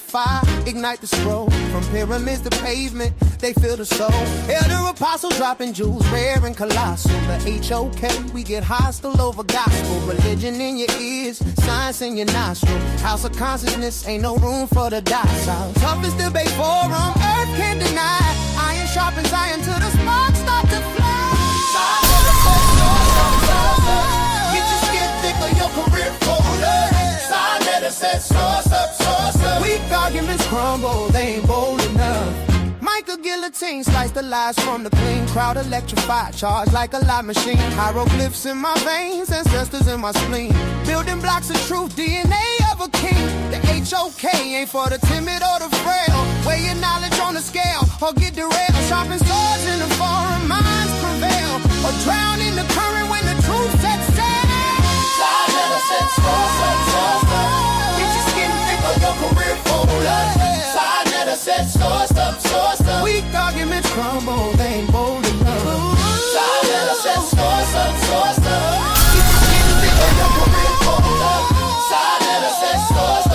fire, ignite the scroll. From pyramids to pavement, they feel the soul. Elder apostles dropping jewels, rare and colossal. The HOK, we get hostile over gospel. Religion in your ears, science in your nostril. House of consciousness, ain't no room for the docile. Toughest debate forum, earth can't deny. Iron sharpens iron till the sparks start to fly. Get your skin thick or your career colder. Sa.neter said source up. Weak arguments crumble, they ain't bold enough. Michael Guillotine sliced the lies from the clean crowd, electrified, charged like a light machine. Hieroglyphs in my veins, ancestors in my spleen. Building blocks of truth, DNA of a king. The HOK ain't for the timid or the frail. Weigh your knowledge on the scale, or get derailed. Sharpen swords in the forum, minds prevail. Or drown in the current when the truth sets sail. Sa.neter said source up. Get your skin thick or your career folder. Sa.neter said source up. Weak arguments crumble, they ain't bold enough. Sa.neter said source up. Get your skin thick or your career folder. Sa.neter said source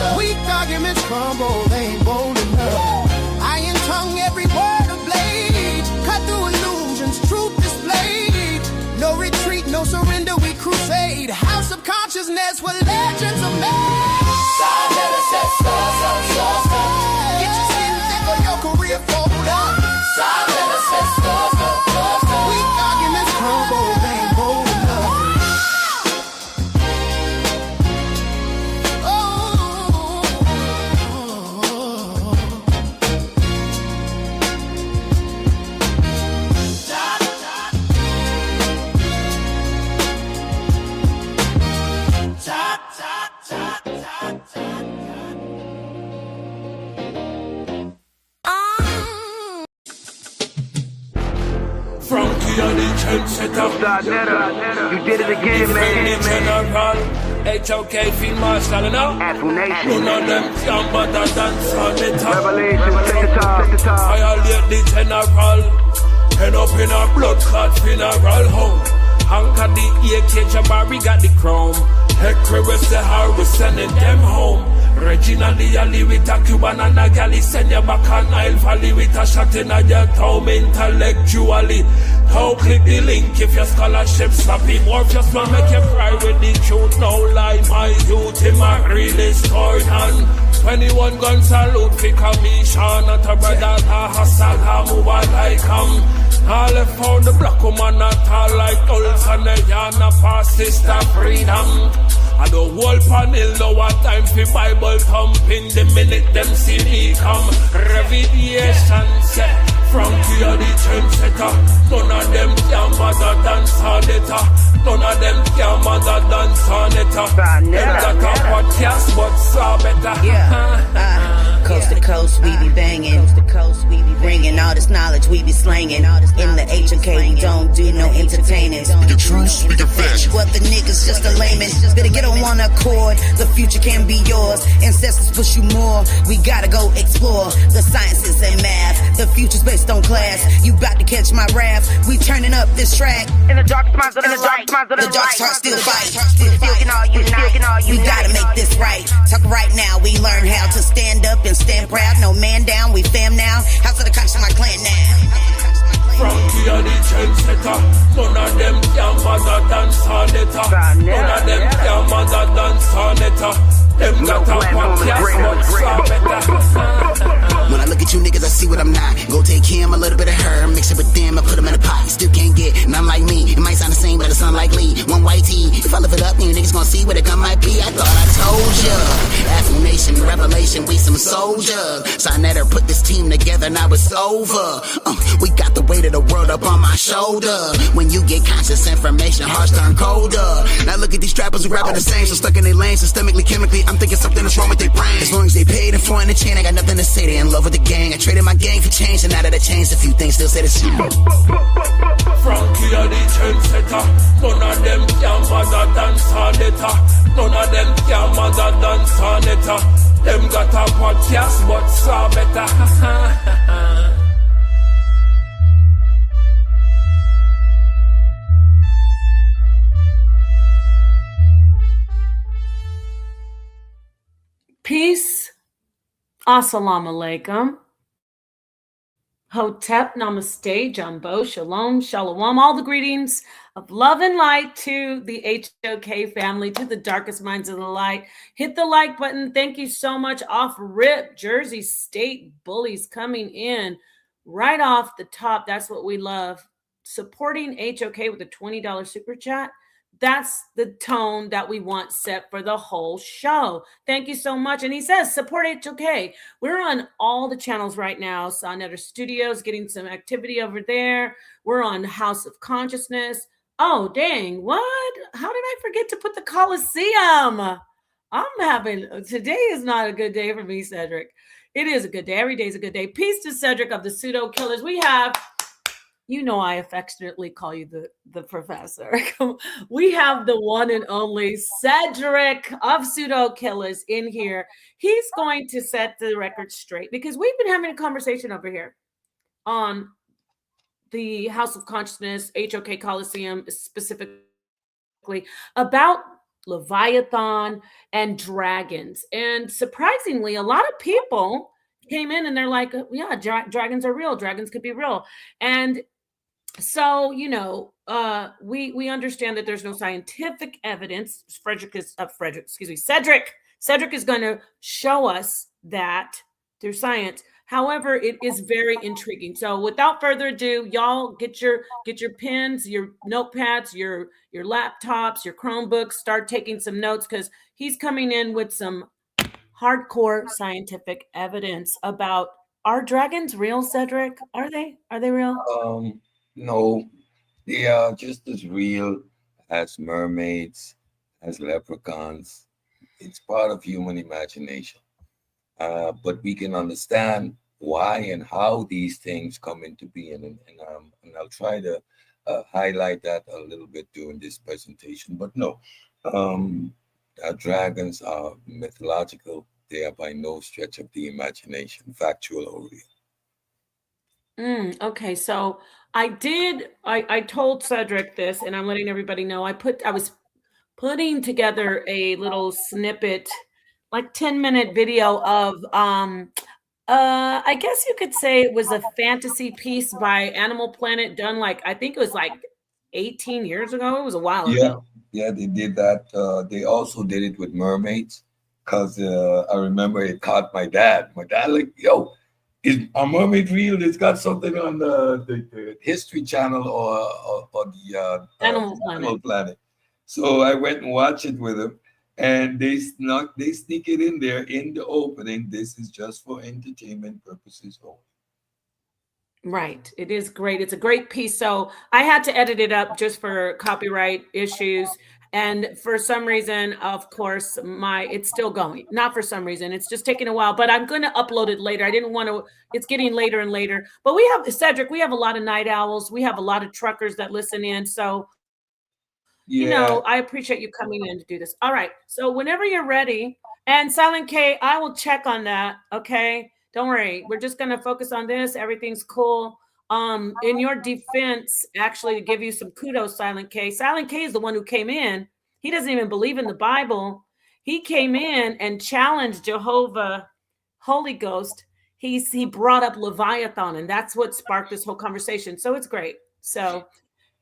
up. Weak arguments crumble, they ain't bold enough. Iron tongue, every word a blade. Cut through illusions, truth displayed. No retreat, no surrender, we crusade. House of consciousness where legends are made. Sa.neter said source up. Get your skin thick or your career folder. Sa.neter said source up. Weak arguments crumble, they ain't bold enough. sa.neter, you did it again, man. General, HOK Field Marshal, no? Afro Nation. None of them can bother dance on the top. Revelation, set the top. I violate the general. End up in a blood clot funeral home. Anchor the AK Jabari got the chrome. Hectorus the Harry sending them home. Regina the alley with a Cuban and a galley. Send you back on Nile Valley with a shot in your toe intellectually. How click the link if your scholarship sloppy. More if your smile make you cry with the truth. No lie, my youth in my really scored on 21 gun salute for commission. Not a brother, a hustle, a move like all left for the black woman not all like Tulsa and the Yana for sister freedom. I the whole panel know what time for Bible thumping the minute them see me come. Revelation set from Killa the trendsetter. None of them can bother than sa.neter. None of them can bother than sa.neter. Them got a podcast but saw better. Yeah. Coast to coast, we be banging. Coast to coast, we be bringing all this knowledge we be slanging. In the HOK, we don't do no entertaining. Speaking true, speaking facts. What the niggas just a layman. Better get on one accord. The future can be yours. Ancestors push you more. We gotta go explore. The sciences and math. The future's based on class. You bout to catch my wrath. We turning up this track. In the dark minds of the light. The dark heart still fight. We gotta make this right. Talk right now. We learn how to stand up and stand proud. No man down. We fam now. House of the conscious, my clan now. From Killa the trendsetter. None of them can bother than sa.neter. None of them can bother than sa.neter. Them got a podcast but saw better. When I look at you niggas, I see what I'm not. Go take him, a little bit of her, mix it with them, I put them in a pot. You still can't get none like me. It might sound the same, but it's unlikely. One white tee. If I lift it up, you niggas gonna see where the gun might be. I thought I told ya. Affirmation, revelation, we some soldiers. sa.neter put this team together, now it's over. We got the weight of the world up on my shoulder. When you get conscious information, hearts turn colder. Now look at these trappers who rapping the same, so stuck in their lane, systemically, chemically. I'm thinking something is wrong with their brain. As long as they paid and for in the chain, I got nothing to say. They in love with the gang. I traded my gang for change, and now that I changed, a few things still say the same. From Killa the trendsetter. None of them can bother than sa.neter. None of them can bother than sa.neter. Them got a podcast but saw better. Peace, Assalamu alaikum. Hotep, namaste, jumbo, shalom, shalom, all the greetings of love and light to the HOK family, to the darkest minds of the light. Hit the like button. Thank you so much. Off rip, Jersey State bullies coming in right off the top. That's what we love. Supporting HOK with a $20 super chat. That's the tone that we want set for the whole show. Thank you so much. And he says, support HOK. We're on all the channels right now. sa.neter Studios, getting some activity over there. We're on House of Consciousness. Oh, dang. What? How did I forget to put the Coliseum? Today is not a good day for me, Cedric. It is a good day. Every day is a good day. Peace to Cedric of the Pseudo Killers. We have... You know, I affectionately call you the professor. We have the one and only Cedric of Pseudo Killers in here. He's going to set the record straight because we've been having a conversation over here on the House of Consciousness, HOK Coliseum specifically, about Leviathan and dragons. And surprisingly, a lot of people came in and they're like, yeah, dragons are real. Dragons could be real. And so, you know, we understand that there's no scientific evidence. Cedric is going to show us that through science. However, it is very intriguing. So, without further ado, y'all get your pens, your notepads, your laptops, your Chromebooks. Start taking some notes because he's coming in with some hardcore scientific evidence about, are dragons real, Cedric? Are they real? No, they are just as real as mermaids, as leprechauns. It's part of human imagination. But we can understand why and how these things come into being. And I'll try to highlight that a little bit during this presentation. But no, dragons are mythological. They are by no stretch of the imagination, factual or real. Okay, so I told Cedric this, and I'm letting everybody know. I was putting together a little snippet, like 10-minute video of I guess you could say it was a fantasy piece by Animal Planet done I think it was like 18 years ago. It was a while ago. Yeah, they did that. They also did it with mermaids because I remember it caught my dad. My dad like, yo, is a mermaid real? It's got something on the History Channel or the Animal Planet. So I went and watched it with him, and they sneak it in there in the opening. This is just for entertainment purposes only. Right. It is great. It's a great piece. So I had to edit it up just for copyright issues. And for some reason, of course, it's still going. Not for some reason. It's just taking a while, but I'm going to upload it later. I didn't want to, it's getting later and later. But we have, Cedric, we have a lot of night owls. We have a lot of truckers that listen in. So, you know, I appreciate you coming in to do this. All right. So whenever you're ready, and Silent K, I will check on that. Okay. Don't worry. We're just going to focus on this. Everything's cool. In your defense, actually, to give you some kudos, Silent K. Silent K is the one who came in. He doesn't even believe in the Bible. He came in and challenged Jehovah, Holy Ghost. He brought up Leviathan, and that's what sparked this whole conversation. So it's great. So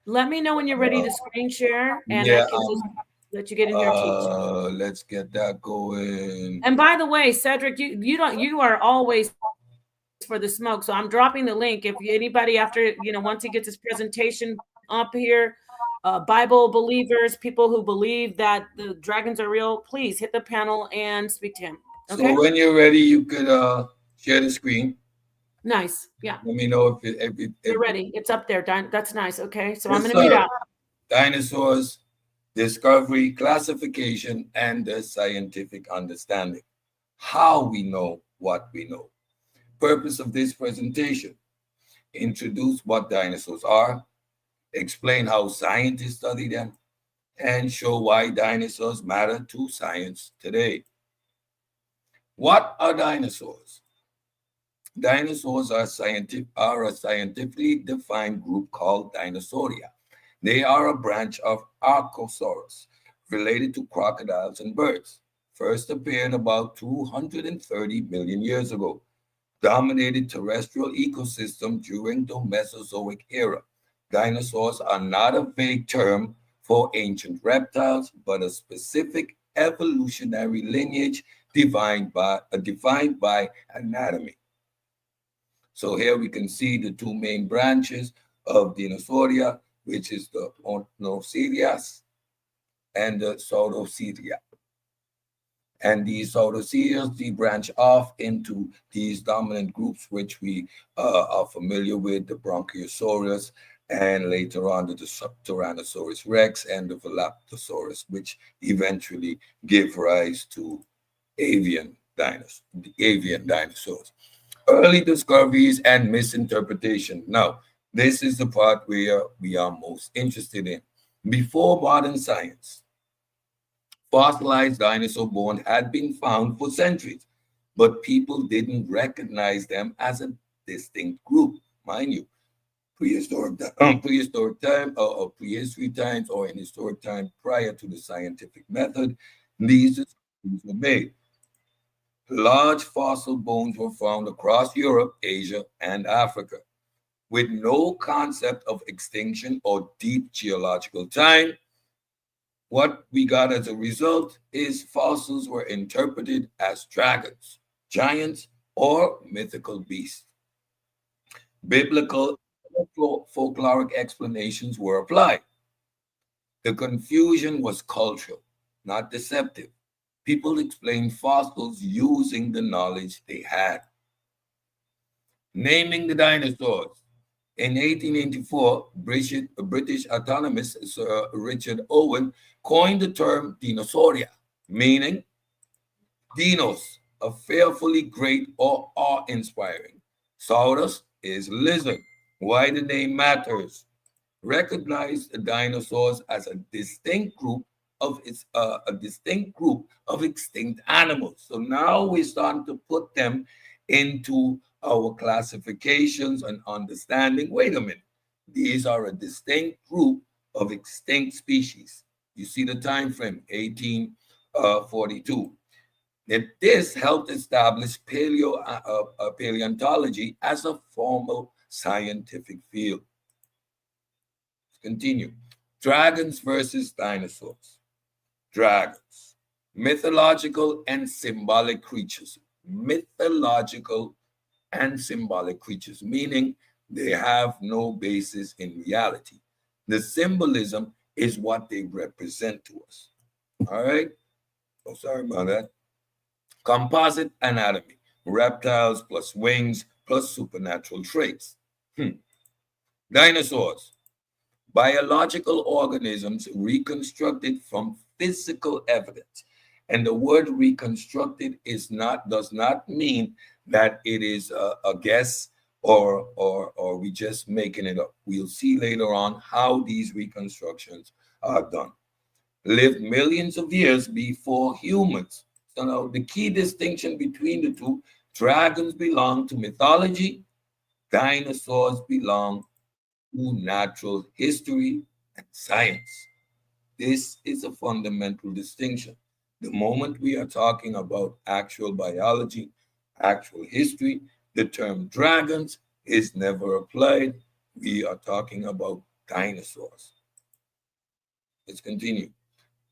let me know when you're ready to screen share, and I can just let you get in here teach. Let's get that going. And by the way, Cedric, you are always for the smoke. So I'm dropping the link. If anybody after, once he gets his presentation up here, Bible believers, people who believe that the dragons are real, please hit the panel and speak to him. Okay? So when you're ready, you could share the screen. Nice. Yeah. Let me know if you're ready. It's up there. That's nice. Okay. So I'm going to mute out. Dinosaurs, discovery, classification, and the scientific understanding. How we know what we know. Purpose of this presentation: introduce what dinosaurs are, explain how scientists study them, and show why dinosaurs matter to science today. What are dinosaurs? Dinosaurs are a scientifically defined group called Dinosauria. They are a branch of Archosaurus, related to crocodiles and birds. first appeared about 230 million years ago, dominated terrestrial ecosystem during the Mesozoic era. Dinosaurs are not a vague term for ancient reptiles, but a specific evolutionary lineage defined by anatomy. So here we can see the two main branches of Dinosauria, which is the Ornithoceras and the Pseudocera. And these Pseudoceras, they branch off into these dominant groups, which we are familiar with, the Bronchiosaurus, and later on the Tyrannosaurus rex and the Velociraptor, which eventually give rise to avian dinosaurs. Early discoveries and misinterpretation. Now, this is the part where we are most interested in. Before modern science, fossilized dinosaur bones had been found for centuries, but people didn't recognize them as a distinct group. Mind you, prehistoric time or prehistory times or in historic time prior to the scientific method, these discoveries were made. Large fossil bones were found across Europe, Asia, and Africa, with no concept of extinction or deep geological time. What we got as a result is fossils were interpreted as dragons, giants, or mythical beasts. Biblical folkloric explanations were applied. The confusion was cultural, not deceptive. People explained fossils using the knowledge they had. Naming the dinosaurs. In 1884, British anatomist Sir Richard Owen coined the term dinosauria, meaning dinos, a fearfully great or awe-inspiring. Saurus is lizard. Why the name matters. Recognize the dinosaurs as a distinct group of extinct animals. So now we're starting to put them into our classifications and understanding. Wait a minute, these are a distinct group of extinct species. You see the time frame, 1842. That this helped establish paleontology as a formal scientific field. Let's continue. Dragons versus dinosaurs. Dragons, mythological and symbolic creatures. Mythological and symbolic creatures, meaning they have no basis in reality. The symbolism is what they represent to us. All right? Oh, sorry about that. Composite anatomy, reptiles plus wings plus supernatural traits. Dinosaurs, biological organisms reconstructed from physical evidence. And the word reconstructed does not mean that it is a guess or we just making it up. We'll see later on how these reconstructions are done. Lived millions of years before humans. So now the key distinction between the two, dragons belong to mythology, dinosaurs belong to natural history and science. This is a fundamental distinction. The moment we are talking about actual biology, actual history, the term dragons is never applied. We are talking about dinosaurs. Let's continue.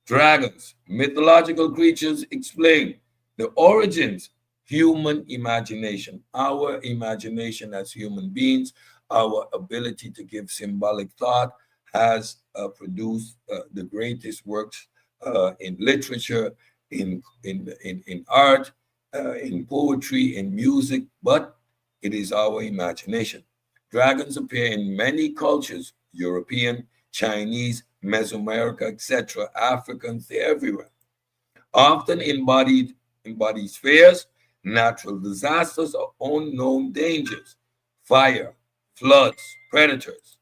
Dragons, mythological creatures, explain the origins, human imagination, our imagination as human beings, our ability to give symbolic thought has produced the greatest works in literature, in art, in poetry, in music, but it is our imagination. Dragons appear in many cultures, European, Chinese, Mesoamerica, etc., Africans, they're everywhere. Often embodied fears, natural disasters, or unknown dangers, fire, floods, predators.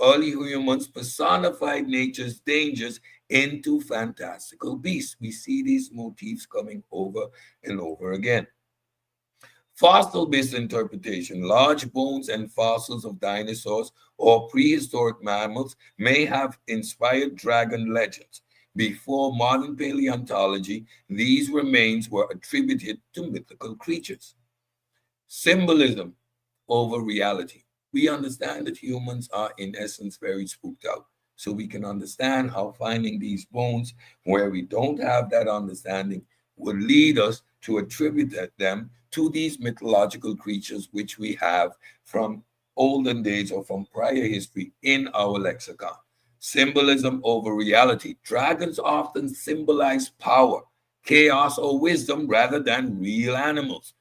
Early humans personified nature's dangers into fantastical beasts. We see these motifs coming over and over again. Fossil misinterpretation. Large bones and fossils of dinosaurs or prehistoric mammals may have inspired dragon legends. Before modern paleontology, these remains were attributed to mythical creatures. Symbolism over reality. We understand that humans are, in essence, very spooked out. So we can understand how finding these bones where we don't have that understanding would lead us to attribute them to these mythological creatures which we have from olden days or from prior history in our lexicon. Symbolism over reality. Dragons often symbolize power, chaos, or wisdom rather than real animals.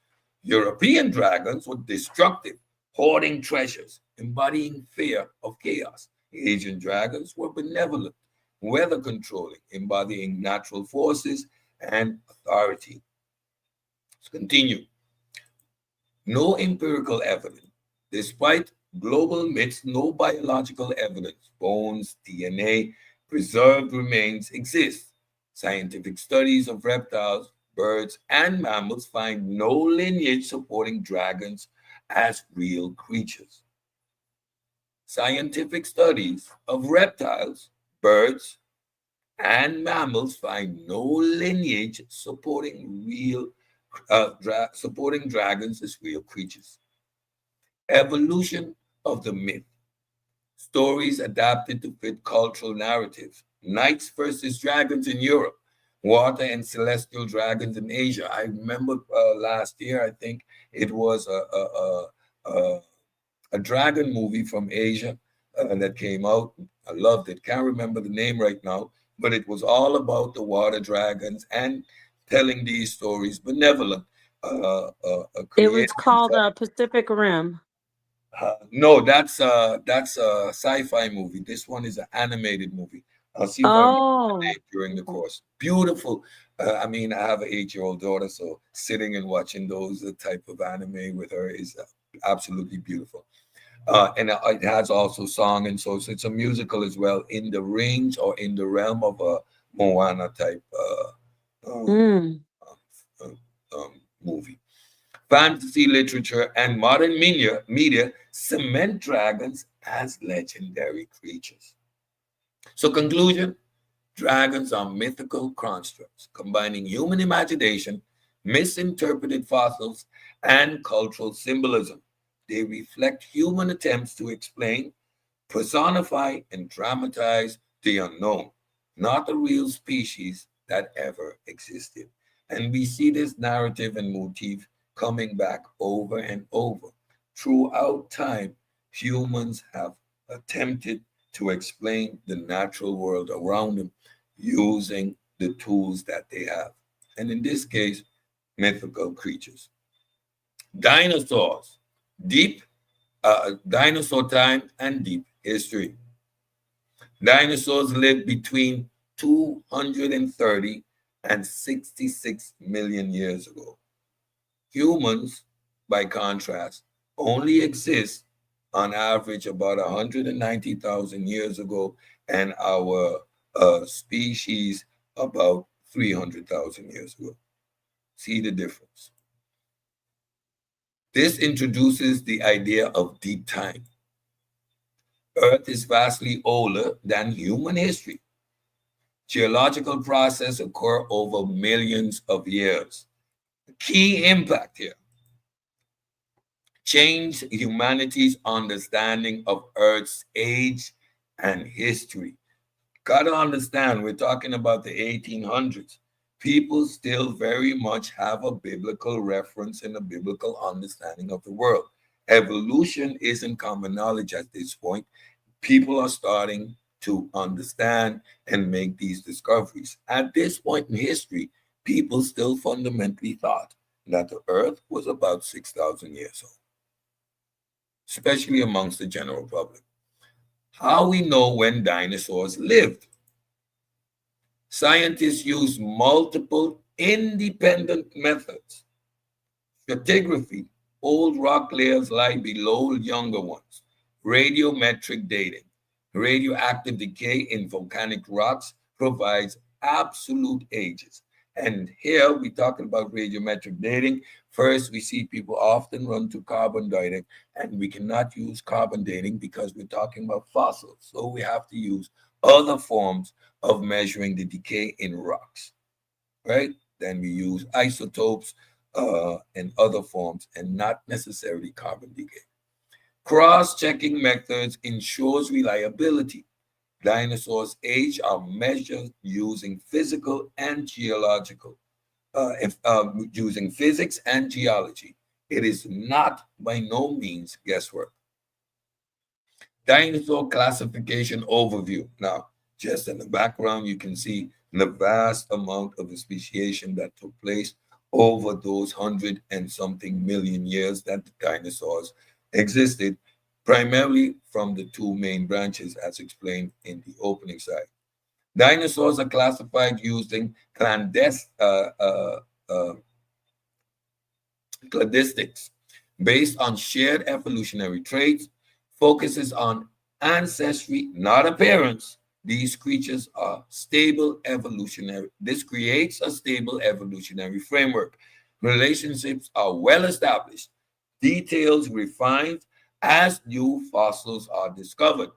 European dragons were destructive, hoarding treasures, embodying fear of chaos. Asian dragons were benevolent, weather controlling, embodying natural forces and authority. Let's continue. No empirical evidence. Despite global myths, no biological evidence, bones, DNA, preserved remains exist. Scientific studies of reptiles, birds, and mammals find no lineage supporting dragons as real creatures. Scientific studies of reptiles, birds, and mammals find no lineage supporting supporting dragons as real creatures. Evolution of the myth. Stories adapted to fit cultural narratives. Knights versus dragons in Europe. Water and celestial dragons in Asia. I remember last year, I think it was a dragon movie from Asia that came out. I loved it. Can't remember the name right now, but it was all about the water dragons and telling these stories. Benevolent. It was called Pacific Rim. No, that's a sci-fi movie. This one is an animated movie. I'll see if I remember the name during the course. Beautiful. I mean, I have an 8-year-old daughter, so sitting and watching those type of anime with her is absolutely beautiful. And it has also song, and so it's a musical as well in the range or in the realm of a Moana type movie. Fantasy literature and modern media cement dragons as legendary creatures. So, conclusion: dragons are mythical constructs combining human imagination, misinterpreted fossils, and cultural symbolism. They reflect human attempts to explain, personify, and dramatize the unknown, not a real species that ever existed. And we see this narrative and motif coming back over and over. Throughout time, humans have attempted to explain the natural world around them using the tools that they have. And in this case, mythical creatures. Dinosaurs, deep dinosaur time and deep history. Dinosaurs lived between 230 and 66 million years ago. Humans, by contrast, only exist on average about 190,000 years ago, and our species about 300,000 years ago. See the difference. This introduces the idea of deep time. Earth is vastly older than human history. Geological processes occur over millions of years. The key impact here: change humanity's understanding of Earth's age and history. Gotta understand, we're talking about the 1800s. People still very much have a biblical reference and a biblical understanding of the world. Evolution isn't common knowledge at this point. People are starting to understand and make these discoveries. At this point in history, people still fundamentally thought that the earth was about 6,000 years old, especially amongst the general public. How we know when dinosaurs lived? Scientists use multiple independent methods. Stratigraphy, old rock layers lie below younger ones. Radiometric dating, radioactive decay in volcanic rocks provides absolute ages. And here we're talking about radiometric dating. First, we see people often run to carbon dating, and we cannot use carbon dating because we're talking about fossils. So we have to use other forms of measuring the decay in rocks, right? Then we use isotopes and other forms, and not necessarily carbon decay. Cross-checking methods ensures reliability. Dinosaurs' age are measured using physical and geological, using physics and geology. It is not by no means guesswork. Dinosaur classification overview. Now, just in the background, you can see the vast amount of speciation that took place over those 100 and something million years that the dinosaurs existed, primarily from the two main branches, as explained in the opening slide. Dinosaurs are classified using cladistics based on shared evolutionary traits, focuses on ancestry, not appearance. These creatures are stable evolutionary. This creates a stable evolutionary framework. Relationships are well established, details refined as new fossils are discovered.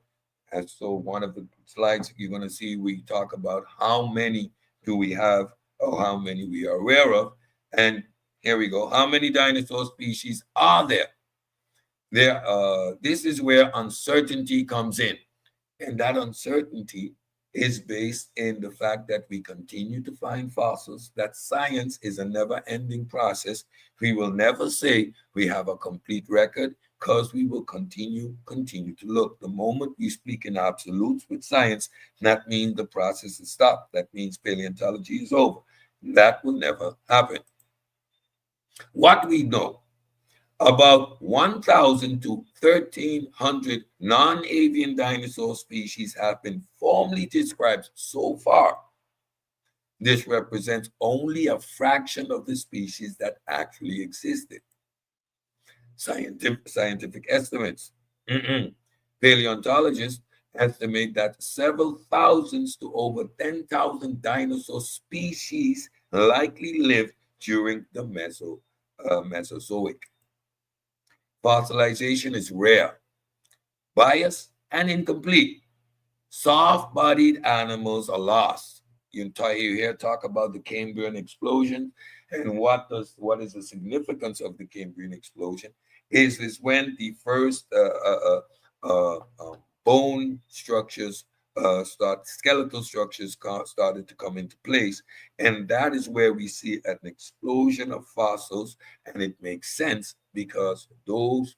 And so one of the slides you're going to see, we talk about how many do we have or how many we are aware of. And here we go. How many dinosaur species are there? This is where uncertainty comes in. And that uncertainty is based in the fact that we continue to find fossils, that science is a never-ending process. We will never say we have a complete record because we will continue to look. The moment we speak in absolutes with science, that means the process is stopped. That means paleontology is over. That will never happen. What we know, about 1,000 to 1,300 non-avian dinosaur species have been formally described so far. This represents only a fraction of the species that actually existed. Scientific estimates. Paleontologists estimate that several thousands to over 10,000 dinosaur species likely lived during the Mesozoic. Fossilization is rare, biased, and incomplete. Soft-bodied animals are lost. You hear talk about the Cambrian explosion, and what is the significance of the Cambrian explosion? Is when the first bone structures skeletal structures started to come into place, and that is where we see an explosion of fossils, and it makes sense because those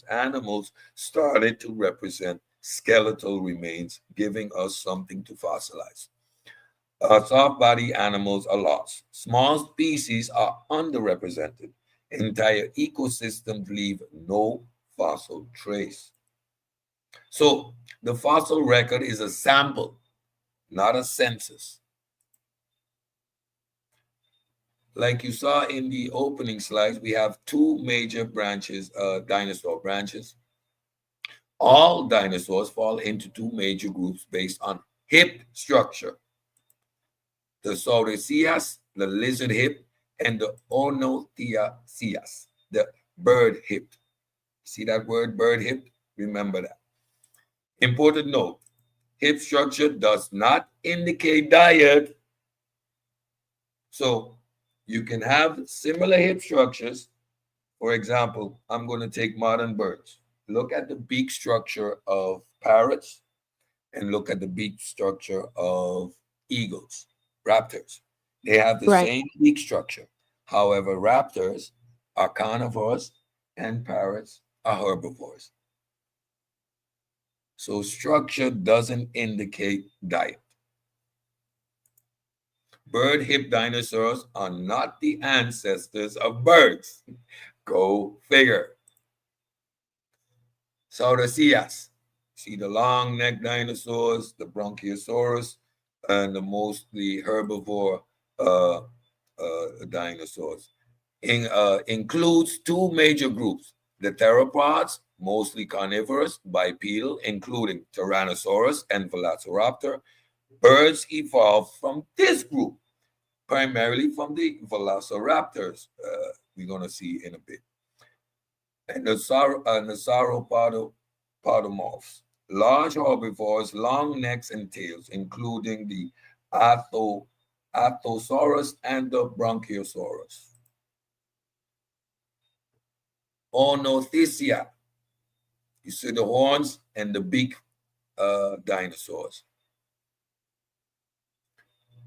animals started to represent skeletal remains, giving us something to fossilize. Soft body animals are lost. Small species are underrepresented. Entire ecosystems leave no fossil trace. So the fossil record is a sample, not a census. Like you saw in the opening slides, we have two major branches, dinosaur branches. All dinosaurs fall into two major groups based on hip structure. The sauroceas, the lizard hip, and the ornithoceas, the bird hip. See that word, bird hip? Remember that. Important note, hip structure does not indicate diet. So you can have similar hip structures. For example, I'm going to take modern birds. Look at the beak structure of parrots and look at the beak structure of eagles, raptors. They have the same beak structure. However, raptors are carnivores and parrots are herbivores. So structure doesn't indicate diet. Bird hip dinosaurs are not the ancestors of birds. Go figure. Sauroceas. See the long neck dinosaurs, the Bronchiosaurus, and the mostly herbivore dinosaurs. Includes two major groups. The theropods, mostly carnivorous, bipedal, including Tyrannosaurus and Velociraptor. Birds evolved from this group, primarily from the velociraptors, we're going to see in a bit. And the sauropodomorphs, large herbivores, long necks and tails, including the Arthosaurus and the Bronchiosaurus. Ornithischia, you see the horns and the beak dinosaurs.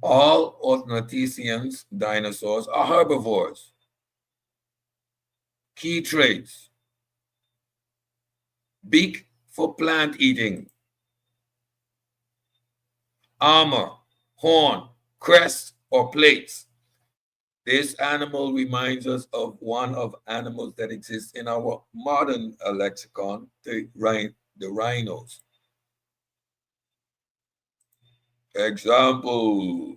All ornithischian dinosaurs are herbivores. Key traits: beak for plant eating, armor, horn, crest, or plates. This animal reminds us of one of animals that exists in our modern lexicon, the rhinos. Example: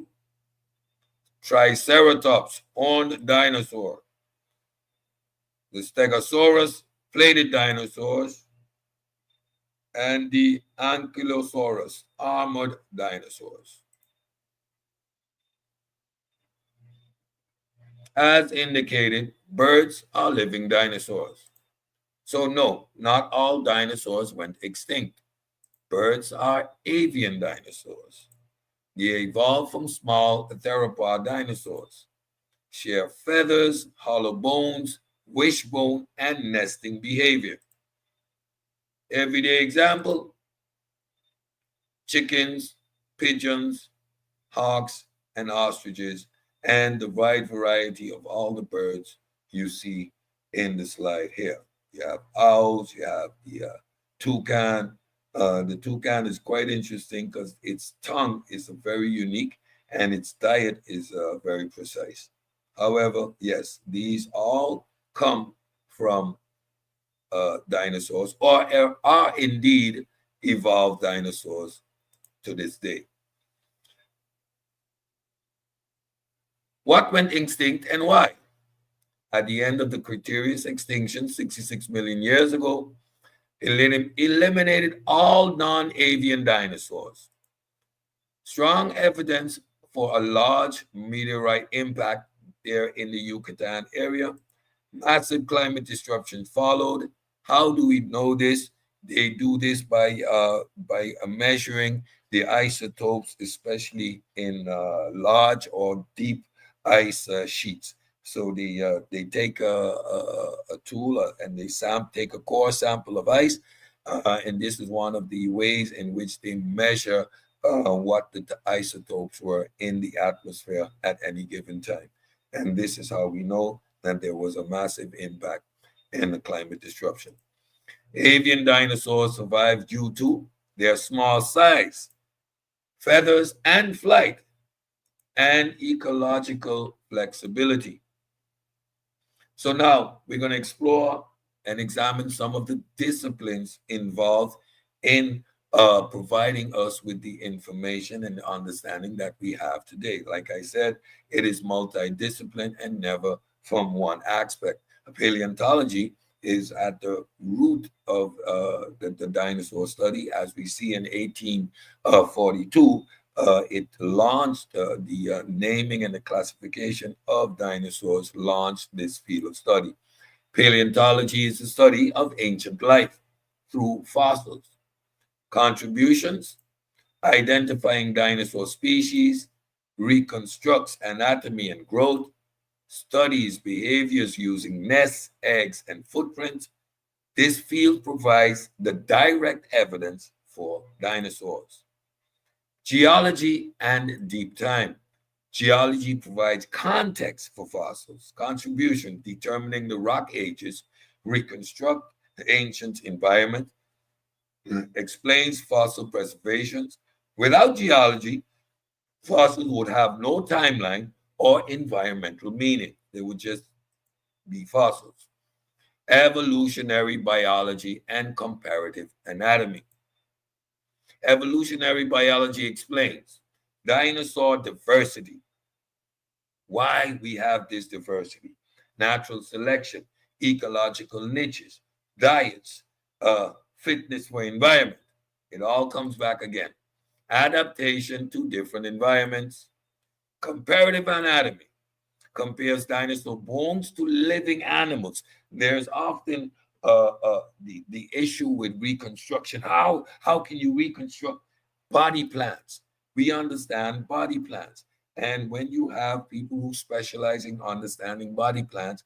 Triceratops, horned dinosaur. The Stegosaurus, plated dinosaurs. And the Ankylosaurus, armored dinosaurs. As indicated, birds are living dinosaurs. So no, not all dinosaurs went extinct. Birds are avian dinosaurs. They evolved from small theropod dinosaurs. Share feathers, hollow bones, wishbone, and nesting behavior. Everyday example: chickens, pigeons, hawks, and ostriches, and the wide variety of all the birds you see in the slide here. You have owls, you have the toucan. The toucan is quite interesting because its tongue is very unique and its diet is very precise. However, yes, these all come from dinosaurs, or are indeed evolved dinosaurs to this day. What went extinct and why? At the end of the Cretaceous extinction 66 million years ago, eliminated all non-avian dinosaurs. Strong evidence for a large meteorite impact there in the Yucatan area. Massive climate disruption followed. How do we know this? They do this by measuring the isotopes, especially in large or deep ice sheets. So they take a tool and they take a core sample of ice, and this is one of the ways in which they measure what the isotopes were in the atmosphere at any given time. And this is how we know that there was a massive impact in the climate disruption. Avian dinosaurs survived due to their small size, feathers, and flight, and ecological flexibility. So now we're going to explore and examine some of the disciplines involved in providing us with the information and the understanding that we have today. Like I said, it is multidiscipline and never from one aspect. Paleontology is at the root of the dinosaur study. As we see in 1842, it launched the naming and the classification of dinosaurs, launched this field of study. Paleontology is the study of ancient life through fossils. Contributions: identifying dinosaur species, reconstructs anatomy and growth, studies behaviors using nests, eggs, and footprints. This field provides the direct evidence for dinosaurs. Geology and deep time. Geology provides context for fossils. Contribution: determining the rock ages, reconstruct the ancient environment, explains fossil preservations. Without geology, fossils would have no timeline or environmental meaning. They would just be fossils. Evolutionary biology and comparative anatomy. Evolutionary biology explains dinosaur diversity, why we have this diversity, natural selection, ecological niches, diets, fitness for environment. It all comes back again. Adaptation to different environments. Comparative anatomy compares dinosaur bones to living animals. There's often the issue with reconstruction. How can you reconstruct body plans? We understand body plans, and when you have people who specialize in understanding body plans,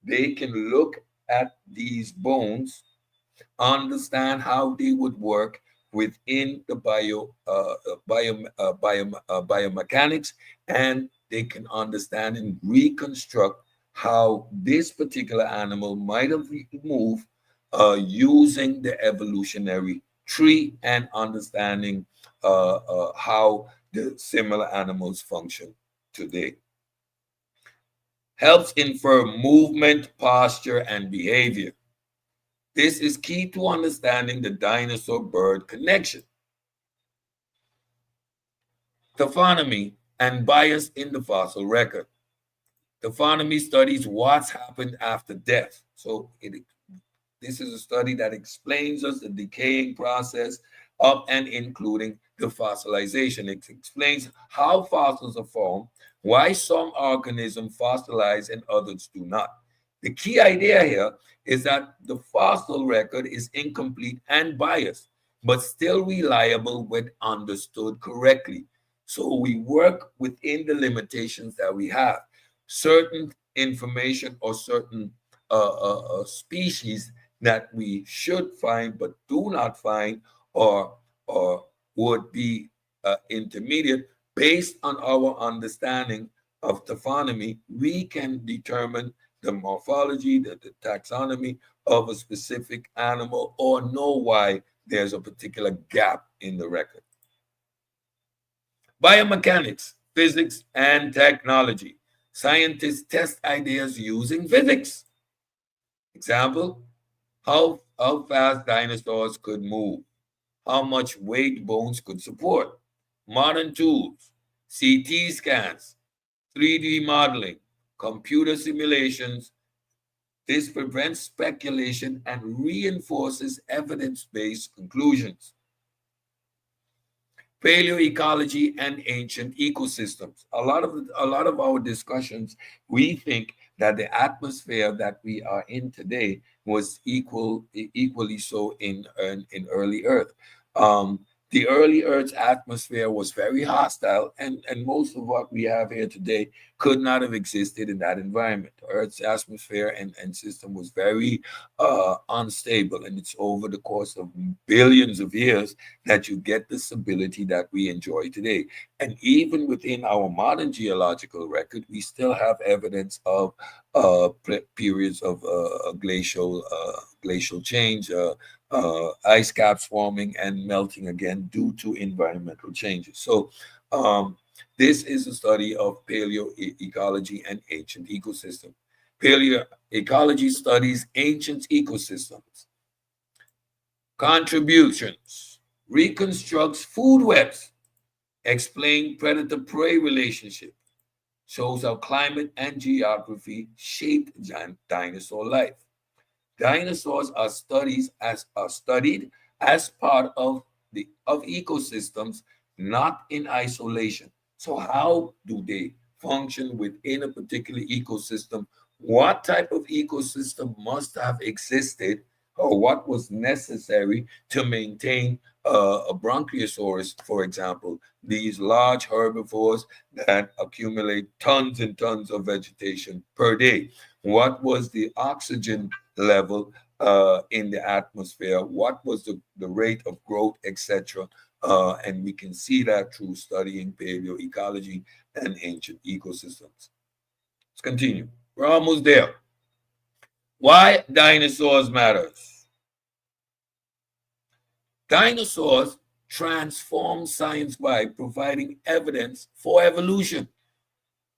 they can look at these bones, understand how they would work within the biomechanics, and they can understand and reconstruct how this particular animal might have moved using the evolutionary tree and understanding how the similar animals function today. Helps infer movement, posture, and behavior. This is key to understanding the dinosaur-bird connection. Taphonomy and bias in the fossil record. Taphonomy studies what's happened after death. So this is a study that explains us the decaying process of and including the fossilization. It explains how fossils are formed, why some organisms fossilize and others do not. The key idea here is that the fossil record is incomplete and biased, but still reliable when understood correctly. So we work within the limitations that we have. Certain information or certain species that we should find but do not find, or would be intermediate, based on our understanding of taphonomy, we can determine the morphology, the taxonomy of a specific animal, or know why there's a particular gap in the record. Biomechanics, physics, and technology. Scientists test ideas using physics. Example, how fast dinosaurs could move, how much weight bones could support. Modern tools, CT scans, 3D modeling, computer simulations. This prevents speculation and reinforces evidence-based conclusions. Paleoecology and ancient ecosystems. A lot of our discussions, we think that the atmosphere that we are in today was equally so in early Earth. The early Earth's atmosphere was very hostile, and most of what we have here today could not have existed in that environment. Earth's atmosphere and system was very unstable, and it's over the course of billions of years that you get the stability that we enjoy today. And even within our modern geological record, we still have evidence of periods of glacial change, ice caps forming and melting again due to environmental changes. So this is a study of paleoecology and ancient ecosystem. Paleoecology studies ancient ecosystems. Contributions: reconstructs food webs, explain predator-prey relationship, shows how climate and geography shaped dinosaur life. Dinosaurs are studied as part of ecosystems, not in isolation. So how do they function within a particular ecosystem? What type of ecosystem must have existed, or what was necessary to maintain a Bronchiosaurus, for example, these large herbivores that accumulate tons and tons of vegetation per day? What was the oxygen level in the atmosphere? What was the rate of growth, etc.? And we can see that through studying paleoecology and ancient ecosystems. Let's continue. We're almost there. Why dinosaurs matters. Dinosaurs transform science by providing evidence for evolution,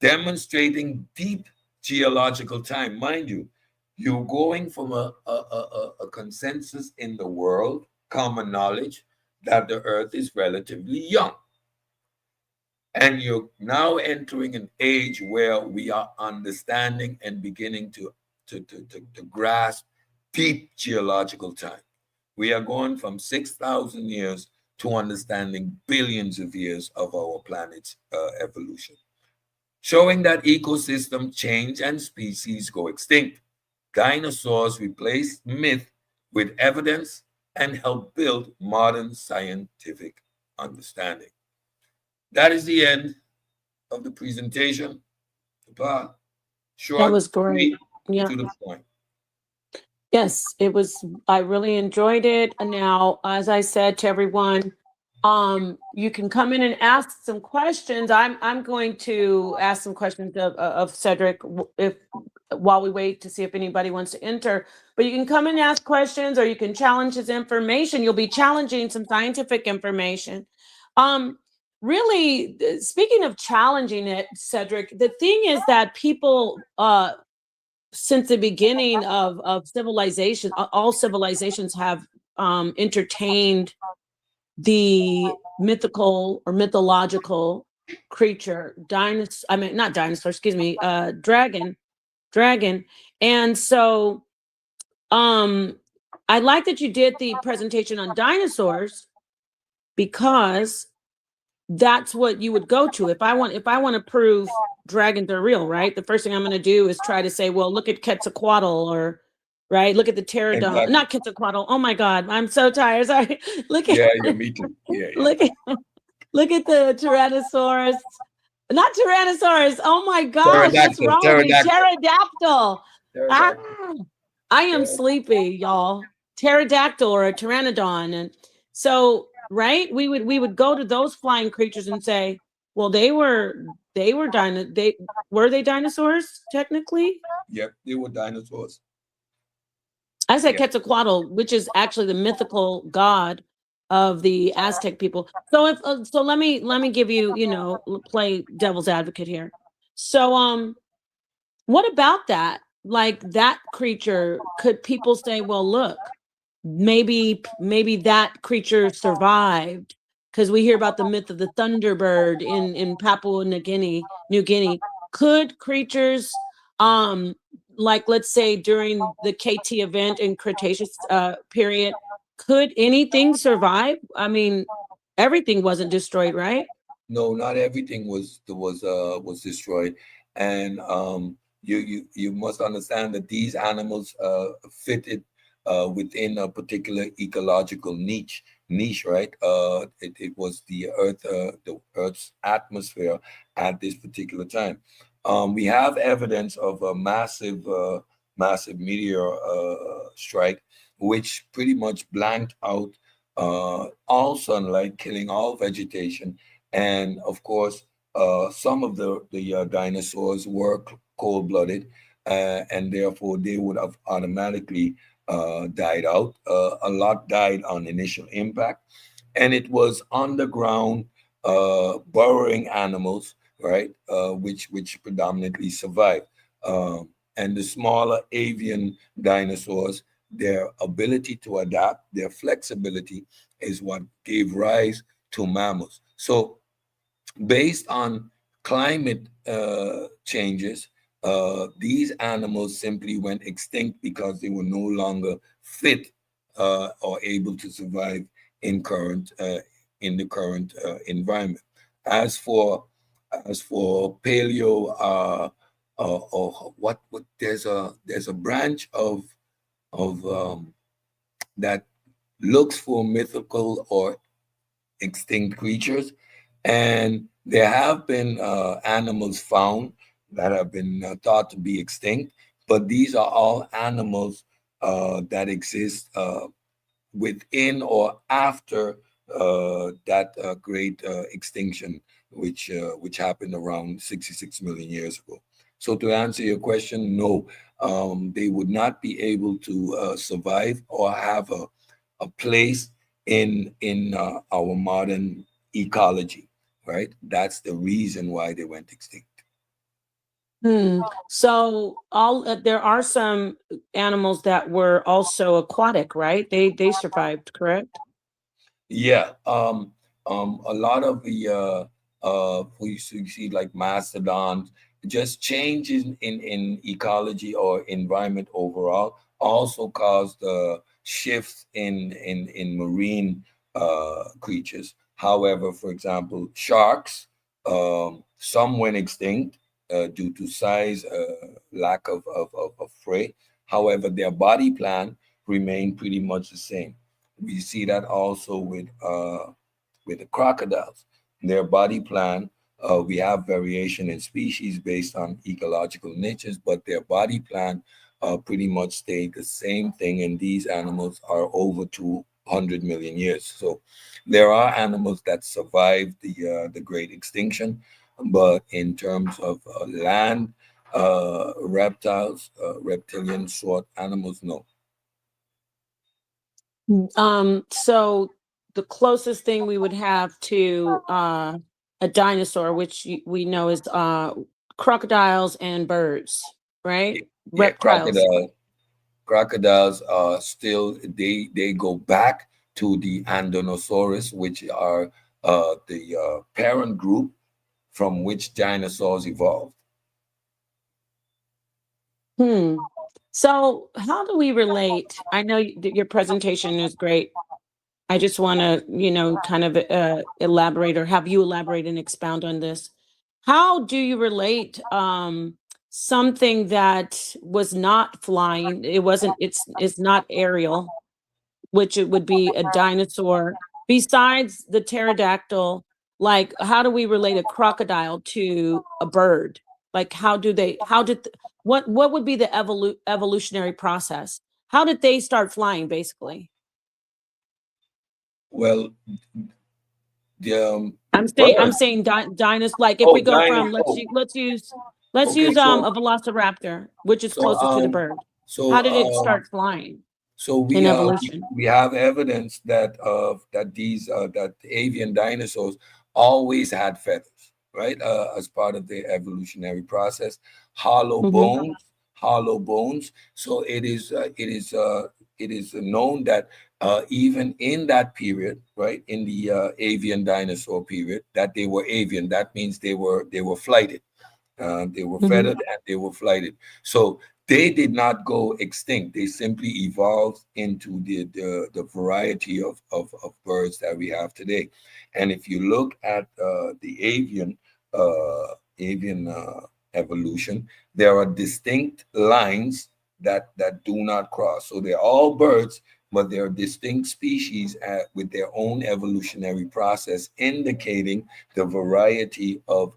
demonstrating deep geological time. Mind you, you're going from a consensus in the world, common knowledge, that the earth is relatively young. And you're now entering an age where we are understanding and beginning to grasp deep geological time. We are going from 6,000 years to understanding billions of years of our planet's evolution, showing that ecosystem change and species go extinct. Dinosaurs replaced myth with evidence and helped build modern scientific understanding. That is the end of the presentation. That Short, was great. sweet, Yeah. to the point. Yes, it was. I really enjoyed it. And now, as I said to everyone, you can come in and ask some questions. I'm going to ask some questions of Cedric if while we wait to see if anybody wants to enter. But you can come and ask questions, or you can challenge his information. You'll be challenging some scientific information. Really, speaking of challenging it, Cedric, the thing is that people since the beginning of civilization, all civilizations have entertained the mythical or mythological creature, not dinosaur, excuse me, dragon. And so I like that you did the presentation on dinosaurs, because that's what you would go to. If I want to prove dragons are real, right? The first thing I'm going to do is try to say, well, look at Quetzalcoatl, or right, look at the pterodon, Exactly. not Quetzalcoatl. Oh my God, I'm so tired. Sorry. Look at Me too. look at the Tyrannosaurus, not Tyrannosaurus. Oh my gosh, what's wrong with me? Pterodactyl. Ah, I am sleepy, y'all. Pterodactyl or a pteranodon, and so right, we would go to those flying creatures and say, well, were they dinosaurs technically? Yep, they were dinosaurs. I said Quetzalcoatl, which is actually the mythical god of the Aztec people. So let me give you, play devil's advocate here. So what about that? Like that creature, could people say, well, look, maybe that creature survived, because we hear about the myth of the Thunderbird in Papua New Guinea. Could creatures like, let's say during the KT event in Cretaceous period, could anything survive? I mean, everything wasn't destroyed, right? No, not everything was destroyed, and you must understand that these animals fitted within a particular ecological niche, right? It was the Earth's atmosphere at this particular time. We have evidence of a massive meteor strike, which pretty much blanked out all sunlight, killing all vegetation. And of course, some of the dinosaurs were cold-blooded, and therefore they would have automatically died out. A lot died on initial impact, and it was underground burrowing animals, right, which predominantly survived. And the smaller avian dinosaurs, their ability to adapt, their flexibility, is what gave rise to mammals. So based on climate changes, these animals simply went extinct because they were no longer fit or able to survive in the current environment. As for paleo, or what there's a branch of that looks for mythical or extinct creatures, and there have been animals found that have been thought to be extinct, but these are all animals that exist within or after that great extinction, which happened around 66 million years ago. So to answer your question, no, they would not be able to survive or have a place in our modern ecology, right? That's the reason why they went extinct. So there are some animals that were also aquatic, right? They survived, correct? Yeah. A lot of the we see like mastodons, just changes in ecology or environment overall also caused shifts in marine creatures. However, for example, sharks, some went extinct due to size, lack of prey. However, their body plan remained pretty much the same. We see that also with the crocodiles. Their body plan, we have variation in species based on ecological niches, but their body plan pretty much stayed the same thing. And these animals are over 200 million years. So there are animals that survived the great extinction, but in terms of land, reptiles, reptilian sort animals, no. So the closest thing we would have to a dinosaur, which we know is crocodiles and birds, right? Yeah, Reptiles. crocodiles are still, they go back to the Andonosaurus, which are the parent group from which dinosaurs evolved. So how do we relate? I know your presentation is great. I just want to, kind of elaborate, or have you elaborate and expound on this. How do you relate something that was not flying? It's not aerial, which it would be a dinosaur, besides the pterodactyl. Like, how do we relate a crocodile to a bird? Like, what would be the evolutionary process? How did they start flying, basically? Well, the I'm birds. saying dinosaurs. Like, if Oh, we go from dinosaurs. let's use Okay, a velociraptor, which is so closest to the um, bird. so How did it um, start flying so in evolution? we have evidence that that the avian dinosaurs always had feathers, right? As part of the evolutionary process, hollow Hmm. bones, hollow bones. So it is known that even in that period, right, in the avian dinosaur period, that they were avian. That means they were flighted. They were Hmm. feathered and they were flighted. So they did not go extinct. They simply evolved into the variety of birds that we have today. And if you look at the avian evolution, there are distinct lines that do not cross. So they're all birds, but they're distinct species with their own evolutionary process, indicating the variety of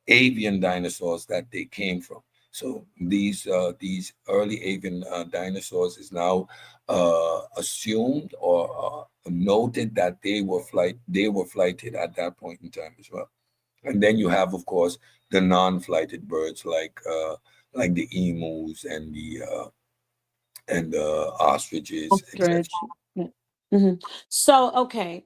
avian dinosaurs that they came from. So these early avian dinosaurs is now assumed or noted that they were flighted at that point in time as well. And then you have, of course, the non-flighted birds like the emus and the ostriches, etc. Ostrich. Yeah. Hmm. So, okay.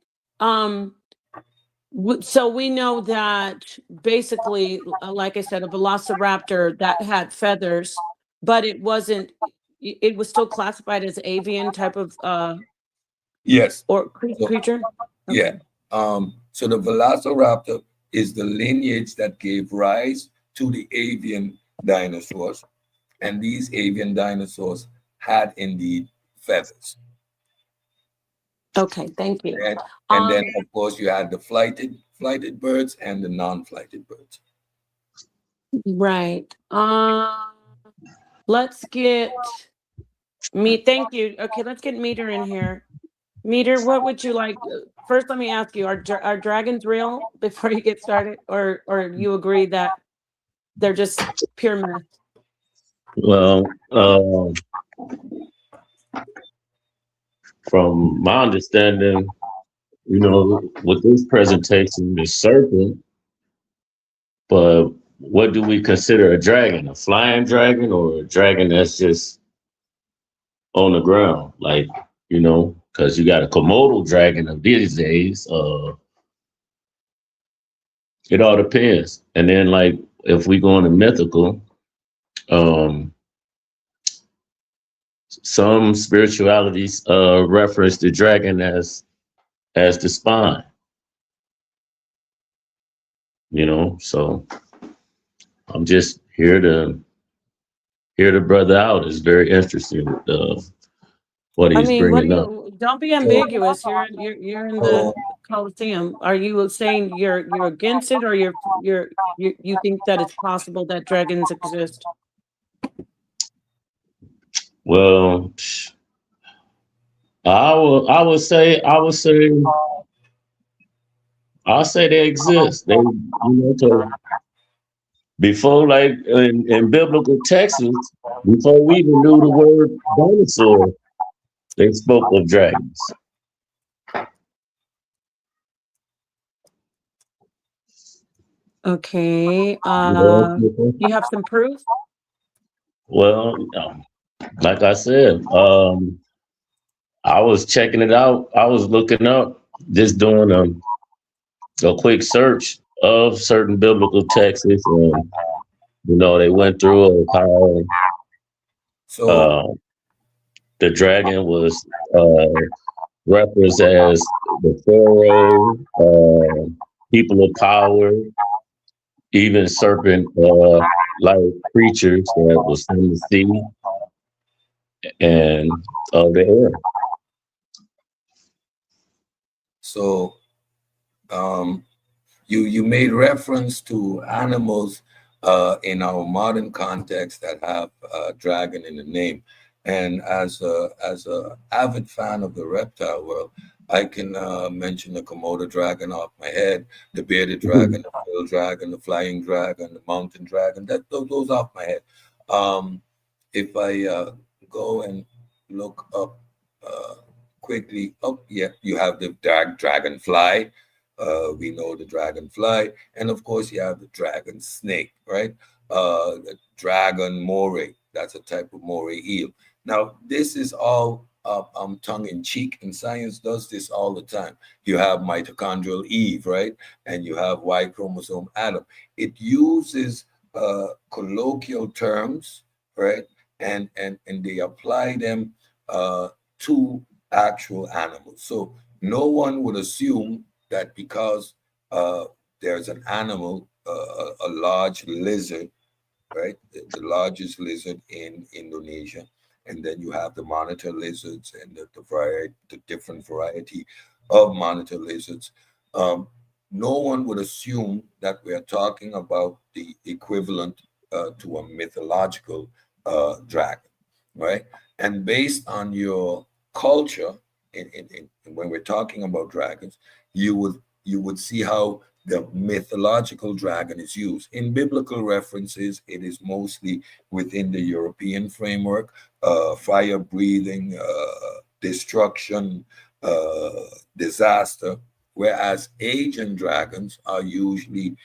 So we know that basically, like I said, a velociraptor that had feathers, but it wasn't. It was still classified as avian type of Yes. or So creature. yeah. Okay. So the velociraptor is the lineage that gave rise to the avian dinosaurs, and these avian dinosaurs had indeed feathers. Okay. Thank you. And then, of course, you had the flighted birds and the non-flighted birds. Right. Let's get me. Thank you. Okay, let's get Meter in here. Meter, what would you like? First, let me ask you: are dragons real? Before you get started, or you agree that they're just pure myth? Well, from my understanding, with this presentation, the serpent, but what do we consider a dragon? A flying dragon or a dragon that's just on the ground? Like, because you got a Komodo dragon of these days. It all depends. And then, like, if we go into mythical, some spiritualities reference the dragon as the spine. So I'm just here to hear the brother out. It's very interesting what he's bringing up. Don't be ambiguous. You're in the Coliseum. Are you saying you're against it, or you think that it's possible that dragons exist? Well, I'll say they exist. They, you know, so before, like in biblical texts, before we even knew the word dinosaur, they spoke of dragons. Okay. You have some proof? Well, like I said, I was checking it out. I was looking up, just doing a quick search of certain biblical texts. And, you know, they went through how So, the dragon was referenced as the pharaoh, people of power, even serpent like creatures that was from the sea and of the air. so you made reference to animals in our modern context that have dragon in the name, and as a avid fan of the reptile world, I can mention the Komodo dragon off my head, the bearded dragon, the field dragon, the flying dragon, the mountain dragon. That those off my head. If I go and look up quickly, oh yeah, you have the dragonfly. We know the dragonfly, and of course you have the dragon snake, right? The dragon moray. That's a type of moray eel. Now this is all tongue in cheek, and science does this all the time. You have mitochondrial Eve, right? And you have Y chromosome Adam. It uses colloquial terms, right? And they apply them to actual animals. So no one would assume that because there's an animal, a large lizard, right? The largest lizard in Indonesia, and then you have the monitor lizards and the different variety of monitor lizards. No one would assume that we are talking about the equivalent to a mythological dragon, right? And based on your culture, when we're talking about dragons, you would see how the mythological dragon is used. In biblical references, it is mostly within the European framework, fire breathing, destruction, disaster, whereas Asian dragons are usually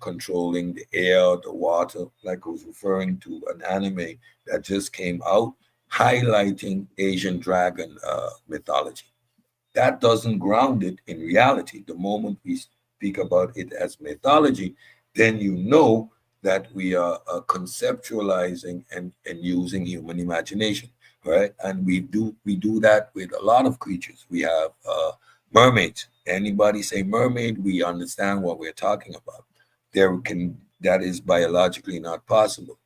controlling the air, the water, like I was referring to an anime that just came out highlighting Asian dragon mythology. That doesn't ground it in reality. The moment we speak about it as mythology, then you know that we are conceptualizing and using human imagination, right? And we do that with a lot of creatures. We have mermaids. Anybody say mermaid, we understand what we're talking about. That is biologically not possible.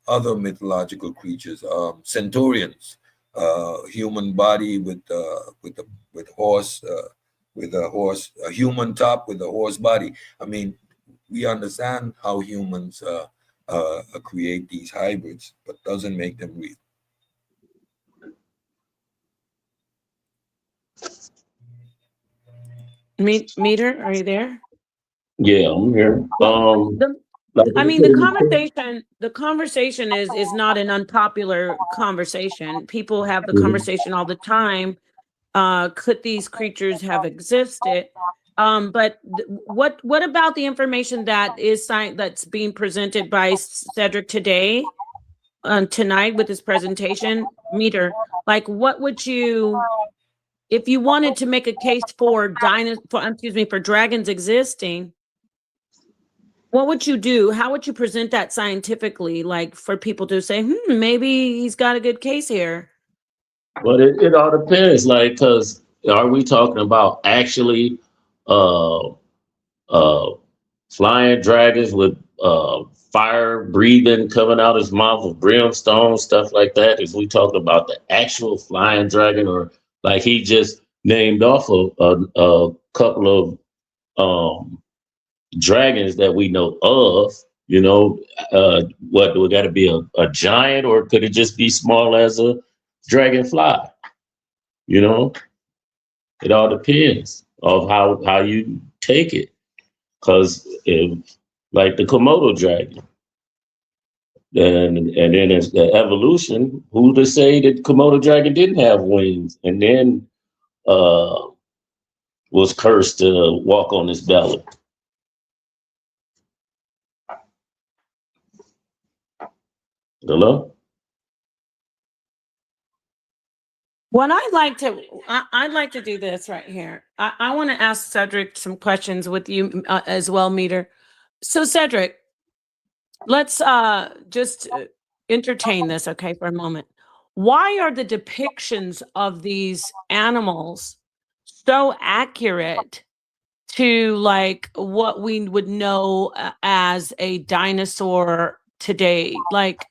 Other mythological creatures, centaurians, human body with horse, a human top with a horse body. I mean, we understand how humans create these hybrids, but doesn't make them real. Meter, are you there? Yeah, I'm here. I mean, the conversation is not an unpopular conversation. People have the conversation all the time. Could these creatures have existed? But what about the information that's being presented by Cedric today, tonight with his presentation? Meter, like, what would you, if you wanted to make a case for dragons existing? What would you do? How would you present that scientifically, like for people to say, maybe he's got a good case here? But it all depends, like, because are we talking about actually flying dragons with fire breathing coming out his mouth with brimstone, stuff like that? Is we talking about the actual flying dragon, or like he just named off a couple of dragons that we know of, You know, what do it got to be a giant, or could it just be small as a dragonfly? You know, it all depends of how you take it. Because like the Komodo dragon, and then it's the evolution. Who to say that Komodo dragon didn't have wings, and then uh, was cursed to walk on his belly? Hello? What I'd like to do this right here. I want to ask Cedric some questions with you as well, Meter. So Cedric, let's just entertain this, okay, for a moment. Why are the depictions of these animals so accurate to like what we would know as a dinosaur today? Like,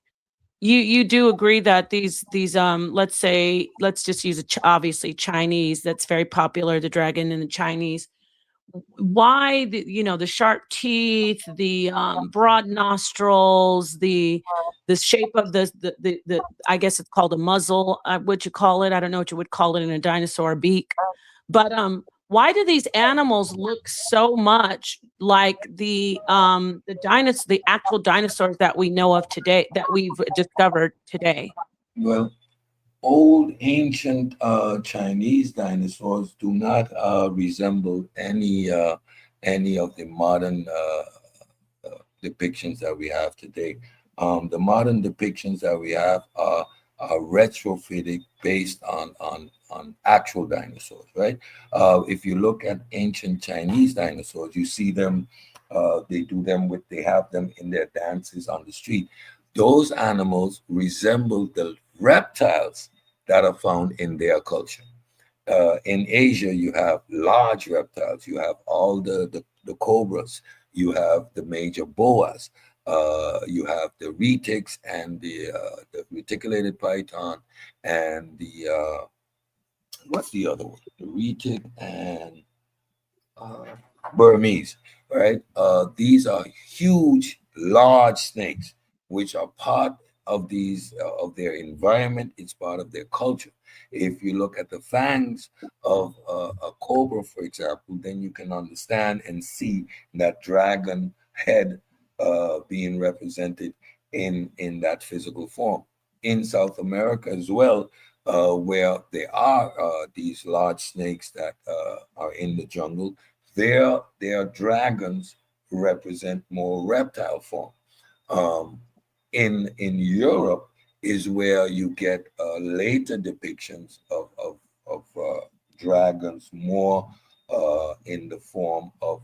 you do agree that these let's say, let's just use obviously Chinese, that's very popular, the dragon in the Chinese. Why the sharp teeth, the broad nostrils, the shape of the I guess it's called a muzzle, what you call it, I don't know what you would call it in a dinosaur, beak. But why do these animals look so much like the actual dinosaurs that we know of today, that we've discovered today? Well, old ancient Chinese dinosaurs do not resemble any of the modern depictions that we have today. The modern depictions that we have are retrofitted based on actual dinosaurs, right? If you look at ancient Chinese dinosaurs, you see them. They have them in their dances on the street. Those animals resemble the reptiles that are found in their culture. In Asia, you have large reptiles. You have all the cobras. You have the major boas. You have the retics and the reticulated python and the what's the other one? The retic and uh, Burmese, right? These are huge, large snakes, which are part of these of their environment. It's part of their culture. If you look at the fangs of a cobra, for example, then you can understand and see that dragon head being represented in that physical form. In South America as well, where there are these large snakes that are in the jungle, their dragons represent more reptile form. Um, in Europe is where you get later depictions of dragons more in the form of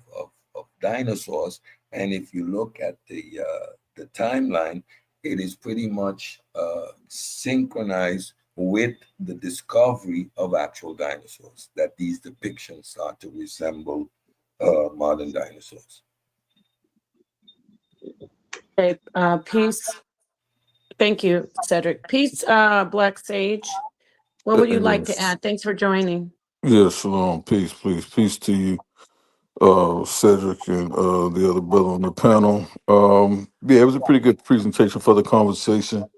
dinosaurs. And if you look at the timeline, it is pretty much synchronized with the discovery of actual dinosaurs that these depictions start to resemble modern dinosaurs. Okay, peace. Thank you, Cedric. Peace, Black Sage. What would you like to Yes. add? Thanks for joining. Yeah, shalom. Peace, please. Peace to you, Cedric, and the other brother on the panel. Yeah, it was a pretty good presentation for the conversation.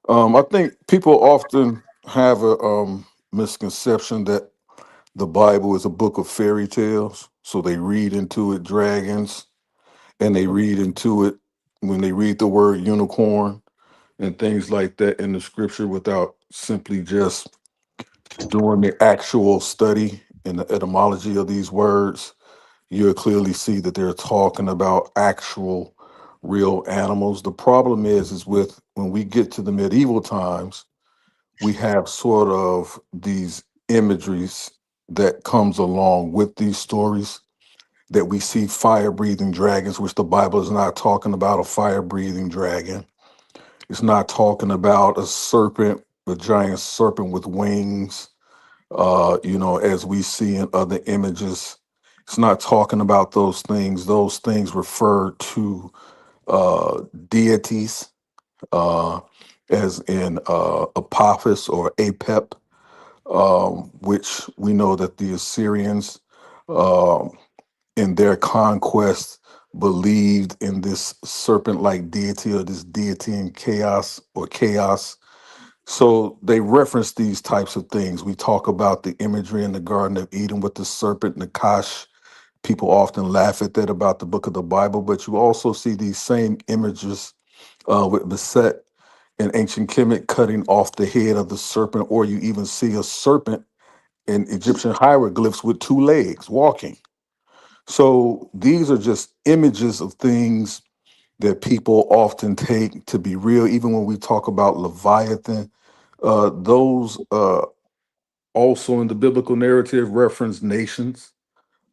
I think people often have a misconception that the Bible is a book of fairy tales. So they read into it dragons, and they read into it when they read the word unicorn and things like that in the scripture without simply just doing the actual study and the etymology of these words. You'll clearly see that they're talking about actual real animals. The problem is with when we get to the medieval times, we have sort of these imageries that comes along with these stories, that we see fire breathing dragons, which the Bible is not talking about a fire breathing dragon. It's not talking about a serpent, a giant serpent with wings, as we see in other images. It's not talking about those things. Those things refer to deities, uh, as in Apophis or Apep, which we know that the Assyrians, um, in their conquest believed in this serpent-like deity or this deity in chaos or chaos. So they reference these types of things. We talk about the imagery in the Garden of Eden with the serpent, Nakash. People often laugh at that about the book of the Bible, but you also see these same images with Beset in ancient Kemet cutting off the head of the serpent, or you even see a serpent in Egyptian hieroglyphs with two legs walking. So these are just images of things that people often take to be real. Even when we talk about Leviathan, those also in the biblical narrative reference nations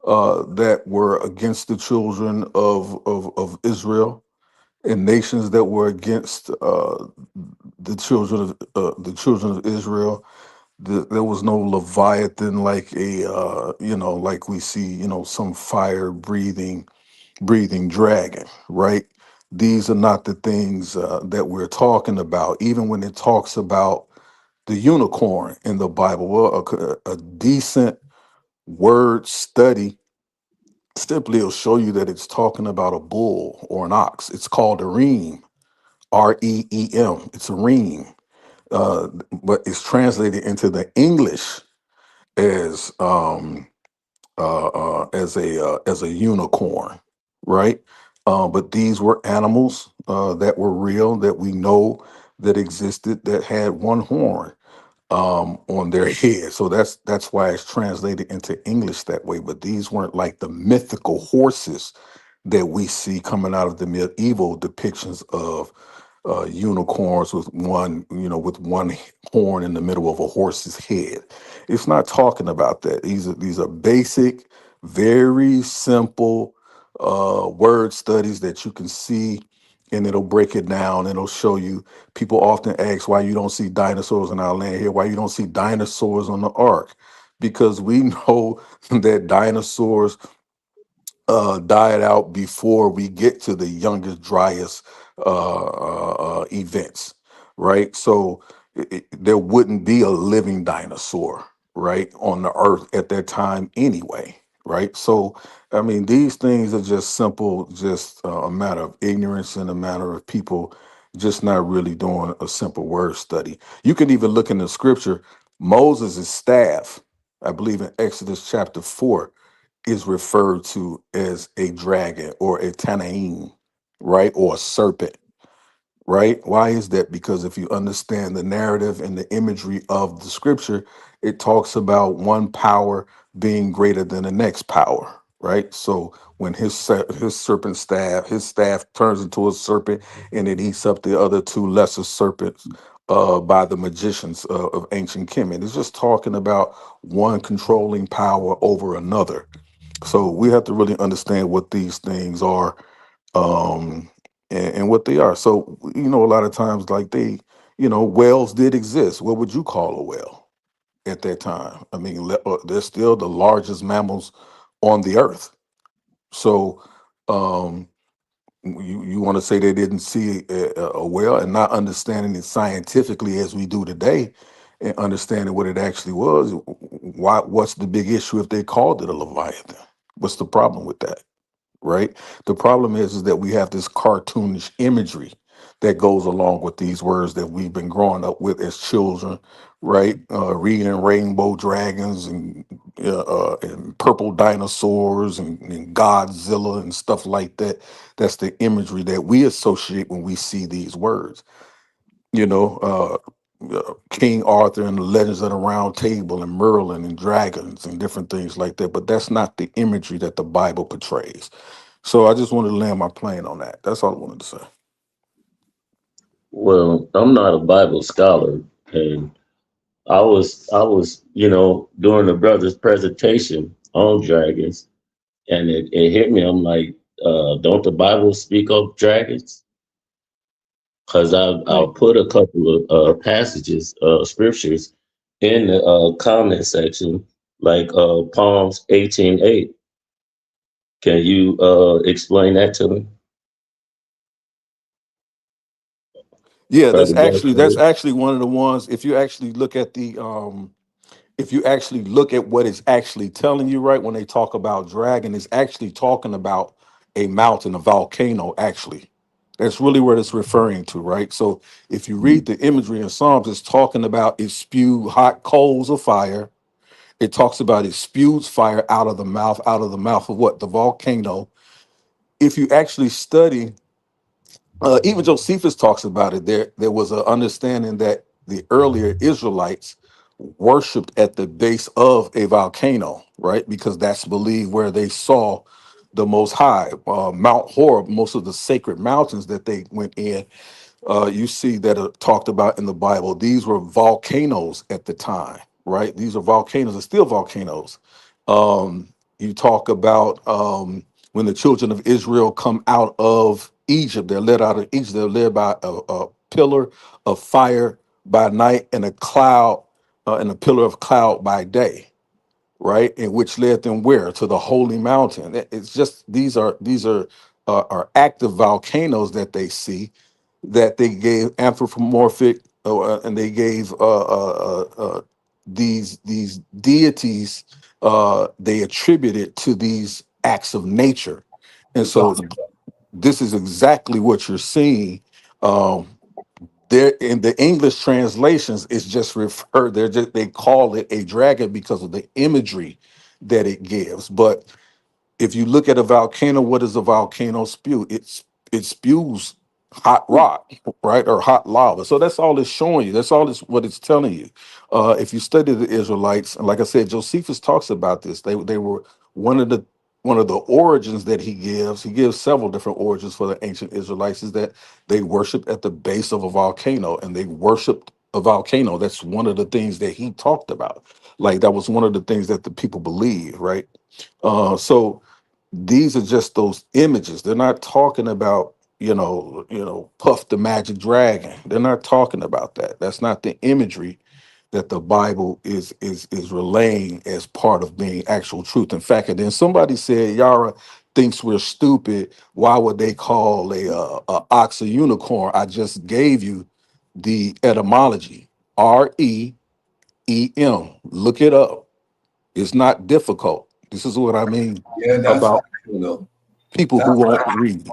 that were against the children of Israel, and nations that were against the children of Israel. There was no Leviathan like a like we see some fire breathing dragon, right? These are not the things that we're talking about. Even when it talks about the unicorn in the Bible, well, a decent word study simply will show you that it's talking about a bull or an ox. It's called a reem, reem. It's a reem, but it's translated into the English as as a unicorn, right? But these were animals that were real, that we know that existed, that had one horn on their head. So that's why it's translated into English that way. But these weren't like the mythical horses that we see coming out of the medieval depictions of unicorns with one horn in the middle of a horse's head. It's not talking about that. These are basic, very simple word studies that you can see, and it'll break it down. It'll show you. People often ask why you don't see dinosaurs in our land here, why you don't see dinosaurs on the ark, because we know that dinosaurs died out before we get to the youngest, driest events, right? So there wouldn't be a living dinosaur, right, on the earth at that time anyway, right? So, I mean, these things are just simple, just a matter of ignorance and a matter of people just not really doing a simple word study. You can even look in the scripture, Moses' staff, I believe in Exodus chapter 4, is referred to as a dragon or a Tanaim, right? Or a serpent, right? Why is that? Because if you understand the narrative and the imagery of the scripture, it talks about one power being greater than the next power, right? So when his serpent staff, his staff turns into a serpent and it eats up the other two lesser serpents by the magicians of ancient Kemet. It's just talking about one controlling power over another. So we have to really understand what these things are, and what they are. So a lot of times, like whales did exist. What would you call a whale at that time? I mean, they're still the largest mammals on the earth. So um, you want to say they didn't see a whale and not understanding it scientifically as we do today, and understanding what it actually was. What's the big issue if they called it a leviathan? What's the problem with that? Right? The problem is that we have this cartoonish imagery that goes along with these words that we've been growing up with as children, right? Reading rainbow dragons and purple dinosaurs and Godzilla and stuff like that. That's the imagery that we associate when we see these words. King Arthur and the Legends of the Round Table and Merlin and dragons and different things like that. But that's not the imagery that the Bible portrays. So I just wanted to land my plane on that. That's all I wanted to say. Well, I'm not a Bible scholar, and I was doing the brother's presentation on dragons, and it hit me. I'm like, don't the Bible speak of dragons? Because I'll put a couple of passages, scriptures in the comment section, like Psalms 18:8. Can you explain that to me, Yeah, that's brother? actually that's Black? actually one of the ones. If you actually look at if you actually look at what it's actually telling you, right, when they talk about dragon, it's actually talking about a mountain, a volcano, actually. That's really what it's referring to, right? So if you read the imagery in Psalms, it's talking about it spewed hot coals of fire. It talks about it spews fire out of the mouth of what? The volcano. If you actually study, even Josephus talks about it. There was an understanding that the earlier Israelites worshipped at the base of a volcano, right? Because that's believed where they saw the Most High, Mount Horeb. Most of the sacred mountains that they went in, you see that are talked about in the Bible. These were volcanoes at the time, right? These are volcanoes, are still volcanoes. You talk about when the children of Israel come out of Egypt, they're led out of Egypt, they're led by a pillar of fire by night and a cloud and a pillar of cloud by day, right? And which led them where? To the holy mountain. It's just these are active volcanoes that they see, that they gave anthropomorphic and they gave these deities, they attributed to these acts of nature. And so this is exactly what you're seeing. There in the English translations, it's just referred, they call it a dragon because of the imagery that it gives. But if you look at a volcano, what does a volcano spew? It spews hot rock, right, or hot lava. So that's all it's showing you. That's all it's what it's telling you. If you study the Israelites, and like I said, Josephus talks about this. They were one of the origins that he gives. He gives several different origins for the ancient Israelites. Is that they worshiped at the base of a volcano, and they worshiped a volcano. That's one of the things that he talked about. Like that was one of the things that the people believe, right? So these are just those images. They're not talking about, Puff the Magic Dragon. They're not talking about that. That's not the imagery that the Bible is relaying as part of being actual truth. In fact, and then somebody said Yara thinks we're stupid. Why would they call a ox a unicorn? I just gave you the etymology. REEM. Look it up. It's not difficult. This is what I mean Yeah, that's about factual, though. people who That's won't factual. read.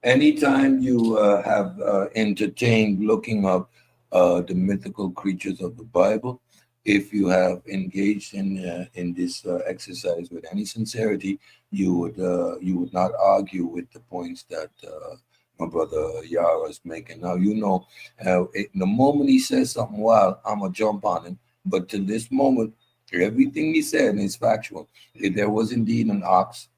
Anytime you have entertained looking up the mythical creatures of the Bible, if you have engaged in this exercise with any sincerity, you would not argue with the points that my brother Yara is making. Now the moment he says something wild, I'm gonna jump on him. But to this moment, everything he said is factual. If there was indeed an ox,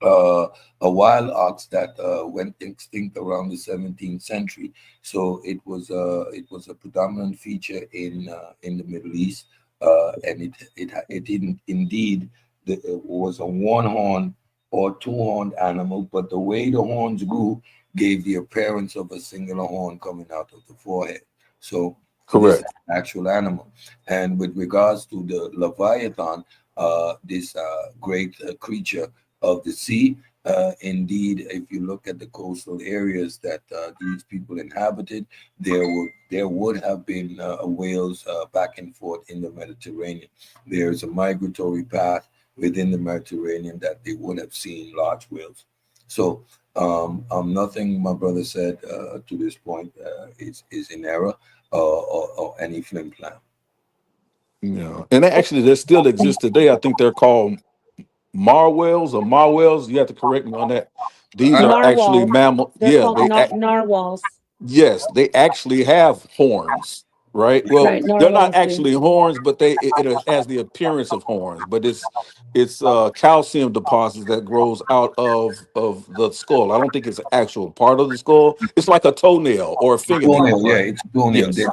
uh, a wild ox that went extinct around the 17th century. So it was a predominant feature in the Middle East, and it didn't indeed it was a one horn or two horned animal, but the way the horns grew gave the appearance of a singular horn coming out of the forehead. So this is Correct. an actual animal. And with regards to the Leviathan, this great creature of the sea. Indeed, if you look at the coastal areas that these people inhabited, there would have been whales back and forth in the Mediterranean. There's a migratory path within the Mediterranean that they would have seen large whales. So nothing my brother said to this point is in error or any flim flam. Yeah. And actually, they still exist today. I think they're called marwhales or marwhales. You have to correct me on that. These I, are actually Narwhals. mammal. They're Yeah, called narwhals. yes, they actually have horns, right? Well, Right, they're not narwhals do. actually horns, but it has the appearance of horns. But it's calcium deposits that grows out of the skull. I don't think it's an actual part of the skull. It's like a toenail or a fingernail, Toenail, yeah, right? it's a toenail. Yes,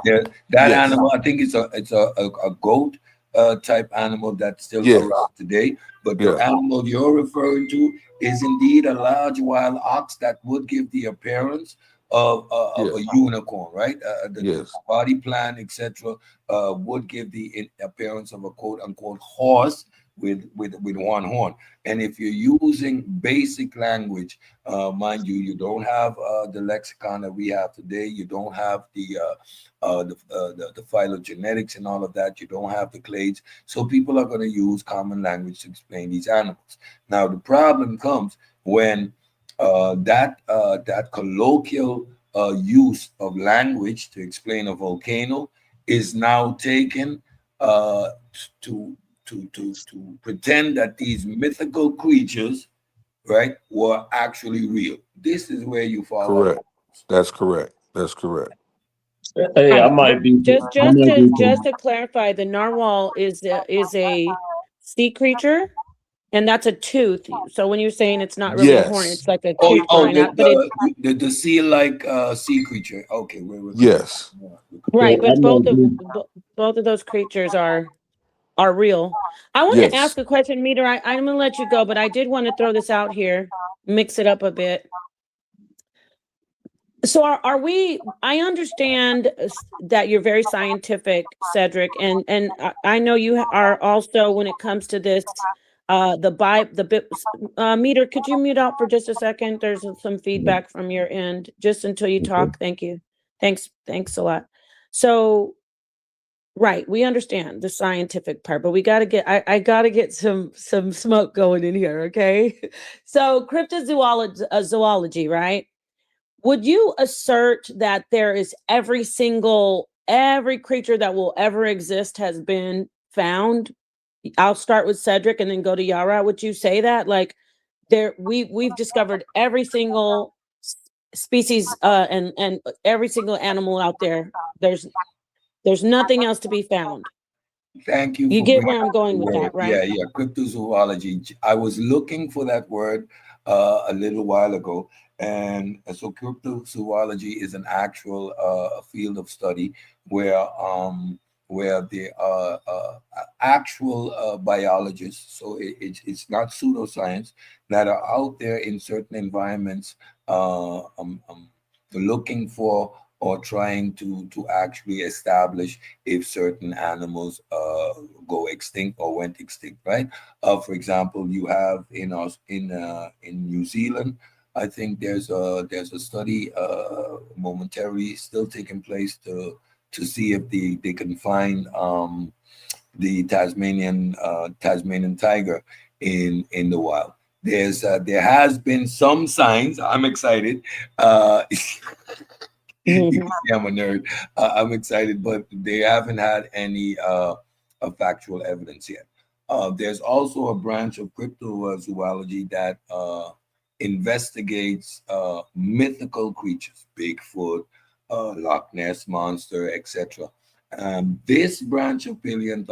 That yes, animal, I think it's a goat type animal that's still yes, around today. But the yeah, animal you're referring to is indeed a large wild ox that would give the appearance of a yes, unicorn, right? The yes, body plan, etc., would give the appearance of a quote unquote horse with one horn. And if you're using basic language, mind you, you don't have the lexicon that we have today. You don't have the phylogenetics and all of that. You don't have the clades. So people are going to use common language to explain these animals. Now the problem comes when that colloquial use of language to explain a volcano is now taken to to pretend that these mythical creatures, right, were actually real. This is where you fall off. Correct. That's correct. That's correct. Hey, Right. I might be. Just to clarify, the narwhal is a sea creature, and that's a tooth. So when you're saying it's not really a horn, Yes. it's like a Oh, tooth growing out. But it the seal-like sea creature. Okay, we're Yes. right, I but might be. both of those creatures are real. I want to Yes. ask a question, Meter. I'm going to let you go, but I did want to throw this out here, mix it up a bit. So are we? I understand that you're very scientific, Cedric, and I know you are also when it comes to this. Meter, could you mute out for just a second? There's some feedback from your end, just until you talk. Thank you. Thanks a lot. So, right, we understand the scientific part, but we got to get. I got to get some smoke going in here, okay? So, cryptozoology, zoology, right? Would you assert that there is every creature that will ever exist has been found? I'll start with Cedric and then go to Yara. Would you say that? Like we've discovered every single species and every single animal out there. There's nothing else to be found. Thank you You for get bringing where I'm up the going with word. that, right? Yeah, cryptozoology. I was looking for that word a little while ago, and so cryptozoology is an actual field of study where where the actual biologists, so it's not pseudoscience, that are out there in certain environments looking for or trying to actually establish if certain animals go extinct or went extinct, right? For example, you have in New Zealand, I think there's a study momentarily still taking place to see if they can find the Tasmanian tiger in the wild. There has been some signs. I'm excited. You can see I'm a nerd. I'm excited, but they haven't had any factual evidence yet. There's also a branch of cryptozoology that investigates mythical creatures, Bigfoot, Loch Ness monster, etc. This branch of paleo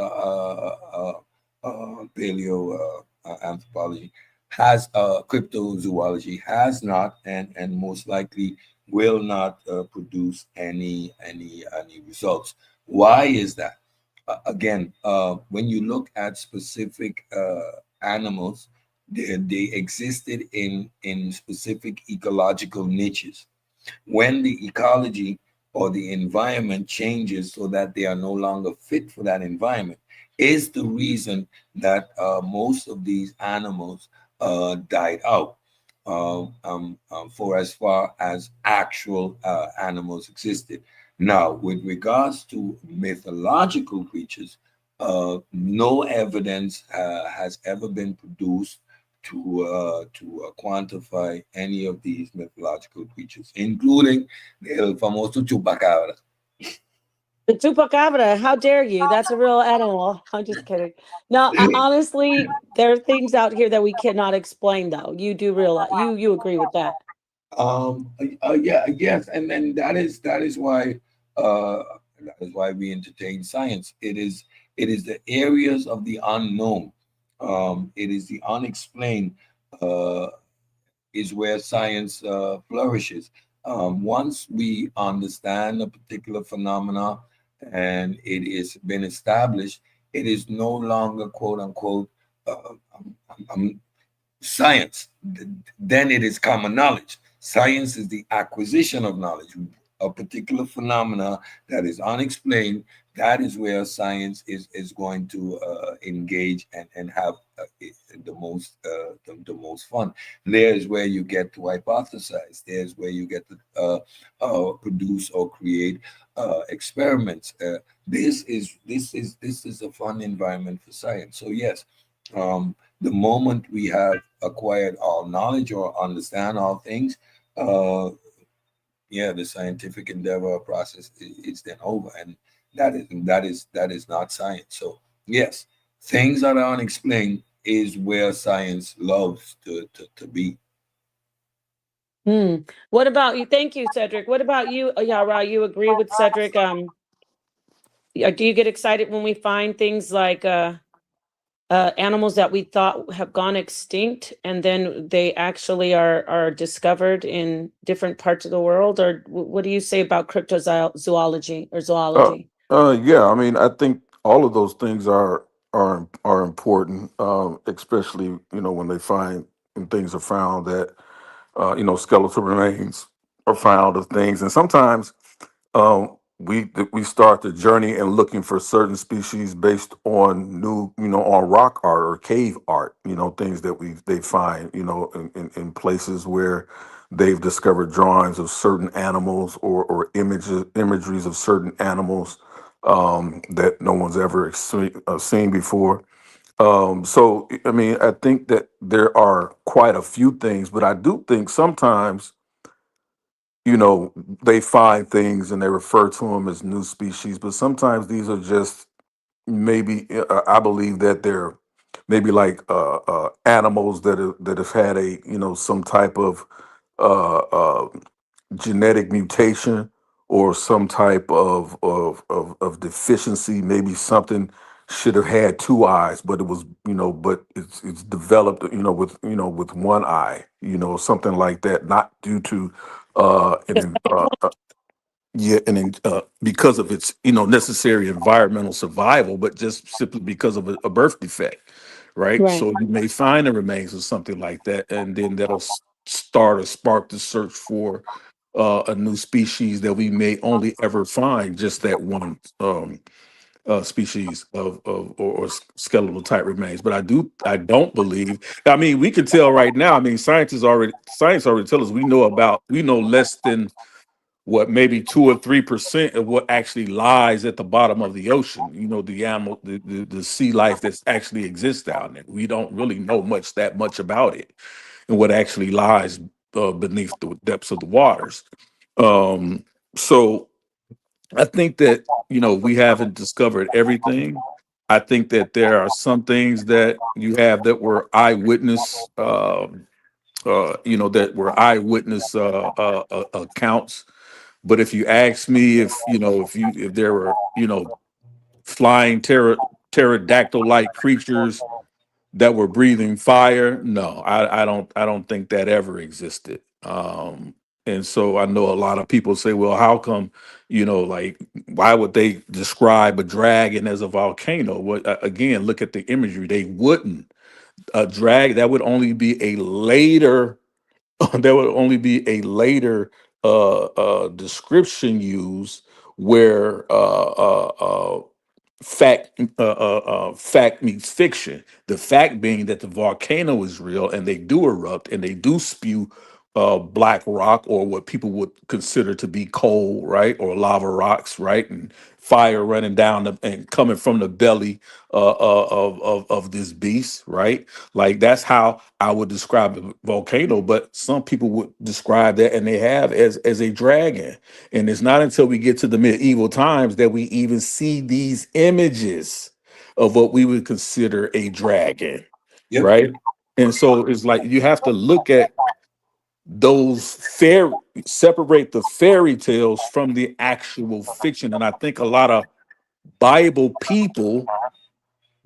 anthropology has cryptozoology has not and most likely will not produce any results. Why is that? Again, when you look at specific animals, they existed in specific ecological niches. When the ecology or the environment changes so that they are no longer fit for that environment, is the reason that most of these animals died out. For as far as actual animals existed. Now, with regards to mythological creatures, no evidence has ever been produced to quantify any of these mythological creatures, including el famoso chupacabra. The chupacabra, how dare you? That's a real animal. I'm just kidding. No, honestly, there are things out here that we cannot explain, though. You do realize you agree with that. Yeah, yes, and uh, that is why we entertain science. It is the areas of the unknown. It is the unexplained. Is where science flourishes. Once we understand a particular phenomena and it has been established, it is no longer quote unquote science. Then it is common knowledge. Science is the acquisition of knowledge, a particular phenomena that is unexplained That is where science is going to engage and have the most fun. There's where you get to hypothesize. There's where you get to produce or create experiments. This is a fun environment for science. So yes, the moment we have acquired all knowledge or understand all things, uh, yeah, the scientific endeavor process is then over, and that is not science. So yes, things that are unexplained is where science loves to be. Hmm. What about you? Thank you, Cedric. What about you, Yara? You agree with Cedric? Do you get excited when we find things like animals that we thought have gone extinct, and then they actually are discovered in different parts of the world? Or what do you say about cryptozoology or Uh, zoology? yeah. I mean, I think all of those things are important, especially when they find when things are found that skeletal remains are found of things, and sometimes we start the journey and looking for certain species based on on rock art or cave art, things that they find in places where they've discovered drawings of certain animals or imageries of certain animals that no one's ever seen before. So I mean, I think that there are quite a few things, but I do think sometimes they find things and they refer to them as new species, but sometimes these are just maybe I believe that they're maybe like animals that have had a some type of uh, genetic mutation or some type of deficiency. Maybe something should have had two eyes, but it was but it's developed with one eye, something like that, not due to Yes. yeah, and because of its necessary environmental survival, but just simply because of a birth defect, right? Right. So you may find the remains of something like that, and then that'll start or spark the search for a new species that we may only ever find just that one species of or skeletal type remains. But I don't believe. I mean, we can tell right now. I mean, science already tell us we know less than what maybe 2 or 3% of what actually lies at the bottom of the ocean. The animal, the sea life that's actually exists down there. We don't really know that much about it and what actually lies beneath the depths of the waters. Um, so I think that we haven't discovered everything. I think that there are some things that you have that were eyewitness. That were eyewitness accounts, but if you ask me if there were flying pterodactyl like creatures that were breathing fire, no, I don't think that ever existed. And so I know a lot of people say, well, how come, like why would they describe a dragon as a volcano? Well, again, look at the imagery. They wouldn't. A drag that would only be a later there would only be a later description used where fact meets fiction. The fact being that the volcano is real and they do erupt and they do spew black rock or what people would consider to be coal, right, or lava rocks, right, and fire running down and coming from the belly of this beast, right? Like that's how I would describe a volcano, but some people would describe that, and they have as a dragon. And it's not until we get to the medieval times that we even see these images of what we would consider a dragon, Yep. right? And so it's like you have to look at those separate the fairy tales from the actual fiction. And I think a lot of Bible people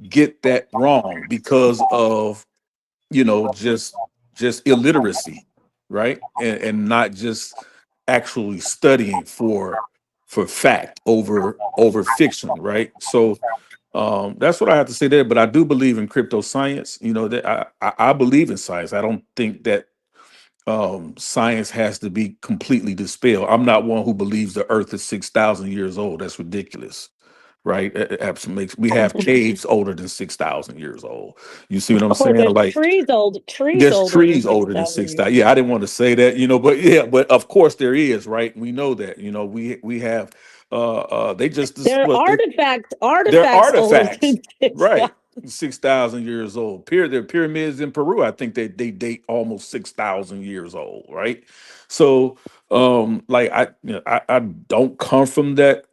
get that wrong because of just illiteracy, right? And not just actually studying for fact over fiction, right? So that's what I have to say there. But I do believe in crypto science. That I believe in science. I don't think that science has to be completely dispelled. I'm not one who believes the Earth is 6,000 years old. That's ridiculous. right? We have caves older than 6,000 years old. You see what I'm Oh, saying? there's Like trees there's older than trees older than 6,000 years. 6,000. Yeah, I didn't want to say that, but yeah, but of course there is, right? We know that, we have they just There are what they're artifacts older artifacts, than 6,000. right? 6,000 years old. Their pyramids in Peru, I think they date almost 6,000 years old, right? So, like I don't come from that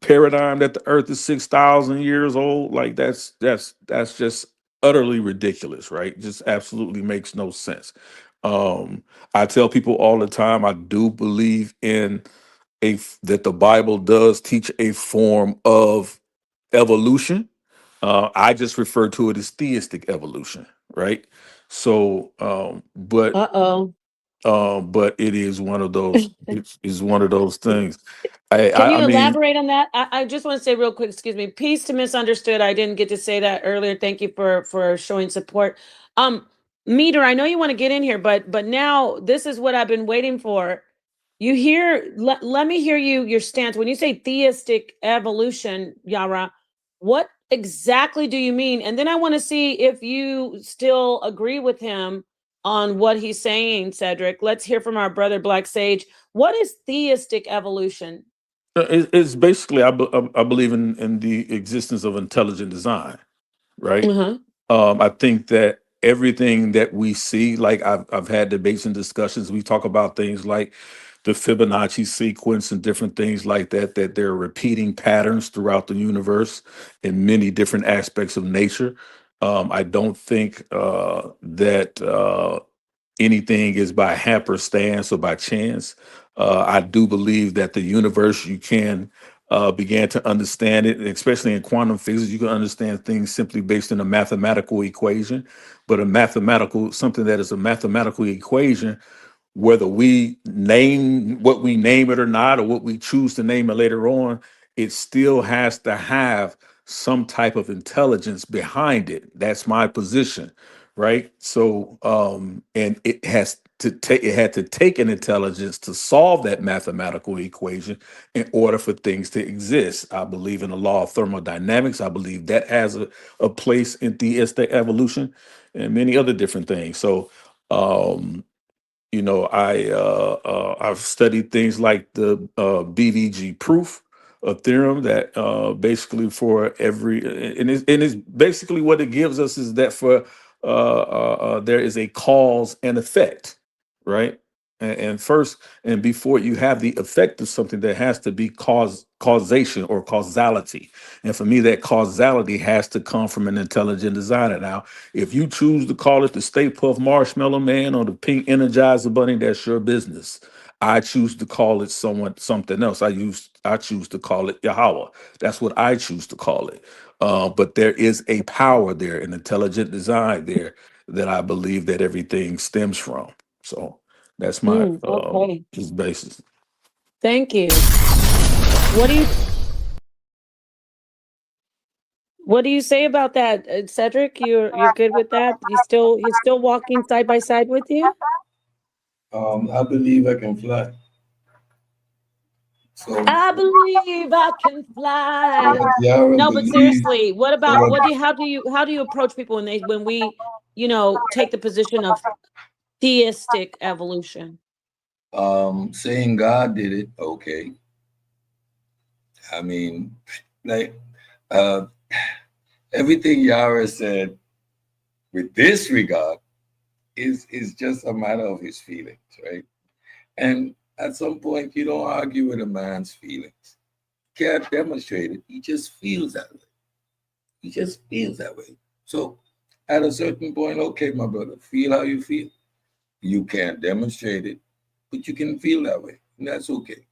paradigm that the Earth is 6,000 years old. Like that's just utterly ridiculous, right? Just absolutely makes no sense. I tell people all the time, I do believe in that the Bible does teach a form of evolution. I just refer to it as theistic evolution, right? So, Uh-oh. but it is one of those. It's one of those things. I, Can I, you I mean, elaborate on that? I just want to say real quick, excuse me, peace to misunderstood. I didn't get to say that earlier. Thank you for showing support. Um, Meter, I know you want to get in here, but now this is what I've been waiting for. You hear, let me hear your stance. When you say theistic evolution, Yara, what exactly do you mean? And then I want to see if you still agree with him on what he's saying, Cedric. Let's hear from our brother Black Sage. What is theistic evolution? it's basically I believe in the existence of intelligent design, right? Uh-huh. I think that everything that we see, like I've had debates and discussions, we talk about things like the Fibonacci sequence and different things like that, that there are repeating patterns throughout the universe in many different aspects of nature. I don't think that anything is by happenstance or by chance. I do believe that the universe, you can begin to understand it, especially in quantum physics. You can understand things simply based on a mathematical equation, but something that is a mathematical equation, whether we name what we name it or not, or what we choose to name it later on, it still has to have some type of intelligence behind it. That's my position, right? So, and it had to take an intelligence to solve that mathematical equation in order for things to exist. I believe in the law of thermodynamics. I believe that has a place in theistic evolution and many other different things. So, I've studied things like the BVG proof, a theorem that basically for every and it's basically what it gives us is that for there is a cause and effect, right? And first, and before you have the effect of something, there has to be causation or causality. And for me, that causality has to come from an intelligent designer. Now, if you choose to call it the Stay Puft Marshmallow Man or the Pink Energizer Bunny, that's your business. I choose to call it something else. I choose to call it Yahweh. That's what I choose to call it. But there is a power there, an intelligent design there that I believe that everything stems from. So that's my Okay. just basis. Thank you. What do you say about that, Cedric? You're good with that? He's still walking side by side with you? I believe I can fly. So I believe I can fly. what Yara No, but believes, seriously, what so about what, how do you approach people when we, take the position of theistic evolution? saying God did it, okay. I mean, like uh, everything Yara said with this regard is just a matter of his feelings, right? And at some point, you don't argue with a man's feelings. Can't demonstrate it. He just feels that way. He just feels that way. So at a certain point, okay, my brother, feel how you feel. You can't demonstrate it, but you can feel that way. And that's okay.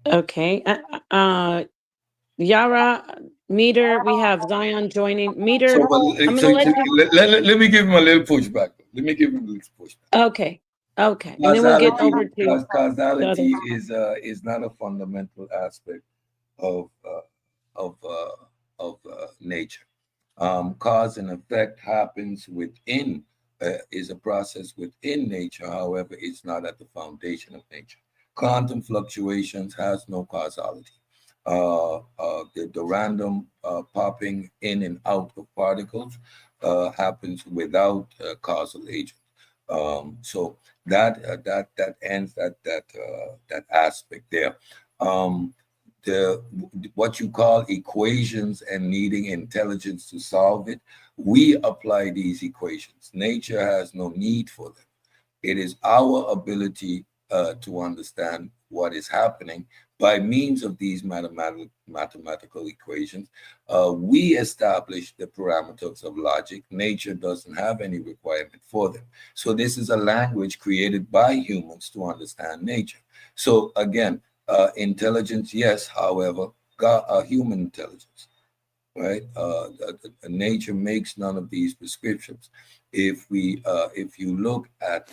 Okay. Yara, Meter, we have Zion joining. Meter, I'm gonna let you. Let me give him a little pushback. Let me give him a little pushback. Okay. Okay. And then we'll get over to the Causality others. is not a fundamental aspect of nature. Cause and effect happens is a process within nature. However, it's not at the foundation of nature. quantum fluctuations has no causality. The random popping in and out of particles happens without causal agent. So that ends that aspect there. Um, the what you call equations and needing intelligence to solve it, we apply these equations. Nature has no need for them. It is our ability to understand what is happening by means of these mathematical equations. We establish the parameters of logic. Nature doesn't have any requirement for them. So this is a language created by humans to understand nature. So again, intelligence, yes. However, God, human intelligence, right? Nature makes none of these prescriptions. If you look at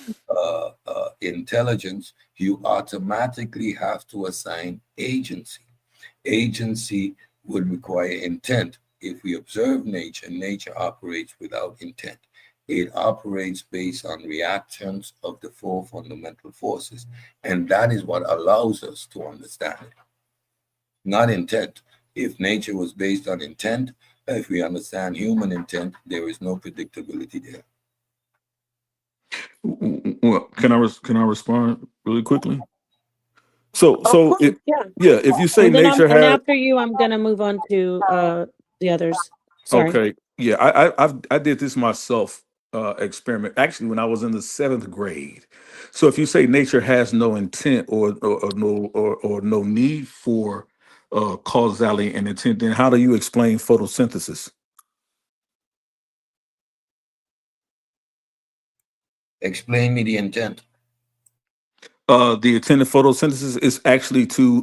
intelligence, you automatically have to assign agency. Agency would require intent. If we observe nature, nature operates without intent. It operates based on reactions of the four fundamental forces, and that is what allows us to understand it, not intent. If nature was based on intent, if we understand human intent, there is no predictability there. Well, can I respond really quickly? So Of so course, it yeah. yeah, if you say And then nature and has after you, I'm gonna move on to the others. Sorry. okay, yeah, I did this myself experiment actually when I was in the seventh grade. So if you say nature has no intent or no need for causality and intent, then how do you explain photosynthesis? Explain me the intent. The intent of photosynthesis is actually to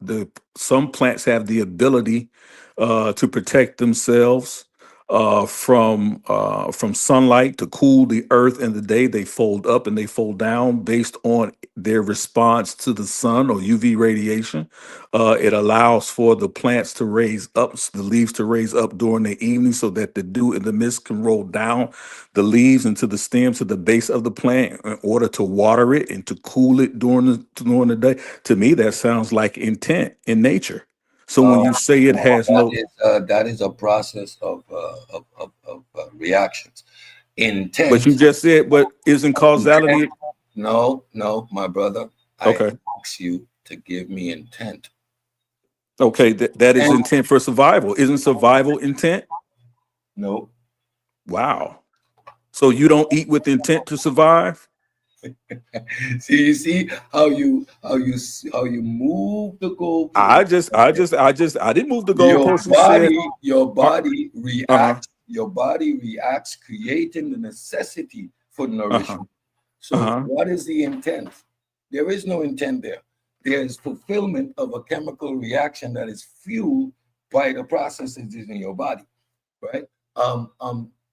the some plants have the ability to protect themselves from sunlight to cool the earth in the day. They fold up and they fold down based on their response to the sun or UV radiation. It allows for the plants to raise up, the leaves to raise up during the evening so that the dew and the mist can roll down the leaves into the stem to the base of the plant in order to water it and to cool it during the day. To me, that sounds like intent in nature. So when you say it No, has no, that is a process of reactions. but you Intent, just said, but isn't intent. causality No, no, my brother. I okay? ask you to give me intent. Okay, that is And intent for survival. Isn't survival intent? no. Wow. So you don't eat with intent to survive? See, you see how you move the goalpost. I didn't move the goalpost. You said, uh, uh-huh, Your body reacts, creating the necessity for uh-huh, nourishment. So, uh-huh. what is the intent? There is no intent there. There is fulfillment of a chemical reaction that is fueled by the processes in your body, right?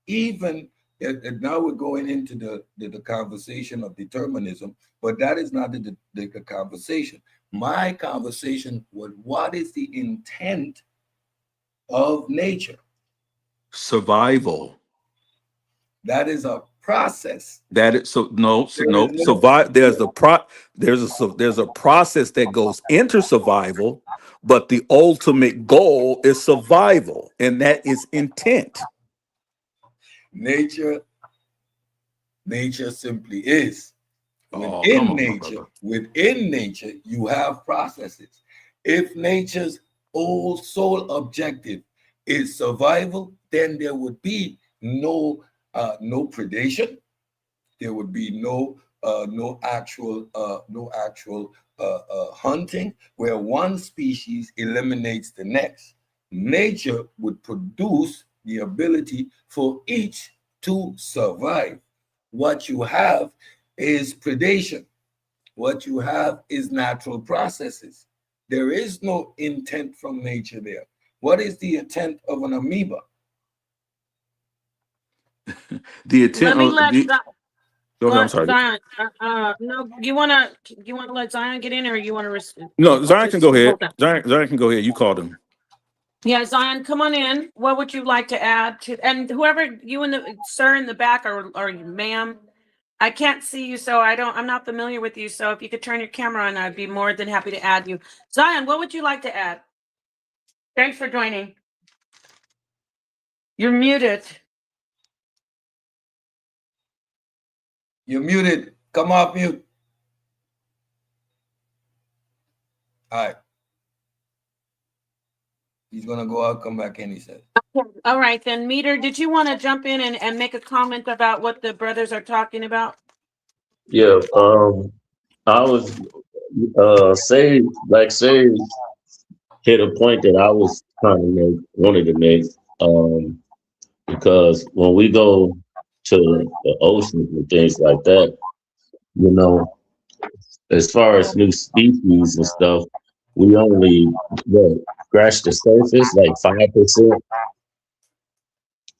Even and now we're going into the conversation of determinism, but that is not the conversation. My conversation was what is the intent of nature? Survival. That is a process. That is so no, so There is no no survive. There's a process that goes into survival, but the ultimate goal is survival, and that is intent. nature. Nature simply is. Oh, come on, my brother. Within nature, you have processes. If nature's sole objective is survival, then there would be no predation. There would be no actual hunting where one species eliminates the next. Nature would produce the ability for each to survive. What you have is predation. What you have is natural processes. There is no intent from nature there. What is the intent of an amoeba? The Let intent me of let the okay, I'm sorry. Zion. No, you wanna let Zion get in, or you want to No, Zion can just go ahead. hold that? Zion can go ahead. You called him. Yeah, Zion, come on in. What would you like to add to? And whoever you and the sir in the back or ma'am, I can't see you, so I'm not familiar with you. So if you could turn your camera on, I'd be more than happy to add you. Zion, what would you like to add? Thanks for joining. You're muted. You're muted. Come off mute. All right. He's gonna go out, come back in, he said. Okay. All right, then. Meter, did you want to jump in and make a comment about what the brothers are talking about? Yeah. I was Sage hit a point that I was trying to wanted to make. Because when we go to the oceans and things like that, you know, as far as new species and stuff, we only scratch the surface, like 5%,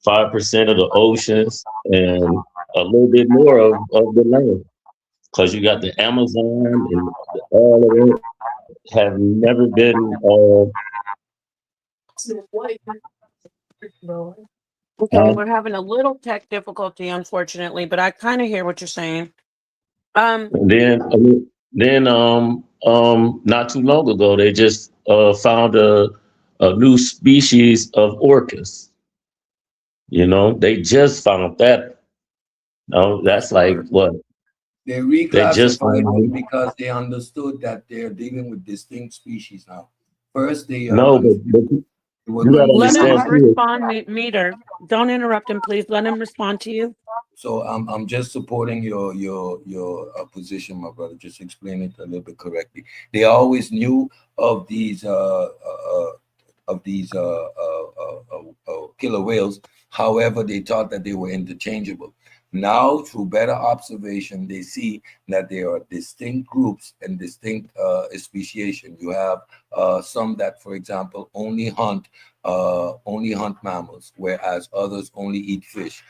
5% of the oceans, and a little bit more of the land. Because you got the Amazon and all of it have never been. Okay, we're having a little tech difficulty, unfortunately, but I kind of hear what you're saying. Then not too long ago, they just found a new species of orcas. You know, they just found that. No, that's like what They they just reclassified them found. because they understood that they're dealing with distinct species now. First, they No, but were you going gotta to Let him understand reclassify. too. respond, Meter. Don't interrupt him, please. Let him respond to you. So I'm just supporting your position, my brother. Just explain it a little bit correctly. They always knew of these killer whales. However, they thought that they were interchangeable. Now, through better observation, they see that there are distinct groups and distinct speciation. You have some that, for example, only hunt mammals, whereas others only eat fish.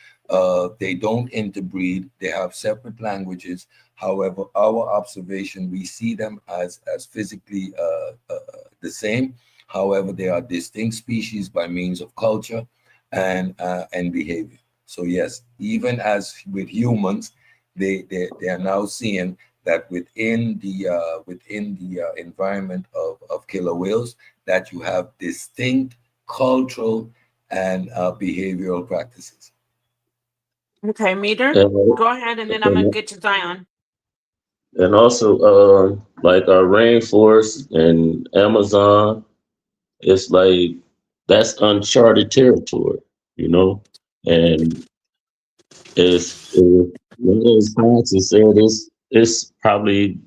They don't interbreed. They have separate languages. However, our observation, we see them as physically the same. However, they are distinct species by means of culture and behavior. So yes, even as with humans, they are now seeing that within the environment of killer whales, that you have distinct cultural and behavioral practices. Okay, Meter, And, go ahead, and then I'm going to get to Zion. and also, like our rainforest and Amazon, it's like that's uncharted territory, you know, and it's one of those scientists said it's probably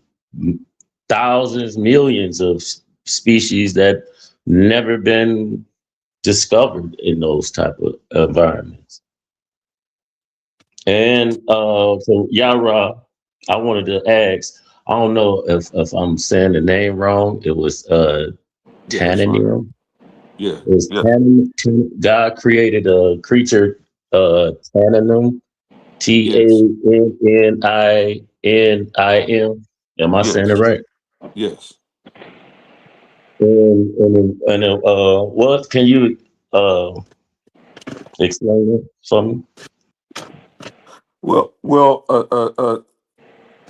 thousands, millions of species that never been discovered in those type of environments. And so Yara, I wanted to ask, I don't know if I'm saying the name wrong. It was Yeah, that's right. Tananium. Yeah, It was yeah, God created a creature, Tananium, yes, Tanninim. Am I saying it yes, right? yes. What can you explain it for me? Well, well,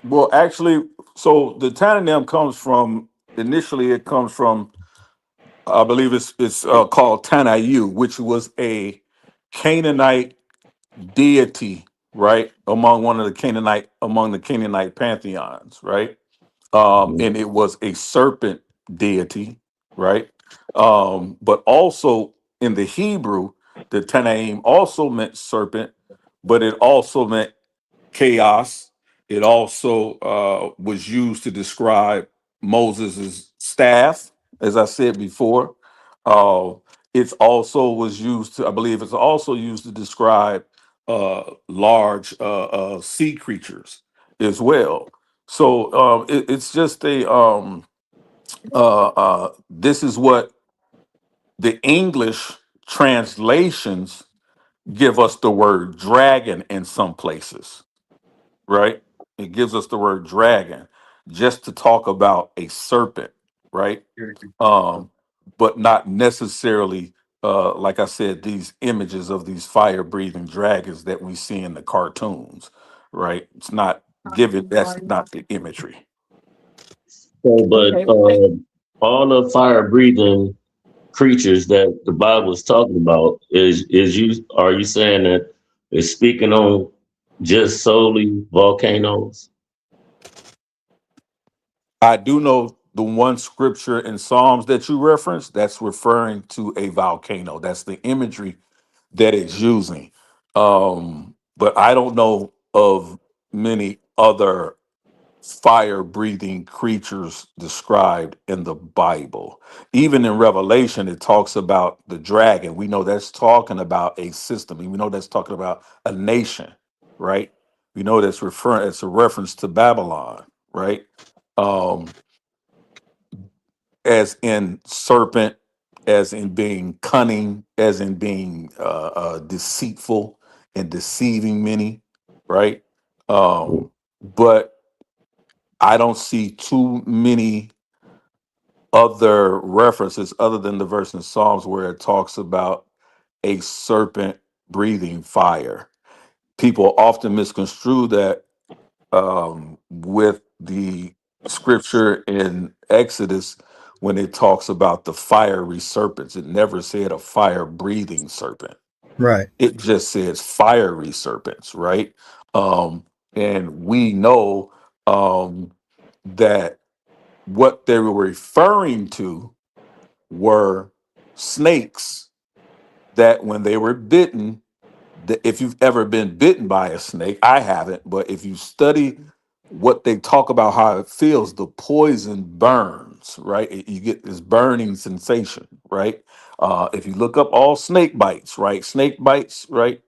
well. Actually, so the Tananim comes from initially. It comes from I believe it's called Tanayu, which was a Canaanite deity, right? Among the Canaanite pantheons, right? And it was a serpent deity, right? But also in the Hebrew, the Tanaim also meant serpent, but it also meant chaos. It also was used to describe Moses' staff, as I said before. Uh, it's also was used to, I believe, it's also used to describe large sea creatures as well. So it's just this is what the English translations give us the word dragon in some places, right? It gives us the word dragon just to talk about a serpent, right? Um, but not necessarily, like I said, these images of these fire breathing dragons that we see in the cartoons. right? It's not given. That's not the imagery. So, but Okay. all the fire breathing creatures that the Bible is talking about is you are you saying that it's speaking on just solely volcanoes? I do know the one scripture in Psalms that you referenced, that's referring to a volcano. That's the imagery that it's using. But I don't know of many other fire breathing creatures described in the Bible. Even in Revelation, it talks about the dragon. We know that's talking about a system. And we know that's talking about a nation, right? We know that's referring, it's a reference to Babylon, right? Um, as in serpent, as in being cunning, as in being deceitful and deceiving many, right? But I don't see too many other references other than the verse in Psalms where it talks about a serpent breathing fire. People often misconstrue that with the scripture in Exodus when it talks about the fiery serpents. It never said a fire breathing serpent. Right. It just says fiery serpents, right? And we know that what they were referring to were snakes that when they were bitten, if you've ever been bitten by a snake, I haven't, but if you study what they talk about how it feels, the poison burns, right? You get this burning sensation, right? If you look up all snake bites, right? Snake bites, right?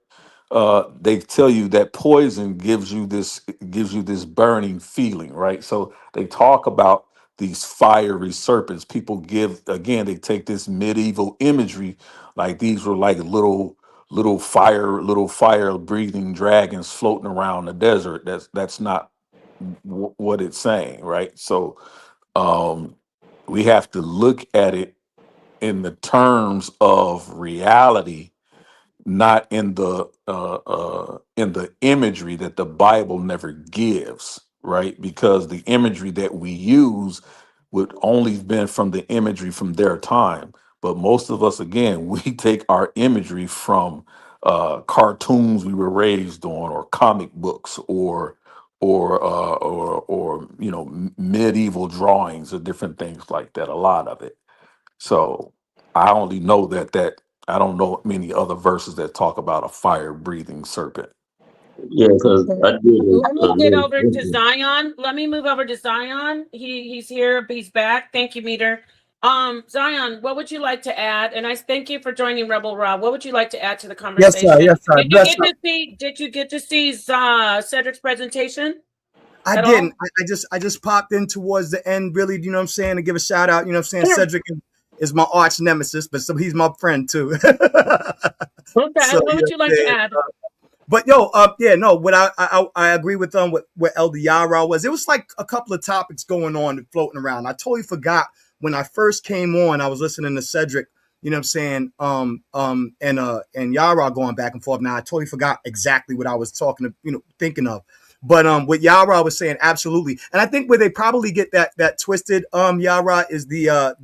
They tell you that poison gives you this burning feeling, right? So they talk about these fiery serpents. People give again, they take this medieval imagery, like these were like little fire breathing dragons floating around the desert. That's not what it's saying, right? So um, we have to look at it in the terms of reality, not in the imagery that the Bible never gives, right? Because the imagery that we use would only been from the imagery from their time. But most of us, again, we take our imagery from cartoons we were raised on, or comic books, or medieval drawings, or different things like that. A lot of it. So I only know that I don't know many other verses that talk about a fire breathing serpent. Yeah, because I did Let a me get little over to thinking. Zion. Let me move over to Zion. He's here. He's back. Thank you, Meter. Zion, what would you like to add? And I thank you for joining Rebel Rob. What would you like to add to the Yes, sir. conversation? Yes, sir. Did you Bless get up. to see? Did you get to see Cedric's presentation I at all? didn't. I just popped in towards the end, really, you know what I'm saying, to give a shout out. You know what I'm saying? Yeah. Cedric is my arch nemesis, but he's my friend too. Okay. So What you would know you what I'm like to saying? add? But yo, yeah, no, what I agree with what Elder Yara was. It was like a couple of topics going on and floating around. I totally forgot when I first came on. I was listening to Cedric, you know what I'm saying, and Yara going back and forth. Now I totally forgot exactly what I was talking to, thinking of. But what Yara was saying, absolutely. And I think where they probably get that twisted, Yara, is the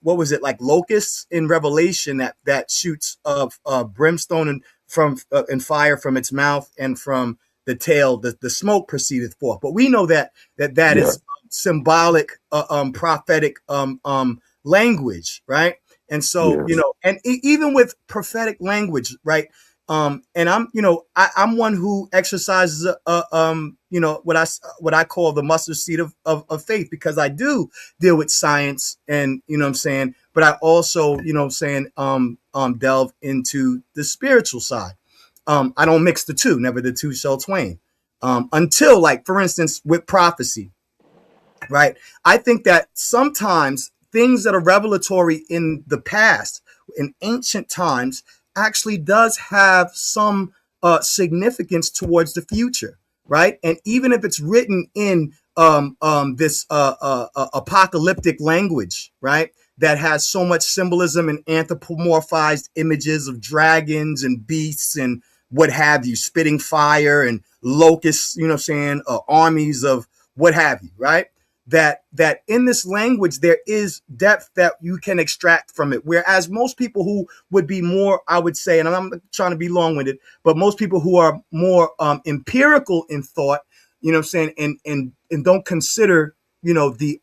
what was it, like locusts in Revelation that shoots of brimstone and fire from its mouth, and from the tail the smoke proceedeth forth. But we know that Yeah. is symbolic, prophetic language, right? And so Yes. and even with prophetic language, right? And I'm one who exercises what I call the mustard seed of faith, because I do deal with science, and what I'm saying, but I also delve into the spiritual side. I don't mix the two, never the two shall twain. Until, like, for instance, with prophecy, right? I think that sometimes things that are revelatory in the past, in ancient times, actually does have some significance towards the future, right? And even if it's written in this apocalyptic language, right, that has so much symbolism and anthropomorphized images of dragons and beasts and what have you, spitting fire and locusts, you know what I'm saying, armies of what have you, right? That in this language there is depth that you can extract from it, whereas most people who would be more, I would say, and I'm not trying to be long-winded, but most people who are more empirical in thought, you know what I'm saying, and don't consider, you know, the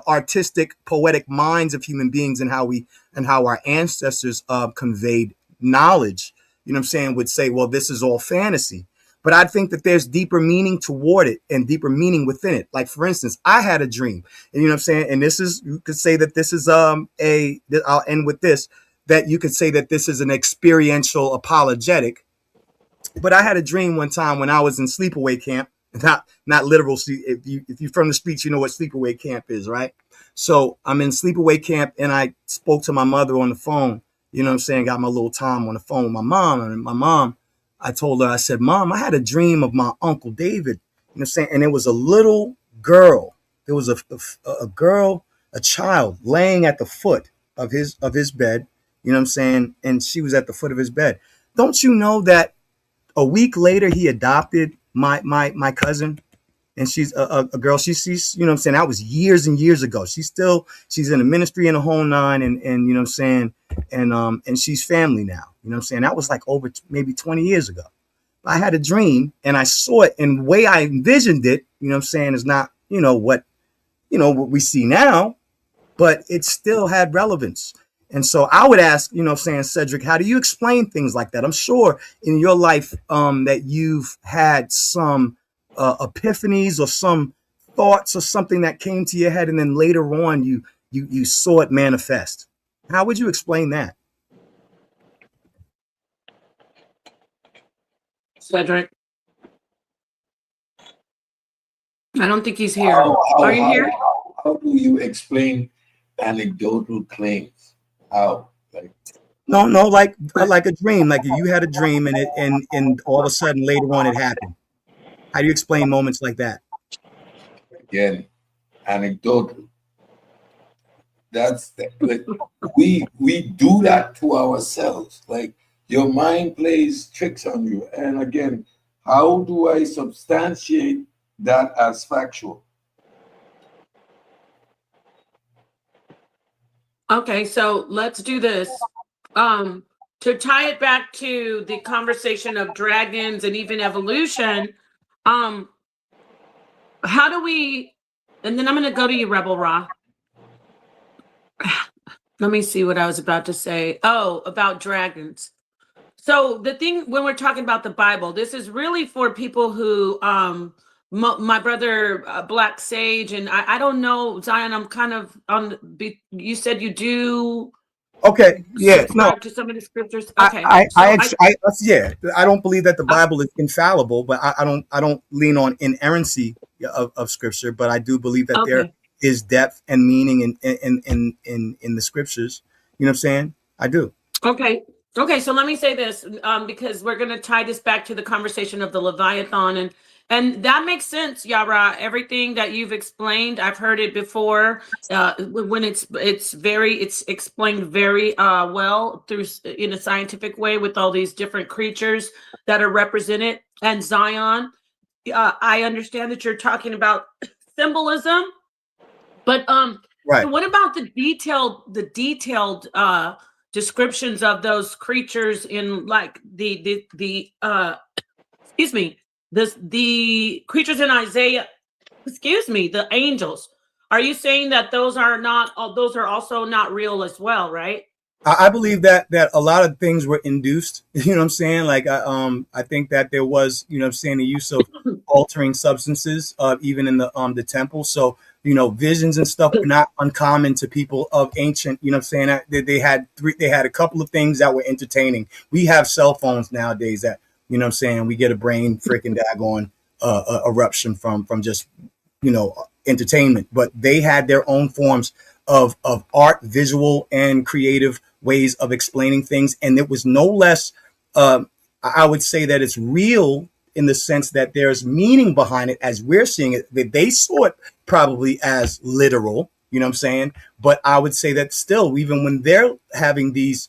artistic, poetic minds of human beings and how our ancestors conveyed knowledge, you know what I'm saying, would say, well, this is all fantasy. But I think that there's deeper meaning toward it and deeper meaning within it. Like, for instance, I had a dream, and you know what I'm saying? And this is, you could say that this is I'll end with this, that you could say that this is an experiential apologetic. But I had a dream one time when I was in sleepaway camp, not literal. If you're from the streets, you know what sleepaway camp is, right? So I'm in sleepaway camp, and I spoke to my mother on the phone, you know what I'm saying? Got my little time on the phone with my mom, and my mom, I told her, I said, Mom, I had a dream of my Uncle David, you know what I'm saying? And it was a little girl. There was a girl, a child laying at the foot of his bed, you know what I'm saying? And she was at the foot of his bed. Don't you know that a week later he adopted my cousin? And she's a girl. She's, you know what I'm saying? That was years and years ago. She's in the ministry in the whole nine, and you know what I'm saying? And she's family now. You know what I'm saying? That was like over maybe 20 years ago. I had a dream and I saw it, and the way I envisioned it, you know what I'm saying, is not, what we see now, but it still had relevance. And so I would ask, you know what I'm saying, Cedric, how do you explain things like that? I'm sure in your life that you've had some epiphanies or some thoughts or something that came to your head, and then later on you saw it manifest. How would you explain that? Cedric, I don't think he's here. Are you here? How do you explain anecdotal claims? How? No, like a dream. Like you had a dream and all of a sudden later on it happened. How do you explain moments like that? Again, anecdotal. We do that to ourselves. Like, your mind plays tricks on you. And again, how do I substantiate that as factual? Okay, so let's do this. To tie it back to the conversation of dragons and even evolution, how do we, and then I'm going to go to you, Rebel Ra. Let me see what I was about to say. Oh, about dragons. So the thing, when we're talking about the Bible, this is really for people who, my brother, Black Sage, and I don't know, Zion, I'm kind of on, you said you do. Okay. Yeah. No. To some of the scriptures. Okay. Yeah. I don't believe that the Bible is infallible, but I don't lean on inerrancy of scripture, but I do believe that there is depth and meaning in the scriptures. You know what I'm saying? I do. Okay. So let me say this, because we're going to tie this back to the conversation of the Leviathan, and that makes sense, Yara. Everything that you've explained, I've heard it before. When it's explained very well through in a scientific way with all these different creatures that are represented. And Zion, I understand that you're talking about symbolism, but right. So what about the detailed descriptions of those creatures in like the creatures in Isaiah, the angels? Are you saying that those are also not real as well, right? I believe that a lot of things were induced, you know what I'm saying? Like, I think that there was, you know what I'm saying, the use of altering substances, even in the temple. So, visions and stuff were not uncommon to people of ancient, you know what I'm saying? They had a couple of things that were entertaining. We have cell phones nowadays that, you know what I'm saying, we get a brain freaking daggone eruption from just, entertainment. But they had their own forms of art, visual and creative ways of explaining things. And it was no less, I would say that it's real in the sense that there's meaning behind it as we're seeing it. That they saw it probably as literal, you know what I'm saying? But I would say that still, even when they're having these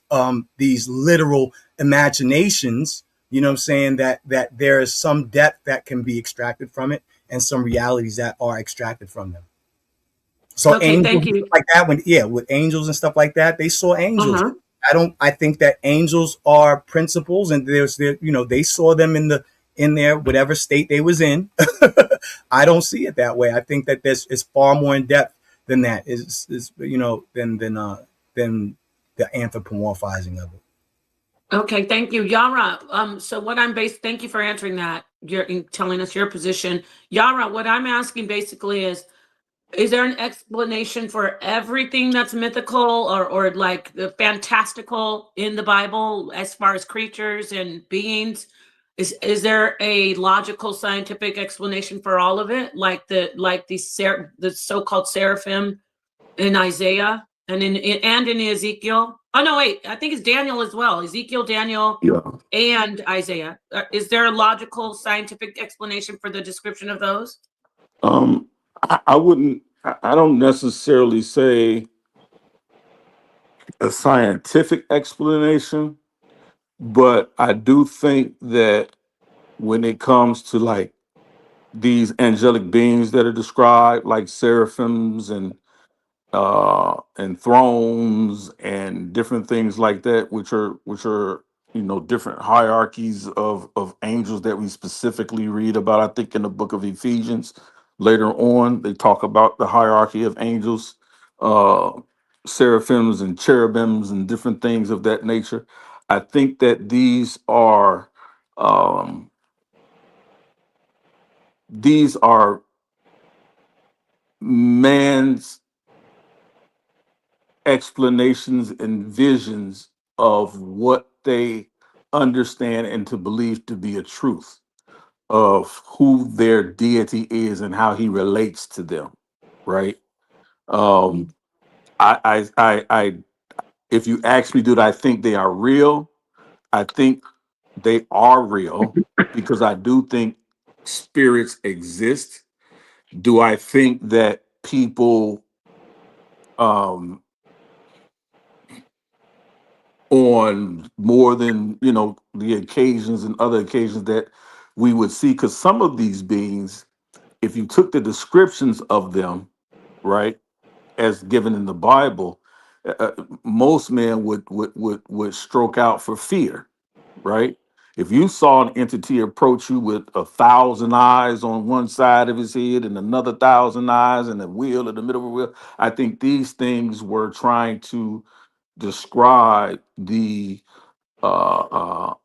literal imaginations, You know what I'm saying? That there is some depth that can be extracted from it, and some realities that are extracted from them. So Okay, angels thank you. like that, with angels and stuff like that, they saw angels. Uh-huh. I think that angels are principles, and they saw them in their whatever state they was in. I don't see it that way. I think that this is far more in depth than that. Than the anthropomorphizing of it. Okay, thank you, Yara. So what thank you for answering that. You're telling us your position. Yara, what I'm asking basically is there an explanation for everything that's mythical or like the fantastical in the Bible as far as creatures and beings? Is there a logical scientific explanation for all of it? Like the so-called seraphim in Isaiah and in Ezekiel? Oh no, wait, I think it's Daniel as well. Ezekiel, Daniel, Yeah. and Isaiah. Is there a logical scientific explanation for the description of those? I wouldn't. I don't necessarily say a scientific explanation, but I do think that when it comes to like these angelic beings that are described, like seraphims and thrones and different things like that, which are different hierarchies of angels that we specifically read about. I think in the book of Ephesians later on they talk about the hierarchy of angels, uh, seraphims and cherubims and different things of that nature. I think that um, these are man's explanations and visions of what they understand and to believe to be a truth of who their deity is and how he relates to them, right? um I if you ask me, do I think they are real? I think they are real because I do think spirits exist. Do I think that people um on more than the occasions and other occasions that we would see, because some of these beings, if you took the descriptions of them, right, as given in the Bible, most men would stroke out for fear, right? If you saw an entity approach you with 1,000 eyes on one side of his head and another 1,000 eyes and a wheel in the middle of a wheel, I think these things were trying to describe the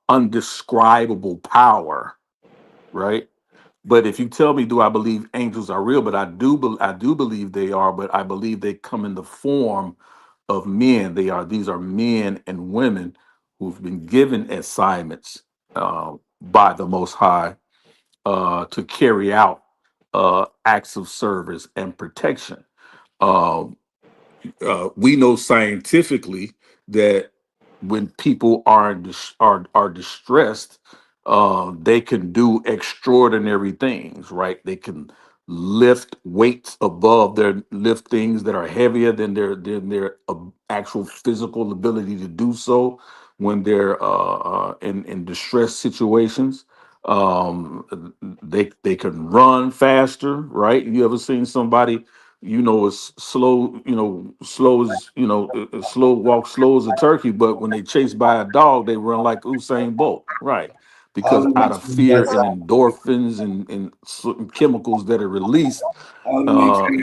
undescribable power, right? But if you tell me, do I believe angels are real? But I do believe they are. But I believe they come in the form of men. These are men and women who've been given assignments by the Most High to carry out acts of service and protection. Um, we know scientifically that when people are distressed, they can do extraordinary things, right? They can lift weights above lift things that are heavier than their actual physical ability to do so when they're in distress situations. They can run faster, right? You ever seen somebody is slow, slow walk slow as a turkey, but when they chase by a dog, they run like Usain Bolt, right? All Because it out makes of me fear that's and endorphins and certain chemicals that are released, all it makes me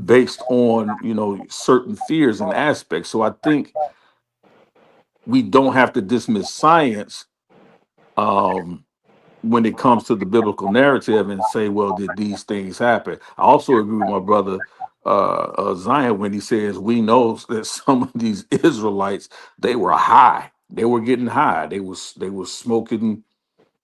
based on, certain fears and aspects. So I think we don't have to dismiss science, um, when it comes to the biblical narrative and say, well, did these things happen? I also agree with my brother Zion when he says we know that some of these Israelites, they were high. They were getting high. They were smoking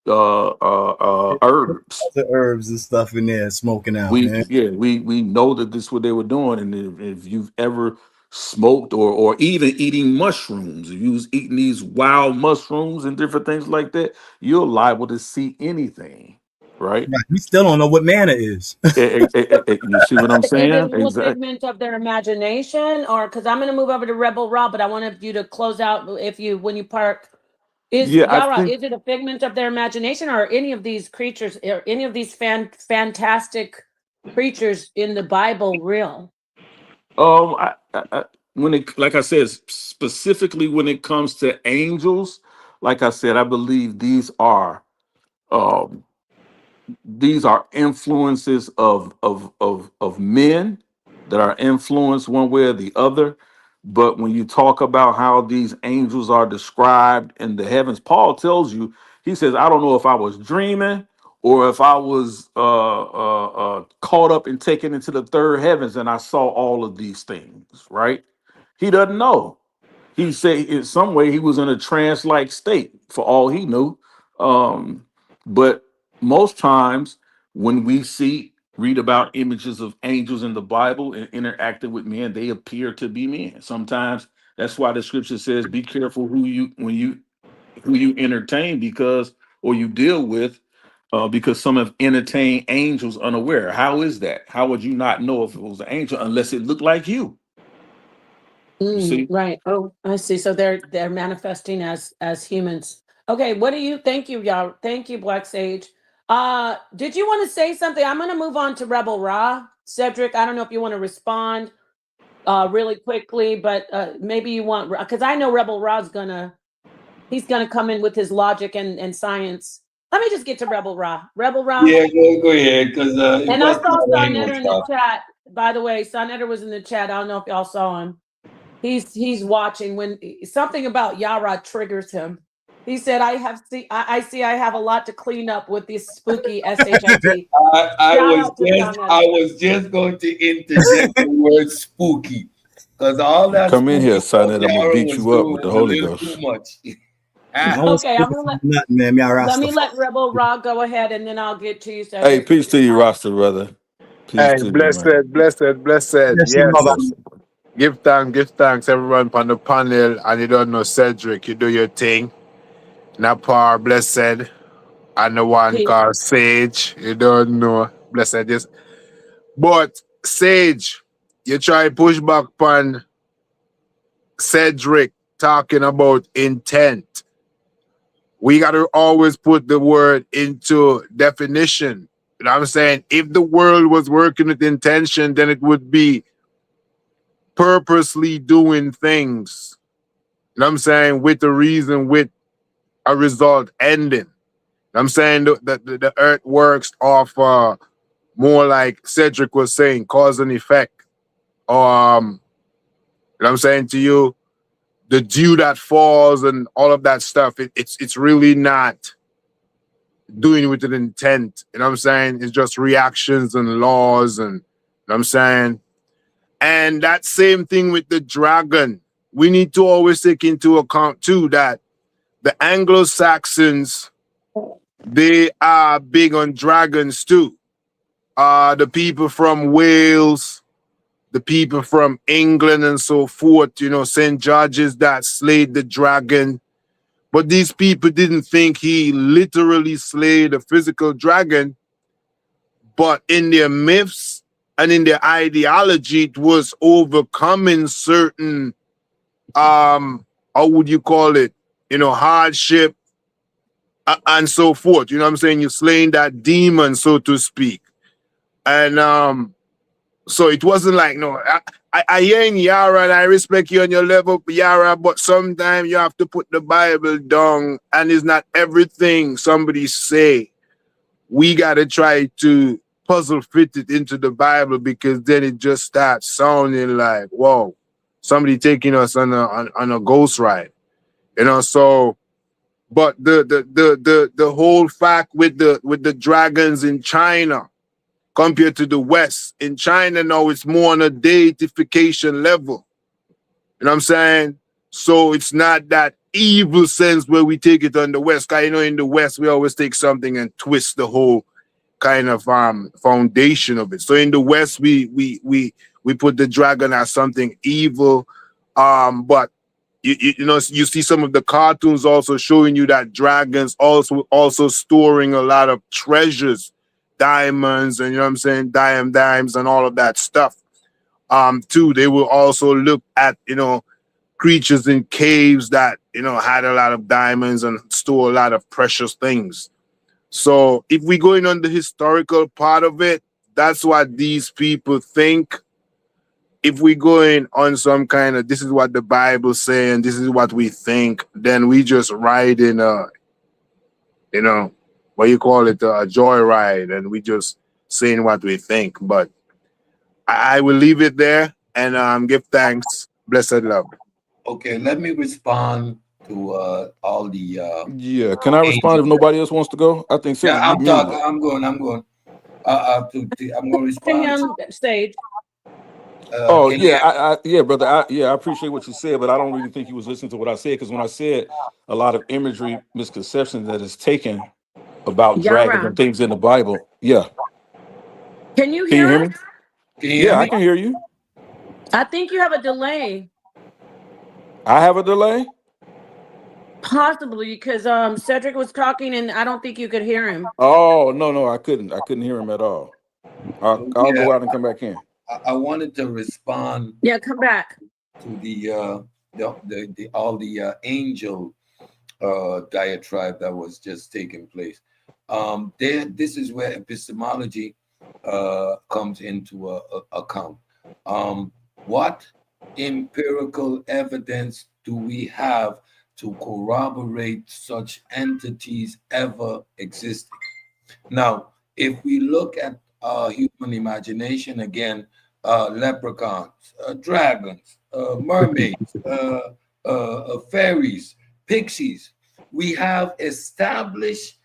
herbs. The herbs and stuff in there smoking out, We man. yeah, we know that this is what they were doing. And if you've ever smoked or even eating mushrooms, if you was eating these wild mushrooms and different things like that, you're liable to see anything, right? Right. We still don't know what manna is. You see what I'm Is it saying? a Exactly. figment of their imagination, or because I'm going to move over to Rebel Rob, but I wanted you to close out when you park Is Yeah, I Yara, think is it a figment of their imagination, or any of these creatures, or any of these fantastic creatures in the Bible real? when it, like I said, specifically when it comes to angels, like I said, I believe um these are influences of men that are influenced one way or the other. But when you talk about how these angels are described in the heavens, Paul tells you, he says, I don't know if I was dreaming or if I was caught up and taken into the third heavens and I saw all of these things, right? He doesn't know. He said in some way he was in a trance-like state for all he knew. But most times when we read about images of angels in the Bible and interacting with men, they appear to be men. Sometimes that's why the scripture says, "Be careful who you entertain, because or you deal with, because some have entertained angels unaware." How is that? How would you not know if it was an angel unless it looked like you? You see? Right. Oh, I see. So they're manifesting as humans. Okay. What do you? Thank you, y'all. Thank you, Black Sage. Did you want to say something? I'm going to move on to Rebel Ra. Cedric, I don't know if you want to respond really quickly, but maybe you want, because I know Rebel Ra's he's gonna come in with his logic and science. Let me just get to Rebel Ra. Rebel Ra. Yeah, go ahead, because And I saw sa.neter in the chat. By the way, sa.neter was in the chat. I don't know if y'all saw him. He's watching when something about Yara triggers him. He said, I see I have a lot to clean up with this spooky SHIT. I was just going to interject the word spooky, because all that Come in here, son, and I'm gonna Yara beat was you up doing with the was a Holy little Ghost. too much. Okay, I'm gonna let me Rastafari. let Rebel Ra go ahead, and then I'll get to you, Cedric. Hey, peace to you, Rasta brother. Peace Hey, to you, blessed, man. blessed. Yes, Yes. brother. Give thanks, everyone on the panel. And you don't know Cedric, you do your thing. Napar, blessed. And the one Peace. called Sage, you don't know. Blessed, yes. But Sage, you try push back on Cedric talking about intent. We got to always put the word into definition. You know what I'm saying? If the world was working with intention, then it would be purposely doing things. You know what I'm saying? With a reason, with a result ending. You know what I'm saying? The earth works off more like Cedric was saying, cause and effect. You know what I'm saying to you? The dew that falls and all of that stuff, it's really not doing with an intent. You know what I'm saying? It's just reactions and laws, and you know what I'm saying? And that same thing with the dragon. We need to always take into account too that the Anglo-Saxons, they are big on dragons too. The people from Wales, the people from England and so forth, you know, St. George's that slayed the dragon. But these people didn't think he literally slayed a physical dragon, but in their myths and in their ideology, it was overcoming certain, how would you call it, you know, hardship and so forth. You know what I'm saying? You're slaying that demon, so to speak. And so it wasn't like, no, I hear in Yara and I respect you on your level, Yara, but sometimes you have to put the Bible down, and it's not everything somebody say. We got to try to puzzle fit it into the Bible, because then it just starts sounding like, whoa, somebody taking us on a ghost ride, you know. So, but the whole fact with the dragons in China compared to the West, in China now it's more on a deification level. You know what I'm saying? So it's not that evil sense where we take it on the West. Cause you know, in the West we always take something and twist the whole kind of foundation of it. So in the West we put the dragon as something evil, but you know, you see some of the cartoons also showing you that dragons also storing a lot of treasures, diamonds, and you know what I'm saying, dimes and all of that stuff. Too, they will also look at, you know, creatures in caves that had a lot of diamonds and stole a lot of precious things. So if we go in on the historical part of it, that's what these people think. If we go in on some kind of this is what the Bible say and this is what we think, then we just ride in what you call it, a joyride, and we just saying what we think. But I will leave it there and give thanks. Blessed love. Okay, let me respond to all the Yeah, can I respond if angels. nobody else wants to go? I think Yeah, Cedric, you I'm talking. muted. I'm going. I'm going. I'm going to respond. on stage. Oh Can you yeah, hear me? yeah, brother. I appreciate what you said, but I don't really think you was listening to what I said, because when I said a lot of imagery misconceptions that is taken about dragons Yara, and things in the Bible. Yeah, can you can you hear hear us? me? Can you hear Yeah, I me? can hear you. I think you have a delay, I have a delay. possibly because Cedric was talking and I don't think you could hear him. Oh no, I couldn't. I couldn't hear him at all. I'll Yeah, go out and come back in. I wanted to respond Yeah, come back. to the all the angel diatribe that was just taking place. This is where epistemology comes into account. What empirical evidence do we have to corroborate such entities ever existing? Now, if we look at human imagination again, leprechauns, dragons, mermaids, fairies, pixies, we have established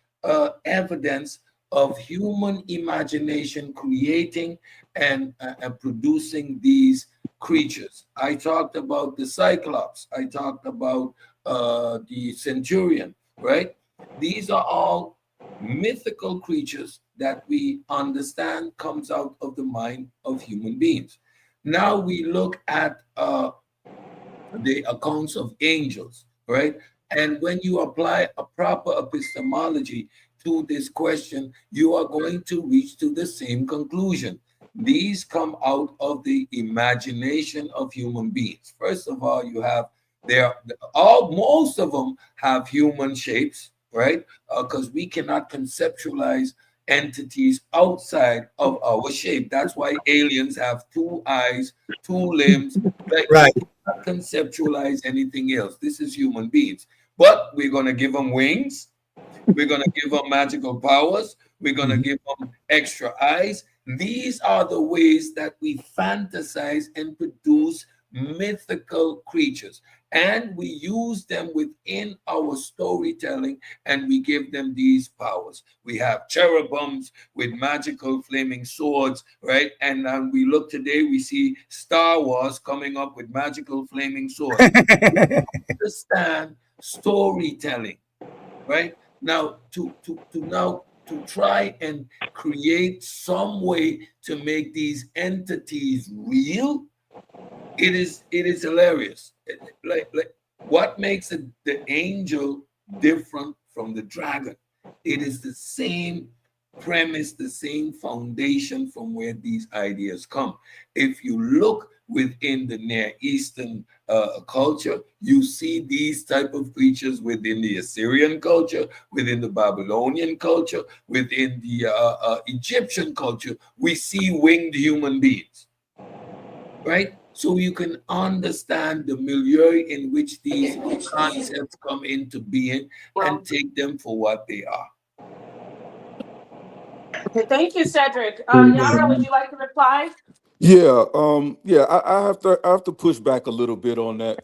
evidence of human imagination creating and producing these creatures. I talked about the Cyclops. I talked about the Centurion, right? These are all mythical creatures that we understand comes out of the mind of human beings. Now we look at the accounts of angels, right? And when you apply a proper epistemology to this question, you are going to reach to the same conclusion. These come out of the imagination of human beings. First of all, you have most of them have human shapes, right? Because we cannot conceptualize entities outside of our shape. That's why aliens have two eyes, two limbs. Like we Right. cannot conceptualize anything else. This is human beings. But we're going to give them wings. We're going to give them magical powers. We're going to give them extra eyes. These are the ways that we fantasize and produce mythical creatures. And we use them within our storytelling and we give them these powers. We have cherubims with magical flaming swords, right? And we look today, we see Star Wars coming up with magical flaming swords. Understand storytelling, right? Now to try and create some way to make these entities real, it is hilarious. Like what makes the angel different from the dragon? It is the same premise, the same foundation from where these ideas come. If you look within the Near Eastern culture, you see these type of creatures within the Assyrian culture, within the Babylonian culture, within the Egyptian culture. We see winged human beings, right? So you can understand the milieu in which these concepts come into being and take them for what they are. Okay, thank you, Cedric. Yara, would you like to reply? Yeah, I have to push back a little bit on that.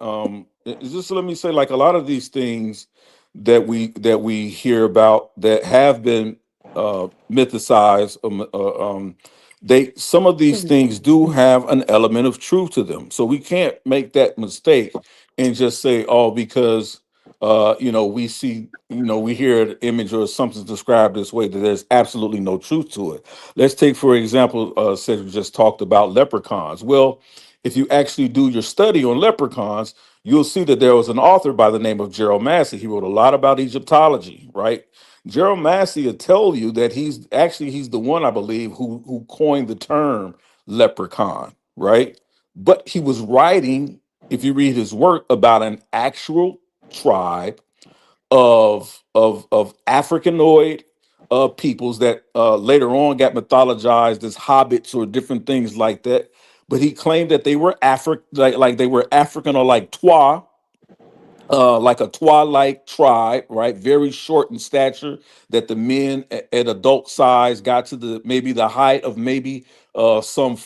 Just let me say, like a lot of these things that we hear about that have been mythicized, some of these things do have an element of truth to them. So we can't make that mistake and just say, oh, because we see, we hear an image or something described this way, that there's absolutely no truth to it. Let's take, for example, Cedric just talked about leprechauns. Well, if you actually do your study on leprechauns, you'll see that there was an author by the name of Gerald Massey. He wrote a lot about Egyptology, right? Gerald Massey will tell you that he's the one, I believe, who coined the term leprechaun, right? But he was writing, if you read his work, about an actual tribe of Africanoid peoples that later on got mythologized as hobbits or different things like that. But he claimed that they were like they were African, or like Twa, like a twilight tribe, right? Very short in stature. That the men at adult size got to the maybe the height of maybe some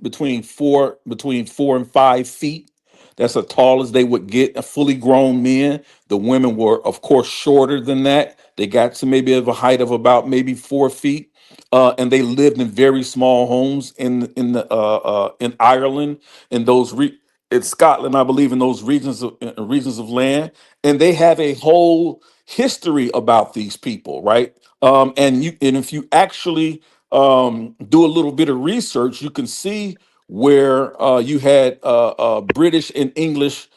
between 4 and 5 feet. That's as tall as they would get. A fully grown men. The women were, of course, shorter than that. They got to maybe of a height of about maybe 4 feet. And they lived in very small homes in Ireland, in in Scotland, I believe, in those regions of land, and they have a whole history about these people, right? And if you actually do a little bit of research, you can see where you had British and English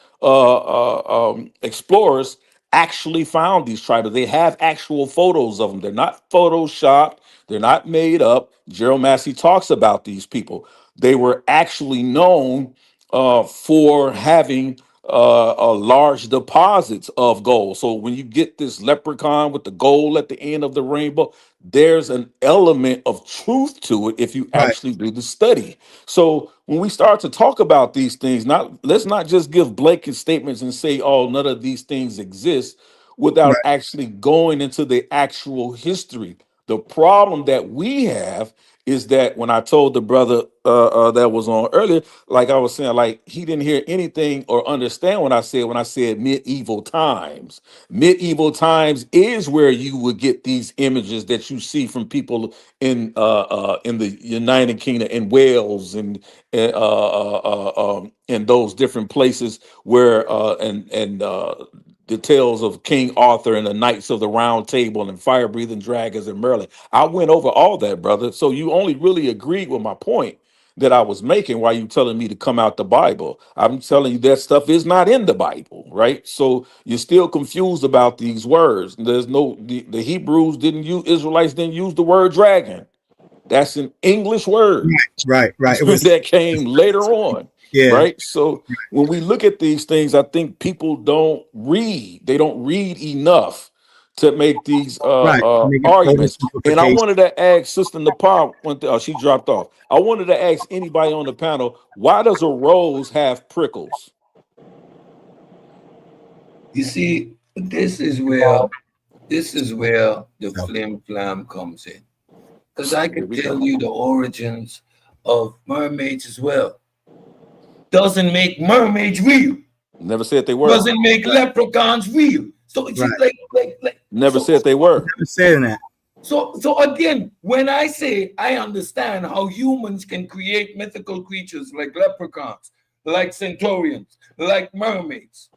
explorers actually found these tribes. They have actual photos of them. They're not photoshopped. They're not made up. Gerald Massey talks about these people. They were actually known for having large deposits of gold. So when you get this leprechaun with the gold at the end of the rainbow, there's an element of truth to it if you Right. actually do the study. So when we start to talk about these things, let's not just give blanket statements and say, "Oh, none of these things exist," without Right. actually going into the actual history. The problem that we have is that when I told the brother that was on earlier, like I was saying, like he didn't hear anything or understand what I said when I said medieval times. Medieval times is where you would get these images that you see from people in the United Kingdom, in Wales, and those different places where the tales of King Arthur and the Knights of the Round Table and fire breathing dragons and Merlin. I went over all that, brother. So you only really agreed with my point that I was making while you telling me to come out the Bible. I'm telling you that stuff is not in the Bible, right? So you're still confused about these words. There's no the Hebrews didn't use Israelites didn't use the word dragon. That's an English word Right. It was, that came later on, yeah, right? So when we look at these things, I think people don't read. They don't read enough to make these right. Make it arguments. And I oversimplification. wanted to ask Sister Nepal, she dropped off. I wanted to ask anybody on the panel, why does a rose have prickles? You see, this is where the flim flam comes in. Because I Here could we tell go. you the origins of mermaids as well. Doesn't make mermaids real. Never said they were. Doesn't make leprechauns real. So it's Right. like Never said they were. Never saying that. so again, when I say I understand how humans can create mythical creatures like leprechauns, like centaurians, like mermaids,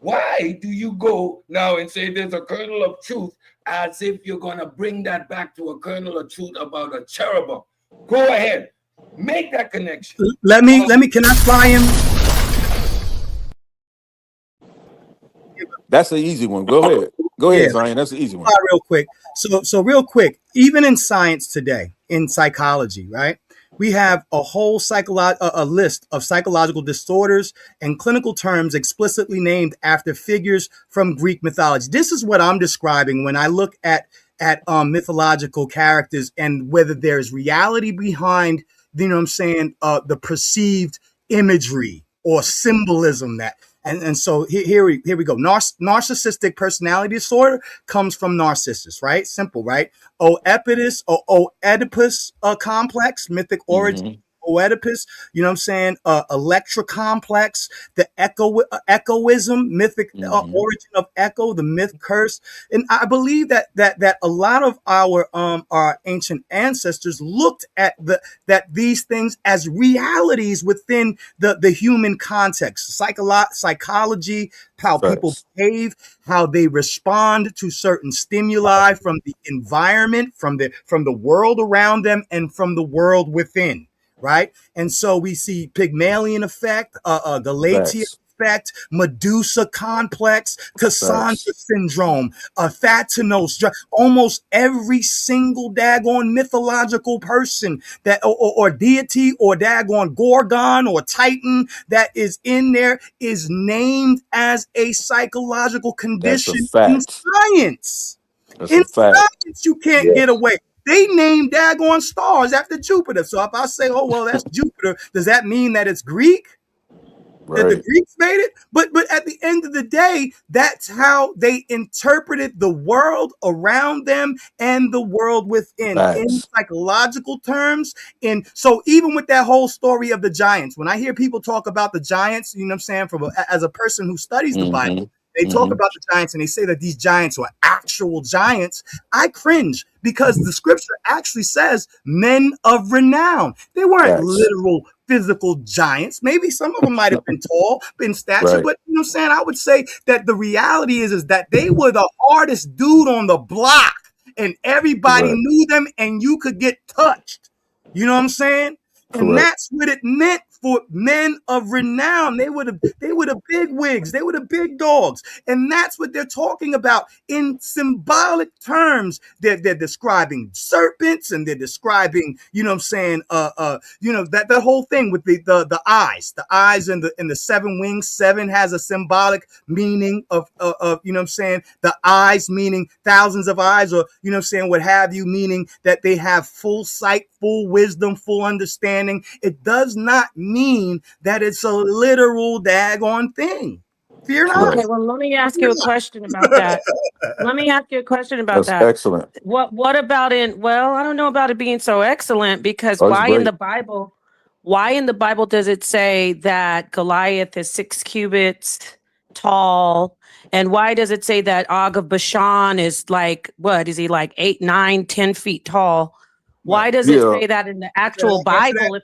why do you go now and say there's a kernel of truth as if you're going to bring that back to a kernel of truth about a cherubim? Go ahead, make that connection. Let me, can I fly him? That's an easy one. Go ahead. Go Yeah, ahead, Zion. That's an easy one. real quick. So real quick, even in science today, in psychology, right? We have a whole a list of psychological disorders and clinical terms explicitly named after figures from Greek mythology. This is what I'm describing when I look at mythological characters and whether there's reality behind, you know what I'm saying, the perceived imagery or symbolism that. And so here we go. Narcissistic personality disorder comes from Narcissus, right? Simple, right? Oedipus complex, mythic origin. Mhm. Oedipus, you know what I'm saying? Electra complex, the echoism, mythic Mhm. origin of echo, the myth curse, and I believe that a lot of our ancient ancestors looked at these things as realities within the human context, psychology, how people Facts. behave, how they respond to certain stimuli from the environment, from the world around them, and from the world within. Right. And so we see Pygmalion effect, Galatian Facts. effect, Medusa complex, Cassandra Facts. syndrome, Thatanos, almost every single daggone mythological person that or deity or daggone Gorgon or Titan that is in there is named as a psychological That's a condition in fact. science. That's In a fact. science, you can't get away. They name daggone stars after Jupiter. So if I say, oh, well, that's Jupiter, does that mean that it's Greek? That the Right. Greeks made it? But at the end of the day, that's how they interpreted the world around them and the world within in Facts. psychological terms. And so even with that whole story of the giants, when I hear people talk about the giants, you know what I'm saying, as a person who studies the Mm-hmm. Bible, they talk about the giants and they say that these giants are actual giants. I cringe because the scripture actually says men of renown. They weren't Facts. literal physical giants. Maybe some of them might have been tall in stature, Right. but you know what I'm saying? I would say that the reality is that they were the hardest dude on the block and everybody Correct. knew them and you could get touched. You know what I'm saying? And Correct. that's what it meant for men of renown. They were the big wigs, they were the big dogs. And that's what they're talking about in symbolic terms. They're describing serpents and they're describing, you know what I'm saying, you know, that whole thing with the eyes and the seven wings. Seven has a symbolic meaning of you know what I'm saying, the eyes meaning thousands of eyes, or you know what I'm saying, what have you, meaning that they have full sight, full wisdom, full understanding. It does not mean that it's a literal daggone thing. Fear not. Correct. Okay, well, let me ask you a question about that. Let me ask you a question about That's that. excellent. What about it? Well, I don't know about it being so excellent because Oh, it's why in the great. Bible does it say that Goliath is 6 cubits tall? And why does it say that Og of Bashan is like, what is he, like 8, 9, 10 feet tall? Why does it Yeah. say that in the actual Answer that. Bible?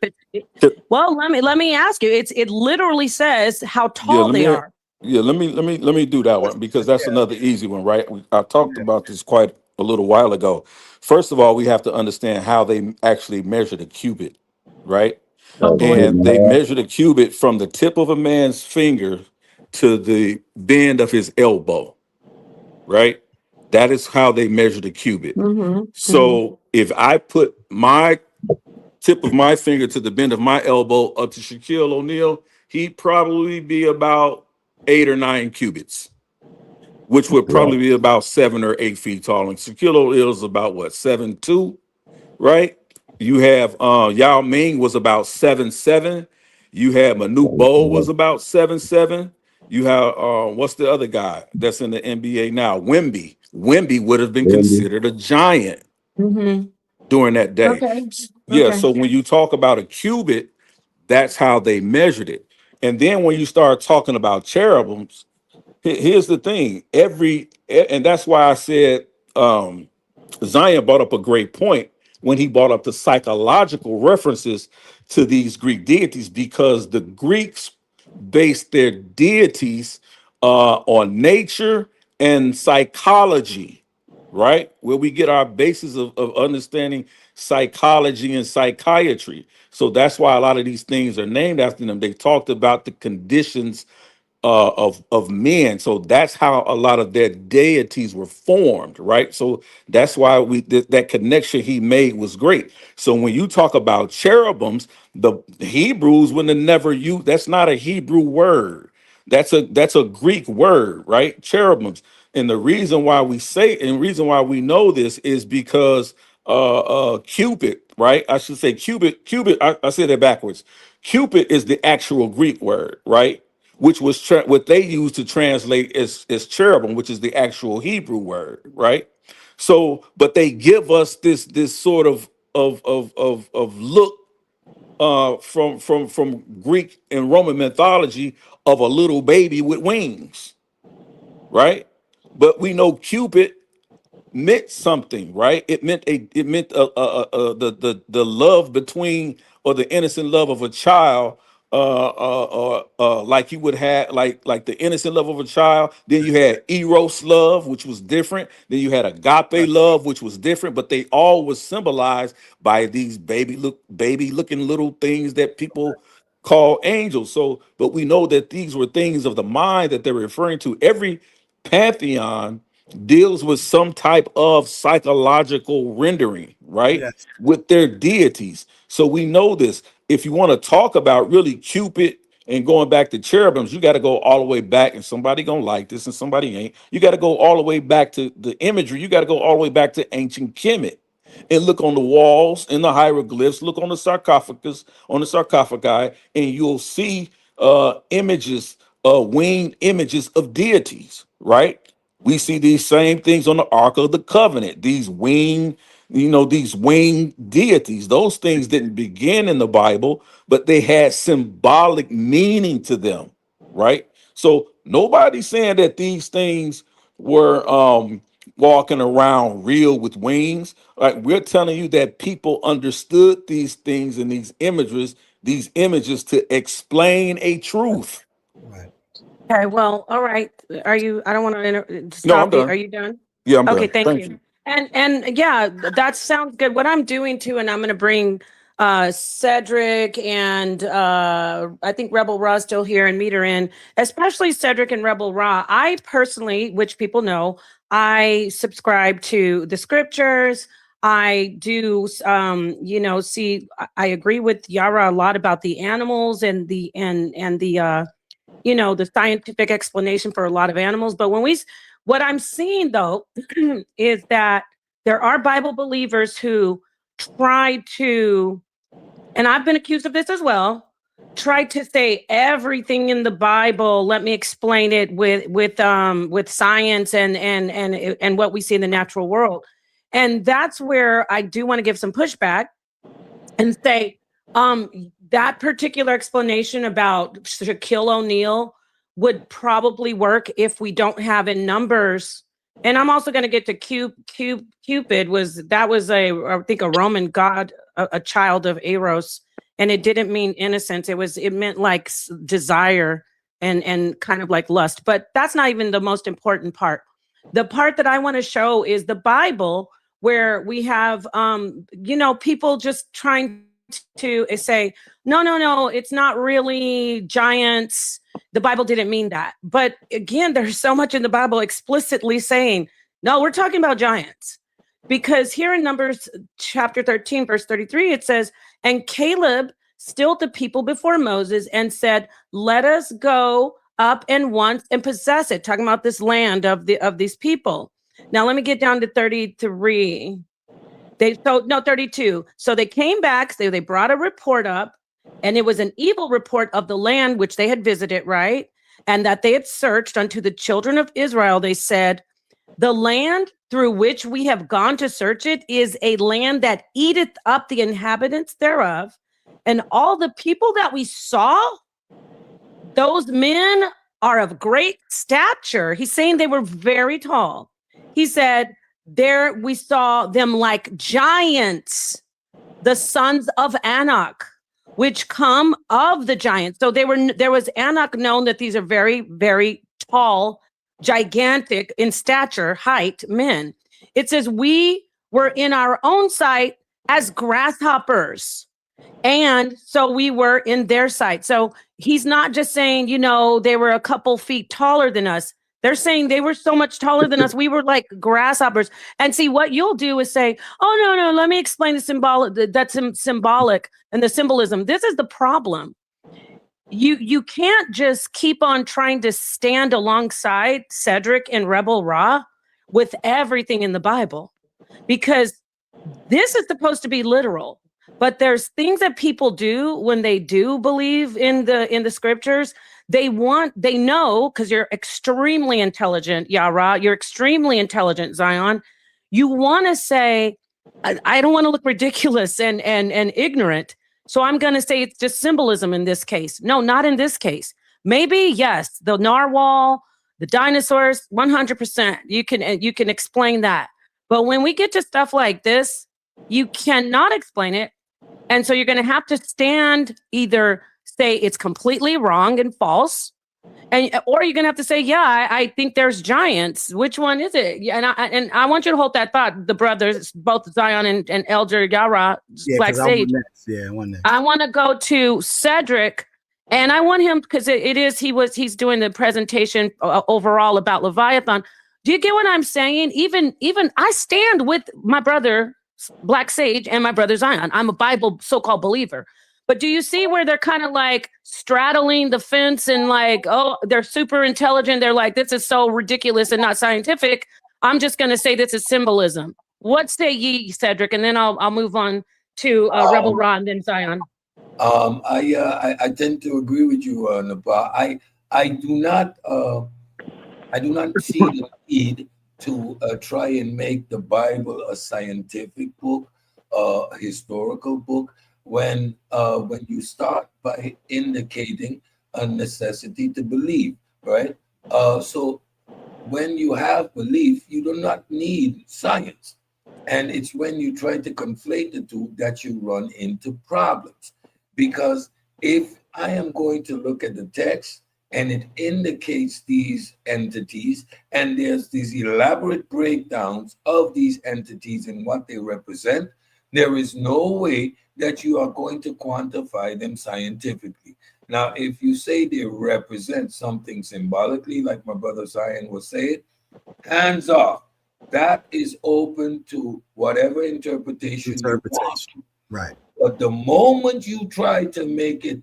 Well, let me ask you. It literally says how Yeah. tall they are. Let me do that one because that's another easy one, right? I talked about this quite a little while ago. First of all, we have to understand how they actually measure the cubit, right? Okay. And they measure the cubit from the tip of a man's finger to the bend of his elbow, right? That is how they measure the cubit. Mm-hmm. So if I put my tip of my finger to the bend of my elbow up to Shaquille O'Neal, he'd probably be about 8 or 9 cubits, which would probably be about 7 or 8 feet tall. And Shaquille O'Neal is about what, 7'2", right? You have Yao Ming was about 7'7". You had Manute Bol was about 7'7". You have what's the other guy that's in the NBA now? Wemby. Wemby would have been considered a giant Mm-hmm. during that day. Okay. Yeah, Okay. so when you talk about a cubit, that's how they measured it. And then when you start talking about cherubims, here's the thing. And that's why I said Zion brought up a great point when he brought up the psychological references to these Greek deities, because the Greeks based their deities on nature and psychology, right? Where we get our basis of understanding psychology and psychiatry. So that's why a lot of these things are named after them. They talked about the conditions of men. So that's how a lot of their deities were formed, right? So that's why that connection he made was great. So when you talk about cherubims, the Hebrews would have never used. That's not a Hebrew word. That's a Greek word, right? Cherubims. And the reason why we say, and reason why we know this is because Cupid, right? I should say Cupid. I said that backwards. Cupid is the actual Greek word, right? Which was what they used to translate as cherubim, which is the actual Hebrew word, right? So, but they give us this sort of look from Greek and Roman mythology of a little baby with wings, right? But we know Cupid meant something, right? The love between, or the innocent love of a child, like you would have, like the innocent love of a child. Then you had eros love, which was different. Then you had agape love, which was different. But they all was symbolized by these baby looking little things that people called angels. So, but we know that these were things of the mind that they're referring to. Every pantheon deals with some type of psychological rendering, right? Yes. With their deities. So we know this. If you want to talk about really Cupid and going back to cherubims, you got to go all the way back, and somebody gonna like this and somebody ain't. You got to go all the way back to the imagery. You got to go all the way back to ancient Kemet and look on the walls and the hieroglyphs, look on the sarcophagus, on the sarcophagi, and you'll see images, winged images of deities, right? We see these same things on the Ark of the Covenant, these winged, these winged deities. Those things didn't begin in the Bible, but they had symbolic meaning to them, right? So nobody's saying that these things were walking around real with wings. Like, we're telling you that people understood these things and these images to explain a truth. Right. Okay, well, all right. Are you, I don't want to No, stop I'm you. done. Are you done? Yeah, I'm Okay, done. thank Thank you. you. And yeah, that sounds good. What I'm doing too, and I'm going to bring Cedric and I think Rebel Raw still here and Meter in, especially Cedric and Rebel Raw. I personally, which people know, I subscribe to the scriptures. I do, see, I agree with Yara a lot about the animals and the the scientific explanation for a lot of animals. But what I'm seeing though is that there are Bible believers who try to, and I've been accused of this as well, try to say everything in the Bible. Let me explain it with science and what we see in the natural world. And that's where I do want to give some pushback and say, that particular explanation about Shaquille O'Neal would probably work if we don't have in Numbers. And I'm also going to get to Cupid. That was I think a Roman god, a child of Eros, and it didn't mean innocence. It meant like desire and kind of like lust. But that's not even the most important part. The part that I want to show is the Bible, where we have people just trying to say, no, it's not really giants. The Bible didn't mean that. But again, there's so much in the Bible explicitly saying, no, we're talking about giants. Because here in Numbers chapter 13, verse 33, it says, and Caleb stilled the people before Moses and said, let us go up and once and possess it. Talking about this land of these people. Now, let me get down to 33. 32. So they came back, they brought a report up, and it was an evil report of the land which they had visited, right? And that they had searched unto the children of Israel. They said, the land through which we have gone to search it is a land that eateth up the inhabitants thereof. And all the people that we saw, those men are of great stature. He's saying they were very tall. He said, there we saw them like giants, the sons of Anak, which come of the giants. So there was Anak known that these are very, very tall, gigantic in stature, height men. It says we were in our own sight as grasshoppers. And so we were in their sight. So he's not just saying, they were a couple feet taller than us. They're saying they were so much taller than us. We were like grasshoppers. And see, what you'll do is say, oh, no, let me explain the symbolic. That's symbolic and the symbolism. This is the problem. You can't just keep on trying to stand alongside Cedric and Rebel Ra with everything in the Bible, because this is supposed to be literal. But there's things that people do when they do believe in the scriptures. They know, because you're extremely intelligent, Yara, you're extremely intelligent, Zion. You want to say, I don't want to look ridiculous and ignorant. So I'm going to say it's just symbolism in this case. No, not in this case. Maybe, yes, the narwhal, the dinosaurs, 100%. You can explain that. But when we get to stuff like this, you cannot explain it. And so you're going to have to stand, either say it's completely wrong and false, or you're going to have to say, yeah, I think there's giants. Which one is it? Yeah, and I want you to hold that thought, the brothers, both Zion and Elder Yara, Black Sage. One next. I want to go to Cedric And I want him, because he's doing the presentation overall about Leviathan. Do you get what I'm saying? Even I stand with my brother, Black Sage, and my brother Zion. I'm a Bible so-called believer. But do you see where they're kind of like straddling the fence and like, oh, they're super intelligent. They're like, this is so ridiculous and not scientific. I'm just going to say this is symbolism. What say ye, Cedric? And then I'll move on to Rebel Ron, then Zion. I tend to agree with you, Napa. I do not see the need to try and make the Bible a scientific book, a historical book, when you start by indicating a necessity to believe, right? So when you have belief, you do not need science. And it's when you try to conflate the two that you run into problems. Because if I am going to look at the text and it indicates these entities, and there's these elaborate breakdowns of these entities and what they represent, there is no way that you are going to quantify them scientifically. Now, if you say they represent something symbolically, like my brother Zion was saying, hands off. That is open to whatever interpretation you want. Right. But the moment you try to make it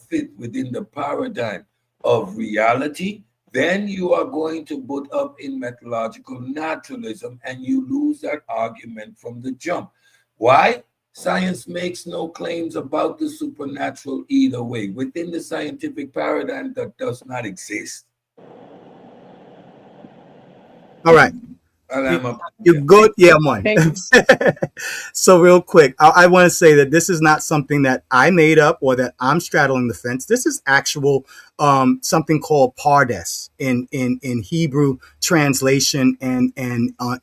fit within the paradigm of reality, then you are going to put up in methodological naturalism, and you lose that argument from the jump. Why? Science makes no claims about the supernatural either way. Within the scientific paradigm, that does not exist. All right. You're good? Yeah, man. So real quick, I want to say that this is not something that I made up or that I'm straddling the fence. This is actual something called pardes in Hebrew translation and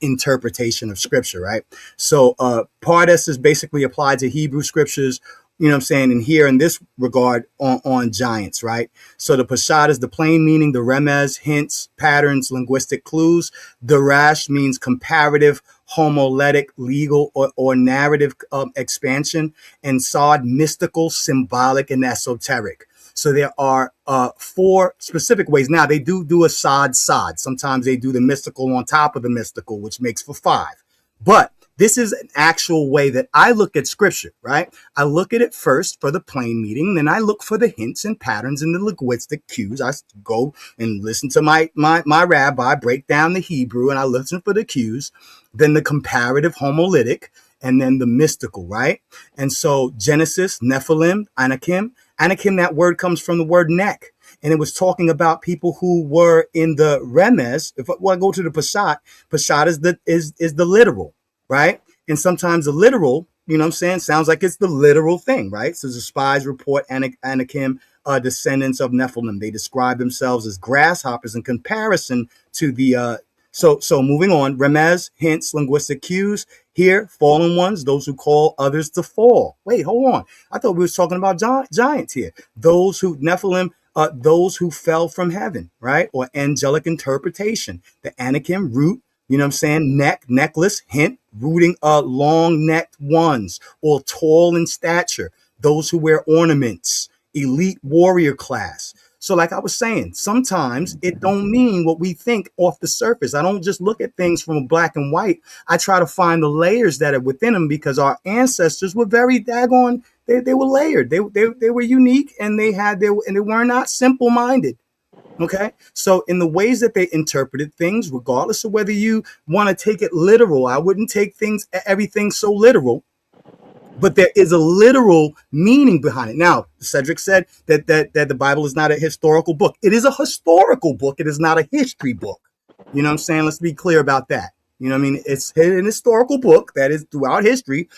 interpretation of scripture, right? So pardes is basically applied to Hebrew scriptures, you know what I'm saying, and here in this regard on giants, right? So the Peshat is the plain meaning, the remez, hints, patterns, linguistic clues. The rash means comparative, homiletic, legal, or narrative expansion, and sod, mystical, symbolic, and esoteric. So there are 4 specific ways. Now, they do a sod. Sometimes they do the mystical on top of the mystical, which makes for 5. But this is an actual way that I look at scripture, right? I look at it first for the plain meaning, then I look for the hints and patterns and the linguistic cues. I go and listen to my rabbi break down the Hebrew, and I listen for the cues, then the comparative homiletic, and then the mystical, right? And so Genesis, Nephilim, Anakim, that word comes from the word neck. And it was talking about people who were in the remez. If I go to the Peshat is the literal, right? And sometimes the literal, you know what I'm saying, sounds like it's the literal thing, right? So the spies report Anakim, descendants of Nephilim. They describe themselves as grasshoppers in comparison to the so moving on, remez, hints, linguistic cues. Here, fallen ones, those who call others to fall. Wait, hold on. I thought we were talking about giants here. Those who, Nephilim, those who fell from heaven, right? Or angelic interpretation. The Anakim root, you know what I'm saying? Necklace, hint, rooting long-necked ones, or tall in stature. Those who wear ornaments, elite warrior class. So like I was saying, sometimes it don't mean what we think off the surface. I don't just look at things from a black and white. I try to find the layers that are within them, because our ancestors were very daggone, they were layered. They were unique, and they were not simple-minded. Okay, so in the ways that they interpreted things, regardless of whether you want to take it literal, I wouldn't take everything so literal, but there is a literal meaning behind it. Now, Cedric said that the Bible is not a historical book. It is a historical book. It is not a history book. You know what I'm saying? Let's be clear about that. You know what I mean? It's an historical book that is throughout history.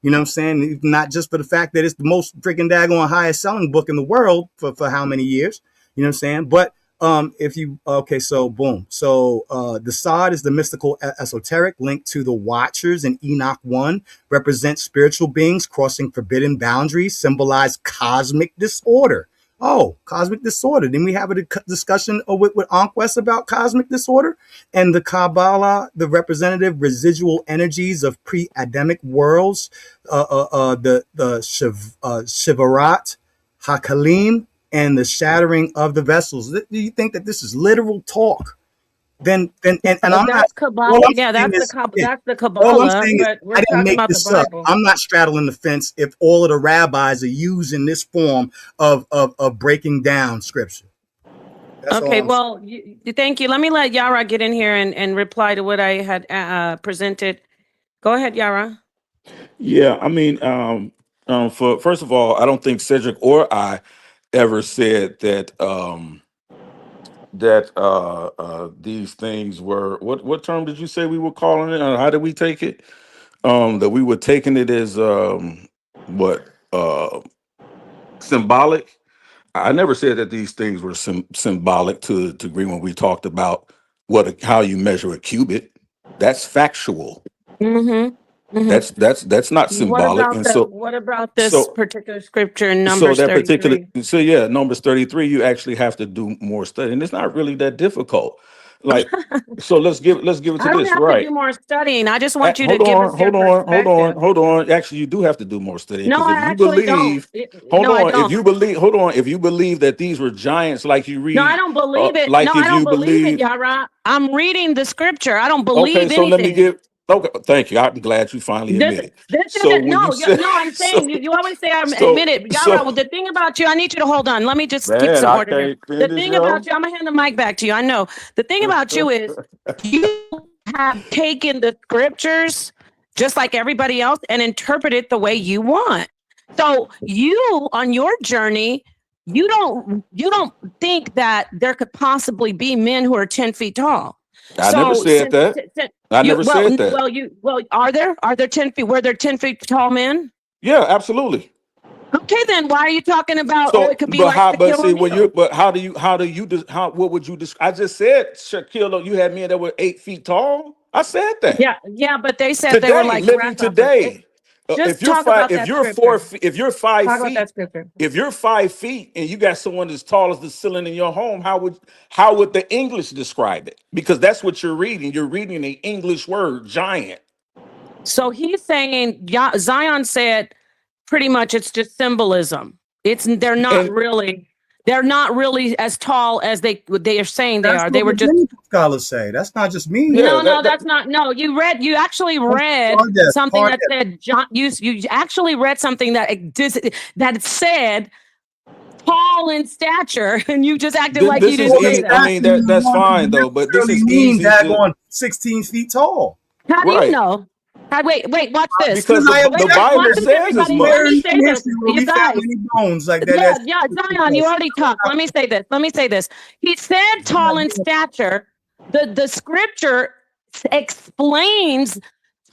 You know what I'm saying? Not just for the fact that it's the most freaking daggone highest selling book in the world for how many years. You know what I'm saying? But so boom. So the Sod is the mystical esoteric linked to the Watchers in Enoch 1, represents spiritual beings crossing forbidden boundaries, symbolize cosmic disorder. Oh, cosmic disorder. Then we have a discussion with Anquest about cosmic disorder. And the Kabbalah, the representative residual energies of pre-Adamic worlds, the Shivarat, Hakalim and the shattering of the vessels. Do you think that this is literal talk? Then and I'm not. That's Kabbalah. All I'm Yeah, saying that's is, that's the all I'm Kabbalah. saying is, But we're I didn't talking make about the this up. Bible. I'm not straddling the fence if all of the rabbis are using this form of breaking down scripture. That's all Okay, I'm well, thank you. Let me let Yara get in here and reply to what I had presented. Go ahead, Yara. Yeah, I mean, for first of all, I don't think Cedric or I ever said that these things were what term did you say we were calling it? How did we take it? That we were taking it as what symbolic. I never said that these things were symbolic to the degree when we talked about how you measure a cubit. That's factual. Mm-hmm. That's not symbolic. And What about this so particular scripture in so Numbers that particular 33? yeah, Numbers 33, you actually have to do more study, and it's not really that difficult. Like, so let's give it to I don't this, have to do right? more studying. I just want you to Hold give us on, your perspective. hold on. Actually, you do have to do more studying, No, because I if you actually don't. believe, hold No, I on, if don't. you believe, hold on, if you believe that these were giants, like you No, I read, don't believe it. No, like I if don't you believe it, believe, Yara. I'm reading the scripture. I don't okay, believe so let me anything. give. Okay, thank you. I'm glad you finally This admitted. this So isn't when you no said, no. I'm saying you always say I'm so admitted. Yara, so well, the thing about you, I need you to hold on. Let me just keep man, some I order here. can't The finish, thing about yo. you, I'm gonna hand the mic back to you. I know the thing about you is you have taken the scriptures just like everybody else and interpret it the way you want. So you on your journey, you don't think that there could possibly be men who are 10 feet tall. I never So said since that. I you never said that. are there 10 feet? Were there 10 feet tall men? Yeah, absolutely. Okay, then why are you talking about? Or So, it could be but like how? But Shaquille see, when you, O'Neal. but how? What would you? I just said, Shaquille, you had men that were 8 feet tall. I said that Yeah, but they said they were today, like living grasshoppers. today. Just talk about that scripture. If you're five Talk about that feet, scripture. if you're 5 feet, and you got someone as tall as the ceiling in your home, how would the English describe it? Because that's what you're reading. You're reading the English word giant. So he's saying, Zion said, pretty much it's just symbolism. They're not And really as tall as they are saying they That's are. what They were just rabbinical scholars say. That's not just me. yeah, no, that's not. No, you actually read something that said John. You actually read something that that said tall in stature, and you just acted like you this is didn't say easy. I that. mean, that's fine though. But this Really is mean easy to daggone 16 feet tall. How do you right. know? Wait, watch this. Because I have the Wait, watch Bible this, says as everybody. Let where me much. say in this, history where you we found guys. any bones like that. Yeah, Zion, you already talked. Let me say this. He said tall in stature. The scripture explains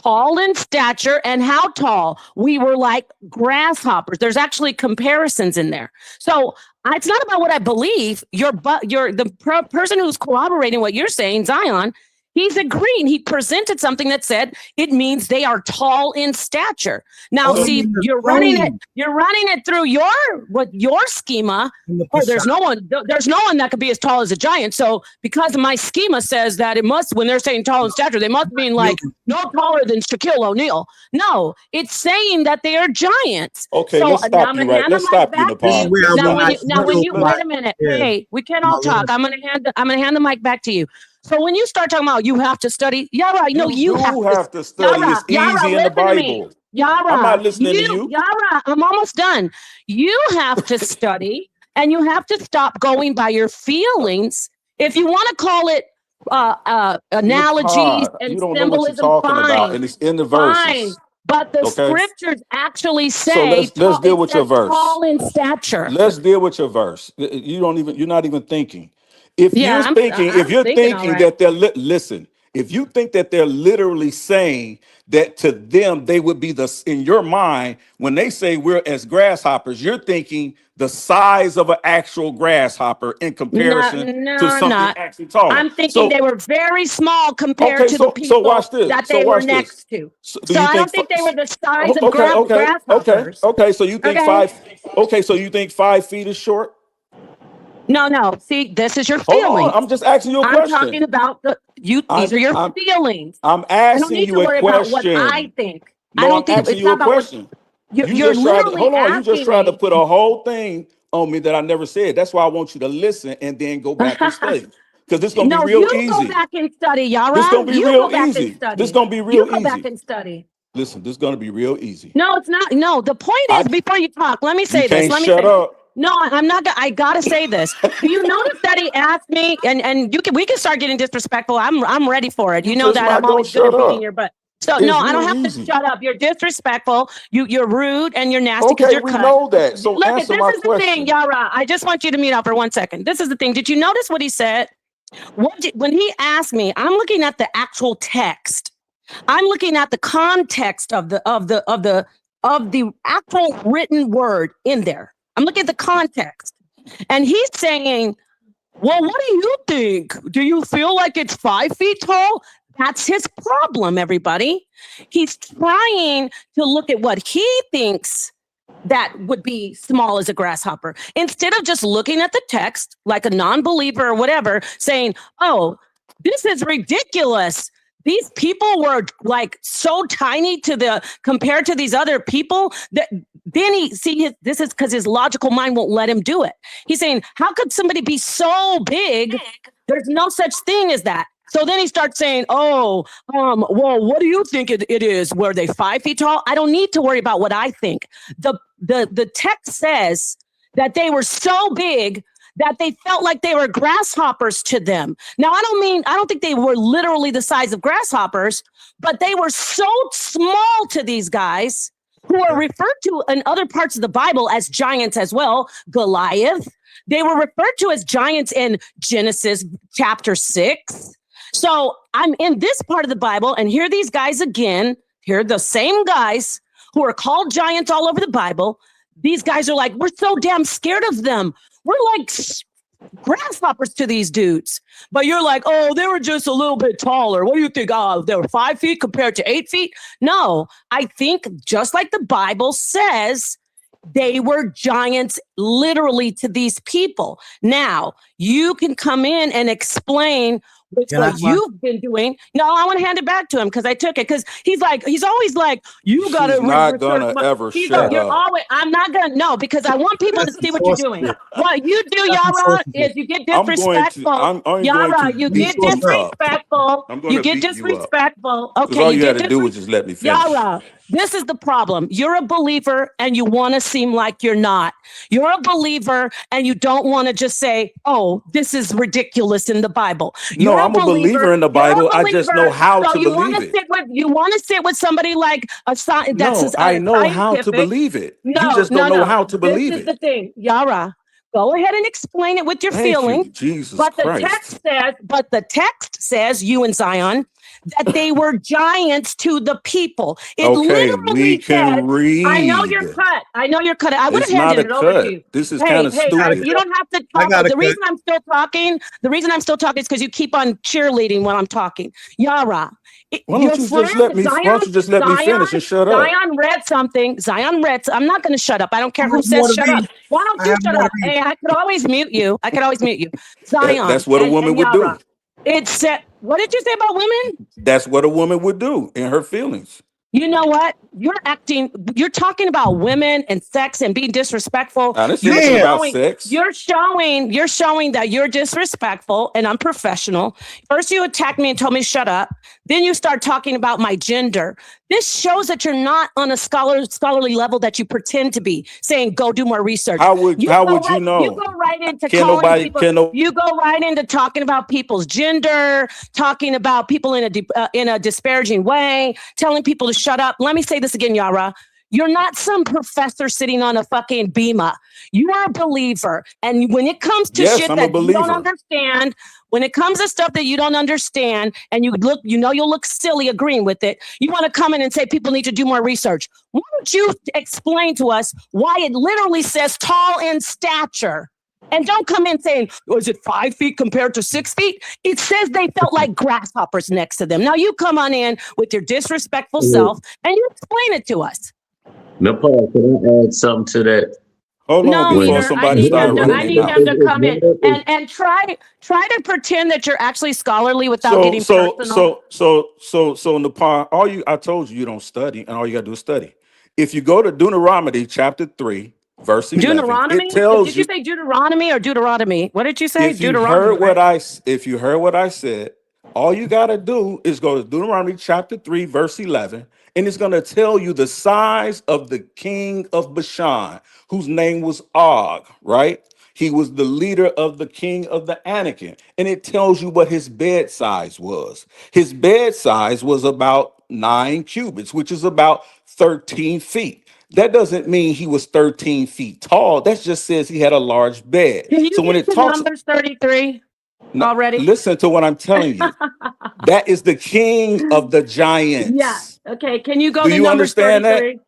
tall in stature and how tall. We were like grasshoppers. There's actually comparisons in there. So it's not about what I believe. The person who's corroborating what you're saying, Zion. He's agreeing. He presented something that said it means they are tall in stature. Now, see, you're running it through your schema. Oh, there's no one that could be as tall as a giant. So because my schema says that it must, when they're saying tall in stature, they must mean like no taller than Shaquille O'Neal. No, it's saying that they are giants. Okay, So let's stop you right. Let's stop you, Nepal. Wait a minute. Hey, we can't all talk. I'm gonna hand the mic back to you. So when you start talking about you have to study, Yara, no, you have to study. It's easy in the Bible. Yara, I'm not listening to you. Yara, I'm almost done. You have to study, and you have to stop going by your feelings. If you want to call it analogies and you don't know what you're symbolism, talking fine, about, and it's in the verses. fine. But the scriptures actually say so let's deal with your verse. Tall in stature. Let's deal with your verse. You're not even thinking. If you're thinking that they're listen, if you think that they're literally saying that to them they would be in your mind when they say we're as grasshoppers, you're thinking the size of an actual grasshopper in comparison to something actually taller. I'm thinking they were very small compared to the people that they were next to. So I don't think they were the size of grasshoppers. Okay. So you think 5? Okay, so you think 5 feet is short? No. See, this is your feelings. Hold on, I'm just asking you a question. I'm talking about these are your feelings. I'm asking you a question. About what I think. No, I'm asking you a question. You just tried to put a whole thing on me that I never said. That's why I want you to listen and then go back and study. Because it's gonna be No, real you go easy. back and study, Yara. This gonna be You real go back and easy. study. This gonna be You real go back easy. and study. Listen, this is gonna be real easy. No, it's not. No, the point is, before you talk, let me say You this. can't Let me shut say up. No, I'm not. I gotta say this. Do you notice that he asked me, and we can start getting disrespectful. I'm ready for it. You know just that not I'm gonna always good shut at beating up. your butt. So It's no, I don't real have easy. to shut up. You're disrespectful. You're rude and you're nasty because Okay, you're we cut. know that. So Look, answer this my is the thing, question. Yara. I just want you to mute out for 1 second. This is the thing. Did you notice what he said? When he asked me, I'm looking at the actual text. I'm looking at the context of the actual written word in there. I'm looking at the context. And he's saying, well, what do you think? Do you feel like it's 5 feet tall? That's his problem, everybody. He's trying to look at what he thinks that would be small as a grasshopper, instead of just looking at the text like a non-believer or whatever, saying, oh, this is ridiculous. These people were like so tiny compared to these other people that then this is because his logical mind won't let him do it. He's saying, how could somebody be so big? There's no such thing as that. So then he starts saying, well, what do you think it is? Were they 5 feet tall? I don't need to worry about what I think. The text says that they were so big that they felt like they were grasshoppers to them. Now, I don't think they were literally the size of grasshoppers, but they were so small to these guys who are referred to in other parts of the Bible as giants as well. Goliath, they were referred to as giants in Genesis chapter 6. So I'm in this part of the Bible, and here these guys again, here are the same guys who are called giants all over the Bible. These guys are like, we're so damn scared of them. We're like grasshoppers to these dudes. But you're like, oh, they were just a little bit taller. What do you think? Oh, they were 5 feet compared to 8 feet? No, I think just like the Bible says, they were giants literally to these people. Now, you can come in and explain with what you've been doing. No, I want to hand it back to him because I took it. Because he's always like, you got to. She's not gonna ever shut up. I'm not gonna. No, because I want people to see what you're doing. What you do, Yara, is you get disrespectful. Yara, you get disrespectful. You get disrespectful. Okay, all you had to do was just let me finish. Yara, this is the problem. You're a believer and you want to seem like you're not. You're a believer and you don't want to just say, oh, this is ridiculous in the Bible. No, I'm a believer in the Bible. I just know how to believe it. You want to sit with somebody like a scientist. No, I know how to believe it. You just don't know how to believe it. This is the thing, Yara. Go ahead and explain it with your feelings. Jesus Christ. But the text says, you and Zion, that they were giants to the people. It literally we can says, read. I know you're cut. I would have handed it over to you. This is kind of stupid. You don't have to talk. The reason I'm still talking is because you keep on cheerleading when I'm talking. Yara. Why don't you just let me finish and shut up? Zion read something. I'm not going to shut up. I don't care who says shut up. Why don't you shut up? Hey, I could always mute you. Zion. That's what a woman would do. It said, what did you say about women? That's what a woman would do in her feelings. You know what? You're talking about women and sex and being disrespectful. You're about sex. You're showing that you're disrespectful and unprofessional. First, you attacked me and told me shut up. Then you start talking about my gender. This shows that you're not on a scholarly level that you pretend to be, saying go do more research. How would you know? You go right into you go right into talking about people's gender, talking about people in a disparaging way, telling people to shut up. Let me say this again, Yara. You're not some professor sitting on a fucking bema. You are a believer. And when it comes to shit that you don't understand, when it comes to stuff that you don't understand, and you'll look silly agreeing with it, you want to come in and say people need to do more research. Why don't you explain to us why it literally says tall in stature? And don't come in saying, was it 5 feet compared to 6 feet? It says they felt like grasshoppers next to them. Now you come on in with your disrespectful self and you explain it to us. No, Paul, can I add something to that? Hold on before somebody starts running. I need them to come in and try to pretend that you're actually scholarly without getting personal. So Nepal, I told you don't study, and all you gotta do is study. If you go to Deuteronomy chapter 3, verse 11. Deuteronomy? It tells Did you say Deuteronomy or Deuteronomy? What did you say? if you Deuteronomy. heard what Right? if you heard what I said, all you got to do is go to Deuteronomy chapter 3, verse 11, and it's going to tell you the size of the king of Bashan, whose name was Og, right? He was the leader of the king of the Anakim, and it tells you what his bed size was. His bed size was about 9 cubits, which is about 13 feet. That doesn't mean he was 13 feet tall. That just says he had a large bed. Can you So when get it to talks, Numbers 33 no, already? listen to what I'm telling you. That is the king of the Yeah. giants. Okay. Can you go Do to you Numbers understand that? 33?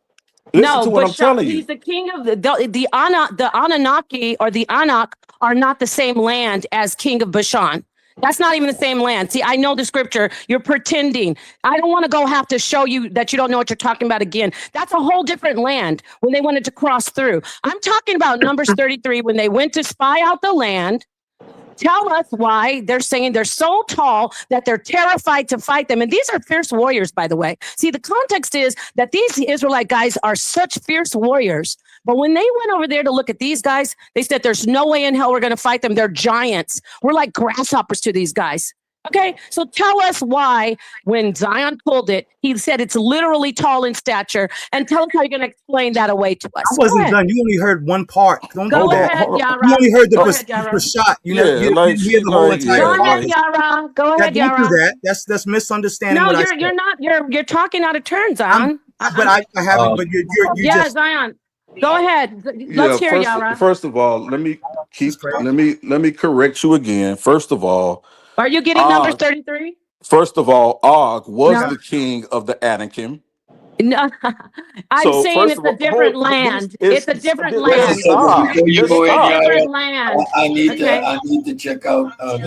Listen No, to what I'm telling he's you. the king of the Anunnaki or the Anak are not the same land as king of Bashan. That's not even the same land. See, I know the scripture. You're pretending. I don't want to have to show you that you don't know what you're talking about again. That's a whole different land when they wanted to cross through. I'm talking about Numbers 33 when they went to spy out the land. Tell us why they're saying they're so tall that they're terrified to fight them. And these are fierce warriors, by the way. See, the context is that these Israelite guys are such fierce warriors. But when they went over there to look at these guys, they said, there's no way in hell we're going to fight them. They're giants. We're like grasshoppers to these guys. Okay, so tell us why, when Zion pulled it, he said it's literally tall in stature, and tell us how you're going to explain that away to us. I wasn't done. You only heard one part. Go ahead, Yara. You only heard Yara. the shot. You Yeah, didn't like hear the whole entire. Go ahead, Yara. Go ahead, Don't do Yara. that. That's misunderstanding. No, what I said. you're not. You're talking out of turn, Zion. But I haven't. But you yeah, just. Zion. Go ahead. Let's hear Yara. First of all, let me correct you again. First of all, are you getting Numbers 33? First of all, Og was No. the king of the Anakim. No, I'm saying it's a different land. It's a different land. Before you go in, different land. I need to check out. Let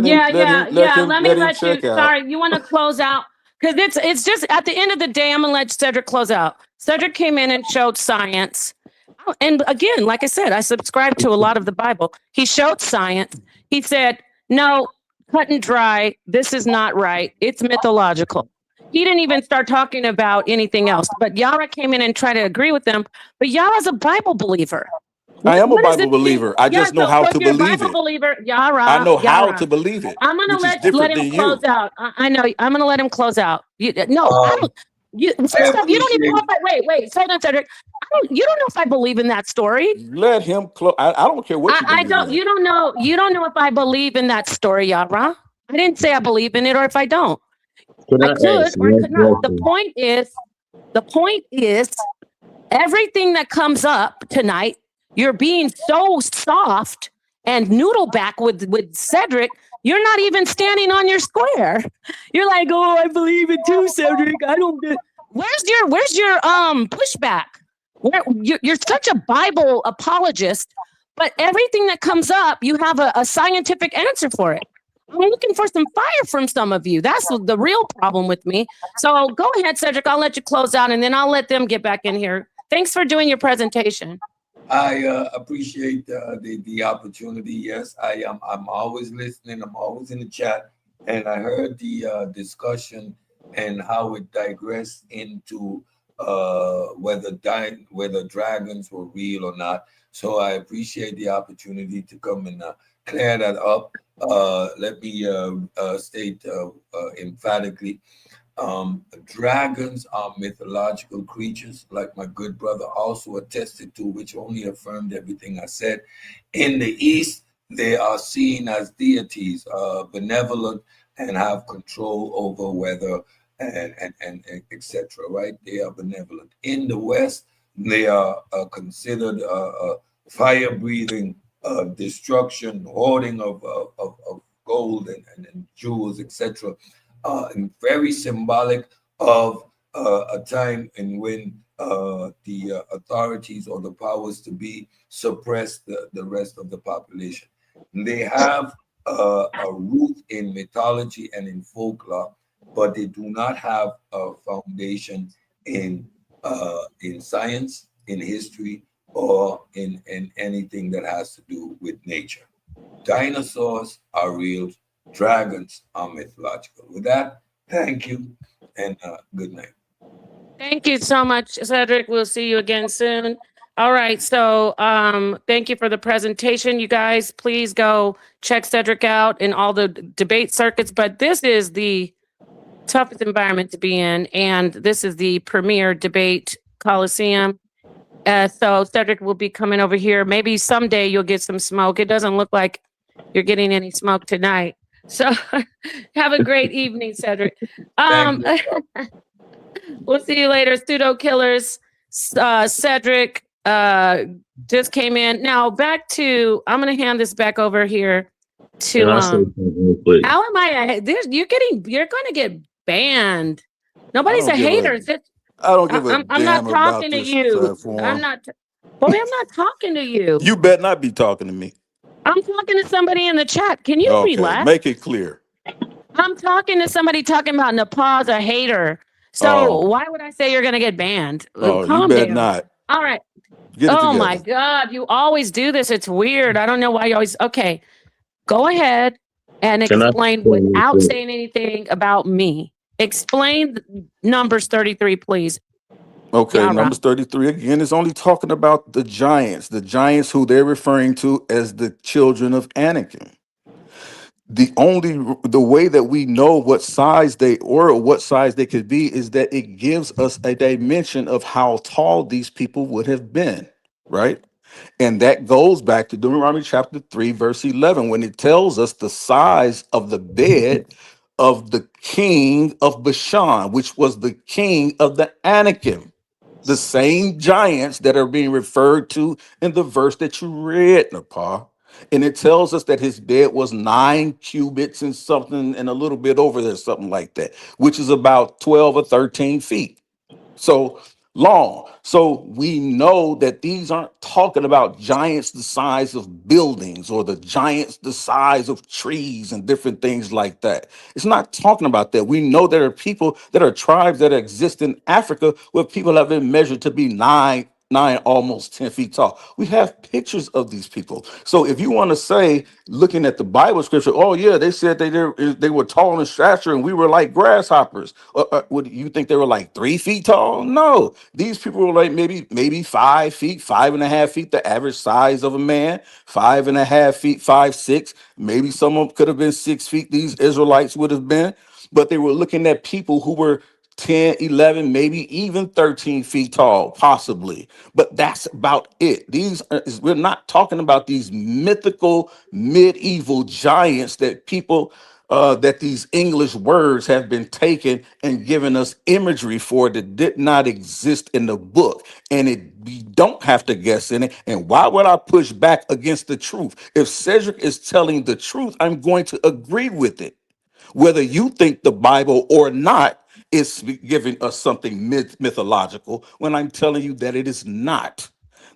me let you. Sorry, you want to close out because it's just at the end of the day. I'm gonna let Cedric close out. Cedric came in and showed science, and again, like I said, I subscribe to a lot of the Bible. He showed science. He said, "No, cut and dry. This is not right. It's mythological." He didn't even start talking about anything else. But Yara came in and tried to agree with them. But Yara's a Bible believer. I am a Bible believer. I just know how to believe it. Believer, Yara, I know how to believe it. I'm gonna let him close out. I know. I'm gonna let him close out. I don't. First off, you don't even know if I wait. Hold on, Cedric. You don't know if I believe in that story. Let him close. I don't care what you believe. I don't. You don't know. You don't know if I believe in that story, Yara. I didn't say I believe in it or if I don't. I could or could not. The point is, everything that comes up tonight, you're being so soft and noodle back with Cedric. You're not even standing on your square. You're like, oh, I believe it too, Cedric. I don't. Where's your pushback? You're such a Bible apologist, but everything that comes up, you have a scientific answer for it. I'm looking for some fire from some of you. That's the real problem with me. So go ahead, Cedric. I'll let you close out, and then I'll let them get back in here. Thanks for doing your presentation. I appreciate the opportunity. Yes, I'm always listening. I'm always in the chat, and I heard the discussion and how it digressed into whether dragons were real or not. So I appreciate the opportunity to come and clear that up. Let me state emphatically, dragons are mythological creatures, like my good brother also attested to, which only affirmed everything I said. In the East, they are seen as deities, benevolent, and have control over weather and etc. Right? They are benevolent. In the West, they are considered fire-breathing, destruction, hoarding of gold and jewels, etc. And very symbolic of a time in when the authorities or the powers to be suppress the rest of the population. They have a root in mythology and in folklore, but they do not have a foundation in science, in history, or in anything that has to do with nature. Dinosaurs are real. Dragons are mythological. With that, thank you and good night. Thank you so much, Cedric. We'll see you again soon. All right. So thank you for the presentation. You guys, please go check Cedric out in all the debate circuits. But this is the toughest environment to be in. And this is the premier debate coliseum. So Cedric will be coming over here. Maybe someday you'll get some smoke. It doesn't look like you're getting any smoke tonight. So have a great evening, Cedric. We'll see you later. Pseudo killers. Cedric just came in. Now back to, I'm going to hand this back over here to, Can I say something real quick? how am I, you're going to get banned. Nobody's a hater. I don't give a I'm damn not about talking to this you. platform. I'm not talking to you. You better not be talking to me. I'm talking to somebody in the chat. Can you Okay, relax? make it clear. I'm talking to somebody talking about Nepal's a hater. So why would I say you're going to get banned? Oh, Calm you better down. not. All right. Get it Oh together. my God. You always do this. It's weird. I don't know why you always. Okay. Go ahead and Can I explain say real without quick? saying anything about me. Explain Numbers 33, please. Okay, Yara. Numbers 33 again is only talking about the giants who they're referring to as the children of Anakim. The way that we know what size they were or what size they could be is that it gives us a dimension of how tall these people would have been, right? And that goes back to Deuteronomy chapter 3, verse 11, when it tells us the size of the bed of the king of Bashan, which was the king of the Anakim, the same giants that are being referred to in the verse that you read, Nepal. And it tells us that his bed was 9 cubits and something and a little bit over there, something like that, which is about 12 or 13 feet. So long. So we know that these aren't talking about giants the size of buildings or the giants the size of trees and different things like that. It's not talking about that. We know there are people, that are tribes that exist in Africa where people have been measured to be 9, almost 10 feet tall. We have pictures of these people. So if you want to say, looking at the Bible scripture, oh yeah, they said they were tall in stature and we were like grasshoppers. Would you think they were like 3 feet tall? No, these people were like maybe 5 feet, 5.5 feet, the average size of a man, 5.5 feet, 5'6". Maybe some of them could have been 6 feet. These Israelites would have been, but they were looking at people who were 10, 11, maybe even 13 feet tall, possibly. But that's about it. We're not talking about these mythical medieval giants that people, that these English words have been taken and given us imagery for that did not exist in the book. And we don't have to guess in it. And why would I push back against the truth? If Cedric is telling the truth, I'm going to agree with it. Whether you think the Bible or not is giving us something mythological when I'm telling you that it is not.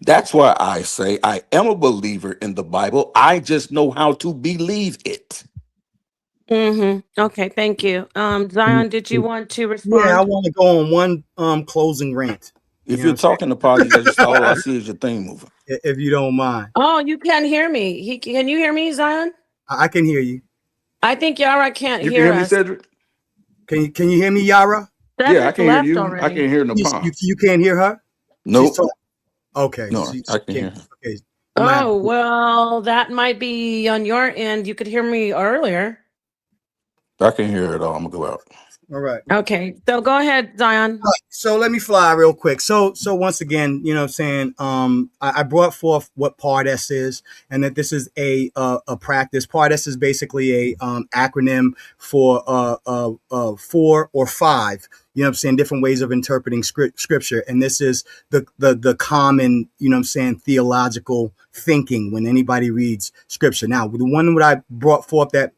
That's why I say I am a believer in the Bible. I just know how to believe it. Okay, thank you. Zion, did you want to respond? Yeah, I want to go on one closing rant. If you're talking apologies, all I see is your thing moving. If you don't mind. Oh, you can't hear me. Can you hear me, Zion? I can hear you. I think Yara can't You can hear hear me, us. Cedric? Can you hear me, Yara? Yeah, I can hear left you. already. I can hear Nepal. You can't hear her? Nope. Okay. No, I can hear her. Okay. Oh, well, that might be on your end. You could hear me earlier. I can hear it all. I'm gonna go out. All right. Okay. So go ahead, Zion. All right, so let me fly real quick. So once again, you know what I'm saying, I brought forth what PARDES is, and that this is a practice. PARDES is basically a acronym for 4 or 5, you know what I'm saying, different ways of interpreting scripture. And this is the common, you know what I'm saying, theological thinking when anybody reads scripture. Now, the one that I brought forth that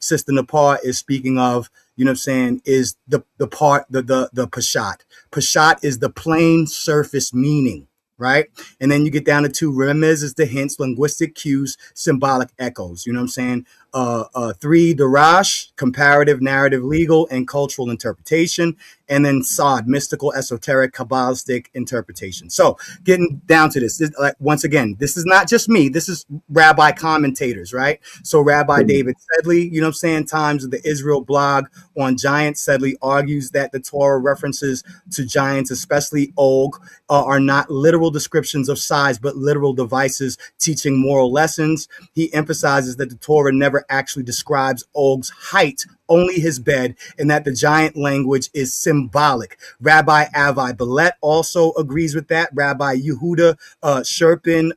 Sister Nepal is speaking of, you know what I'm saying, is the Peshat. Peshat is the plain surface meaning, right? And then you get down to 2, remez is the hints, linguistic cues, symbolic echoes, you know what I'm saying? 3, darash, comparative, narrative, legal, and cultural interpretation. and then Sod, mystical, esoteric, Kabbalistic interpretation. So getting down to this, once again, this is not just me. This is rabbi commentators, right? So Rabbi David Sedley, you know what I'm saying, Times of the Israel blog on giants, Sedley argues that the Torah references to giants, especially Og, are not literal descriptions of size, but literal devices teaching moral lessons. He emphasizes that the Torah never actually describes Og's height, only his bed, and that the giant language is symbolic. Rabbi Avi Ballet also agrees with that. Rabbi Yehuda Serpent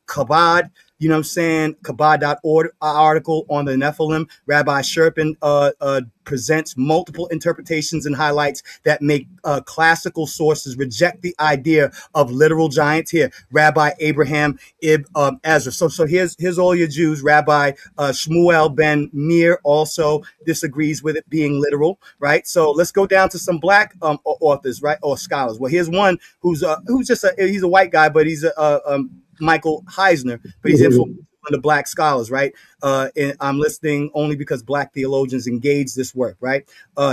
Chabad, you know what I'm saying, Chabad.org article on the Nephilim. Rabbi Serpent presents multiple interpretations and highlights that make classical sources reject the idea of literal giants. Here, Rabbi Abraham Ibn Ezra. So here's all your Jews. Rabbi Shmuel Ben Meir also disagrees with it being literal, right? So let's go down to some black authors, right, or scholars. Well, here's one who's just he's a white guy, but he's Michael Heisner, but he's influenced on the black scholars, right? And I'm listing only because black theologians engage this work, right?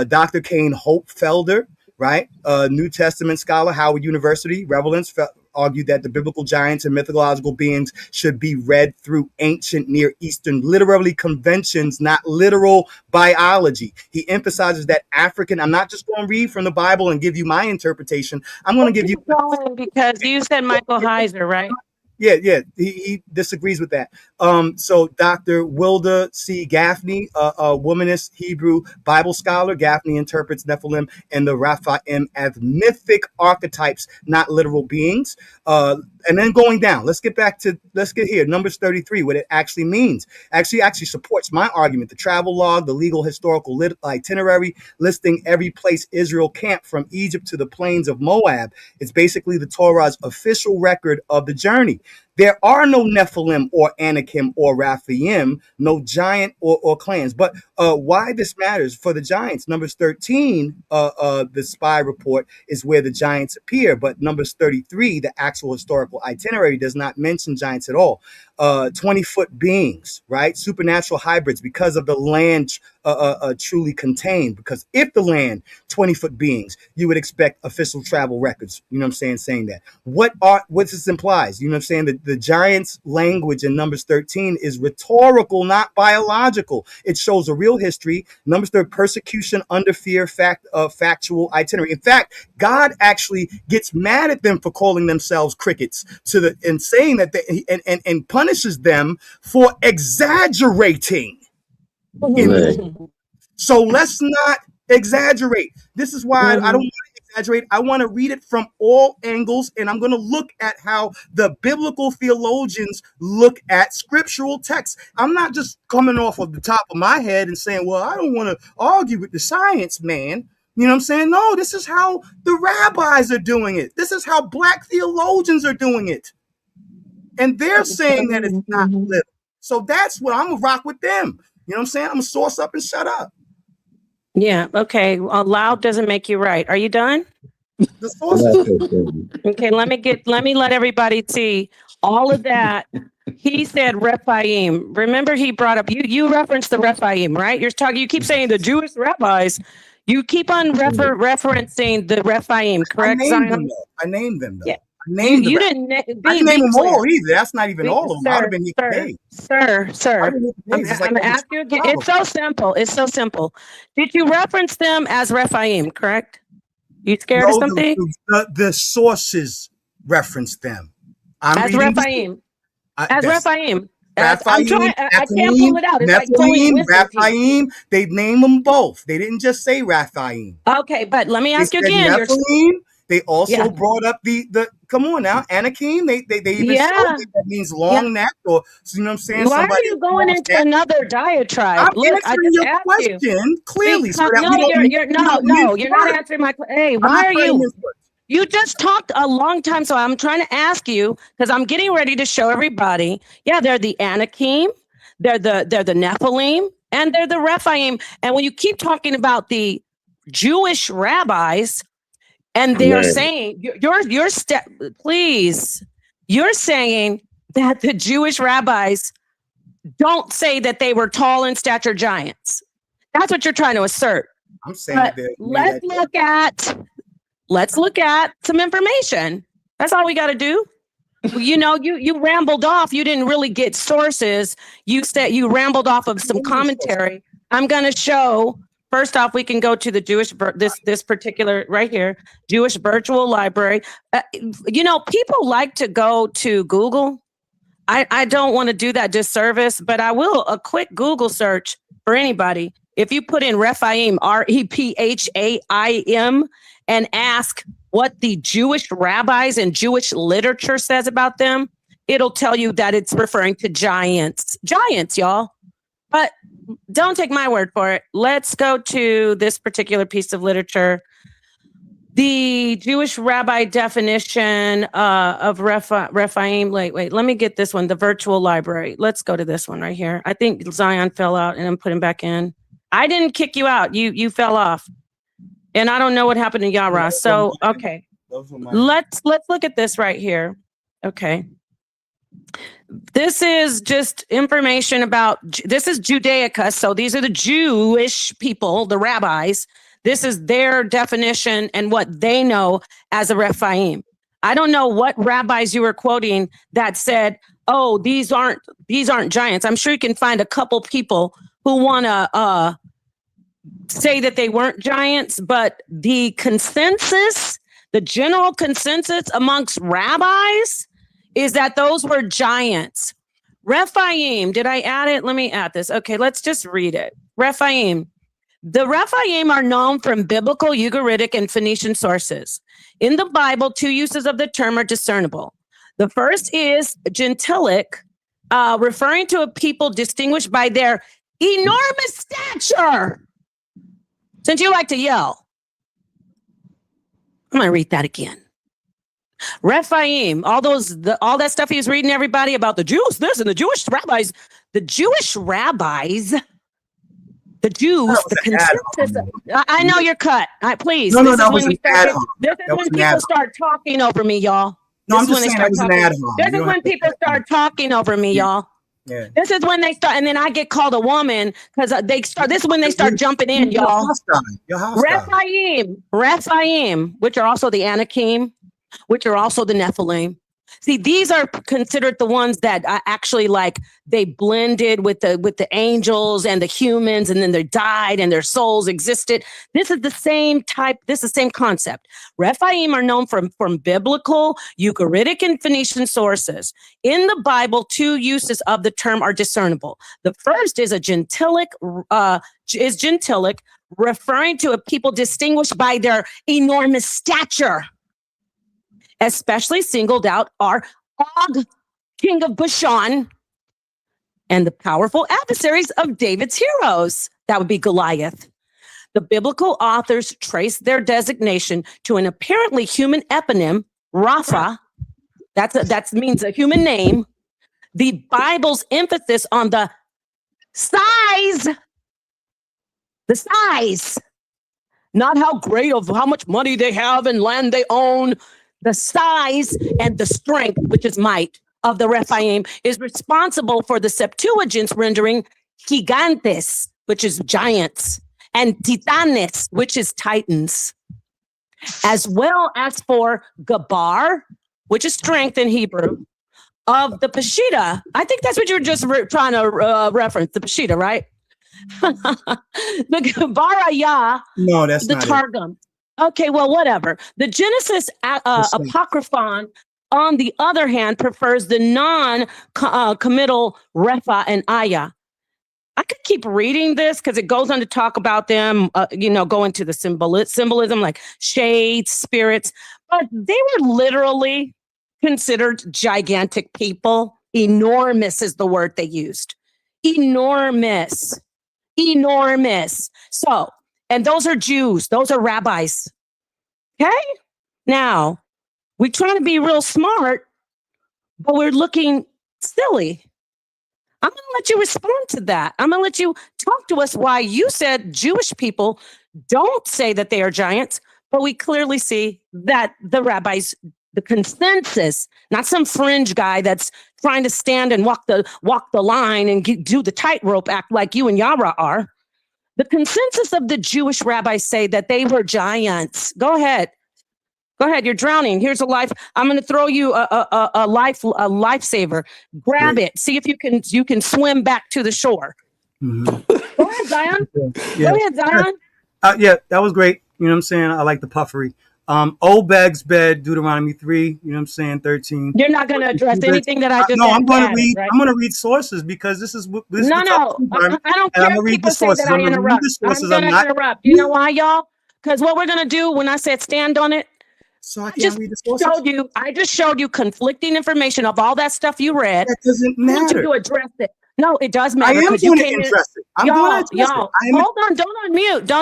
Dr. Kane Hopefelder, right? New Testament scholar, Howard University, Relevance, argued that the biblical giants and mythological beings should be read through ancient Near Eastern literary conventions, not literal biology. He emphasizes that African, I'm not just going to read from the Bible and give you my interpretation. I'm going to give you... Because you said Michael Heiser, right? Yeah, he disagrees with that. So Dr. Wilda C. Gaffney, a womanist Hebrew Bible scholar, Gaffney interprets Nephilim and the Raphaim as mythic archetypes, not literal beings. And then going down, let's get here, Numbers 33, what it actually means. Actually supports my argument. The travel log, the legal historical itinerary listing every place Israel camped from Egypt to the plains of Moab. It's basically the Torah's official record of the journey. There are no Nephilim or Anakim or Raphaim, no giant or clans. But why this matters for the giants, Numbers 13, the spy report is where the giants appear. But Numbers 33, the actual historical itinerary, does not mention giants at all. 20-foot beings, right? Supernatural hybrids because of the land truly contained. Because if the land, 20-foot beings, you would expect official travel records. You know what I'm saying that. What this implies, you know what I'm saying? The giants' language in Numbers 13 is rhetorical, not biological. It shows a real history. Numbers 13, persecution under fear, factual itinerary. In fact, God actually gets mad at them for calling themselves crickets and saying that and punishes them for exaggerating. So let's not exaggerate. This is why I don't want to exaggerate. I want to read it from all angles, and I'm going to look at how the biblical theologians look at scriptural texts. I'm not just coming off of the top of my head and saying, well, I don't want to argue with the science man. You know what I'm saying? No, this is how the rabbis are doing it. This is how black theologians are doing it. And they're saying that it's not little. So that's what I'm going to rock with them. You know what I'm saying? I'm going to source up and shut up. Yeah. Okay. Loud doesn't make you right. Are you done? The sources. Okay. Let me let everybody see all of that. He said Rephaim. Remember, he brought up you referenced the Rephaim, right? You keep saying the Jewish rabbis. You keep on referencing the Rephaim, correct? I named them though. Yeah. You didn't I didn't name them all either. That's not even all of them. I'd have been Sir. I'm asking you again. It's so simple. It's so simple. Did you reference them as Rephaim, correct? You scared of something? The sources reference them. As Rephaim. As Rephaim. I can't pull it out. It's Nephilim, Raphaim, they name them both. They didn't just say Raphaim. Okay, but let me ask you again. Nephilim, they also brought up the come on now, Anakim. They even showed that means long neck, or you know what I'm saying. Why are you going into another diatribe? I'm answering your question clearly. You're not answering my question. Hey, why are you? You just talked a long time, so I'm trying to ask you because I'm getting ready to show everybody. Yeah, they're the Anakim, they're the Nephilim, and they're the Rephaim. And when you keep talking about the Jewish rabbis, and they are saying you're saying that the Jewish rabbis don't say that they were tall in stature giants. That's what you're trying to assert. I'm saying But that let's look at some information. That's all we got to do. You know, you rambled off. You didn't really get sources. You said you rambled off of some commentary. I'm going to show. First off, we can go to the Jewish this particular right here, Jewish Virtual Library. You know, people like to go to Google. I don't want to do that disservice, but I will a quick Google search for anybody. If you put in Rephaim, Rephaim, and ask what the Jewish rabbis and Jewish literature says about them, it'll tell you that it's referring to giants. Giants, y'all. But don't take my word for it. Let's go to this particular piece of literature. The Jewish rabbi definition of Rephaim. Wait, let me get this one, the virtual library. Let's go to this one right here. I think Zion fell out and I'm putting back in. I didn't kick you out. You fell off. And I don't know what happened to Yara. So, okay. Let's look at this right here. Okay. This is just information about, this is Judaica. So these are the Jewish people, the rabbis. This is their definition and what they know as a Rephaim. I don't know what rabbis you were quoting that said, oh, these aren't giants. I'm sure you can find a couple people who want to say that they weren't giants, but the consensus, the general consensus amongst rabbis is that those were giants. Rephaim, did I add it? Let me add this. Okay, let's just read it. Rephaim. The Rephaim are known from biblical, Ugaritic, and Phoenician sources. In the Bible, two uses of the term are discernible. The first is gentilic, referring to a people distinguished by their enormous stature. Since you like to yell, I'm going to read that again. Rephaim, all that stuff he was reading everybody about the Jews, this and the Jewish rabbis, the Jews, the consensus. I know you're cut. Please. No, that was an ad hoc. This is when people start talking over me, y'all. No, I'm just saying that was an ad hoc. This is when people start talking over me, y'all. Yeah. This is when they start, and then I get called a woman because they start. This is when they start jumping in, y'all. Rephaim, which are also the Anakim, which are also the Nephilim. See, these are considered the ones that actually like they blended with the angels and the humans, and then they died and their souls existed. This is the same type. This is the same concept. Rephaim are known from biblical, Ugaritic, and Phoenician sources. In the Bible, two uses of the term are discernible. The first is gentilic, referring to a people distinguished by their enormous stature. Especially singled out are Og, king of Bashan, and the powerful adversaries of David's heroes. That would be Goliath. The biblical authors trace their designation to an apparently human eponym, Rapha. That means a human name. The Bible's emphasis on the size, not how much money they have and land they own. The size and the strength, which is might, of the Rephaim is responsible for the Septuagint's rendering gigantes, which is giants, and titanes, which is titans, as well as for gabar, which is strength in Hebrew, of the Peshitta. I think that's what you were just trying to reference, the Peshitta, right? The Gabaraya, no, that's the not Targum. It. Okay, well, whatever. The Genesis Apocryphon, on the other hand, prefers the non-committal Repha and Aya. I could keep reading this because it goes on to talk about them, go into the symbolism like shades, spirits, but they were literally considered gigantic people. Enormous is the word they used. Enormous. So, and those are Jews. Those are rabbis. Okay? Now, we're trying to be real smart, but we're looking silly. I'm going to let you respond to that. I'm going to let you talk to us why you said Jewish people don't say that they are giants, but we clearly see that the rabbis, the consensus, not some fringe guy that's trying to stand and walk the line and do the tightrope act like you and Yara are. The consensus of the Jewish rabbis say that they were giants. Go ahead. Go ahead. You're drowning. Here's a life. I'm going to throw you a lifesaver. Grab it. See if you can swim back to the shore. Mm-hmm. Go ahead, Zion. Yeah. Go ahead, Zion. Yeah, that was great. You know what I'm saying? I like the puffery. Obed's bed, Deuteronomy 3, you know what I'm saying, 13. You're not going to address anything that I just No, said. I'm going to read. Right? I'm going to read sources because this is no. I don't care if people say that I interrupt. I'm going to interrupt. You know why, y'all? Because what we're going to do when I said stand on it, so I can't read the sources? I just showed you conflicting information of all that stuff you read. That doesn't matter. I want you to address it. No, it does matter. I am going to address it. I'm going to address it. Hold on. Don't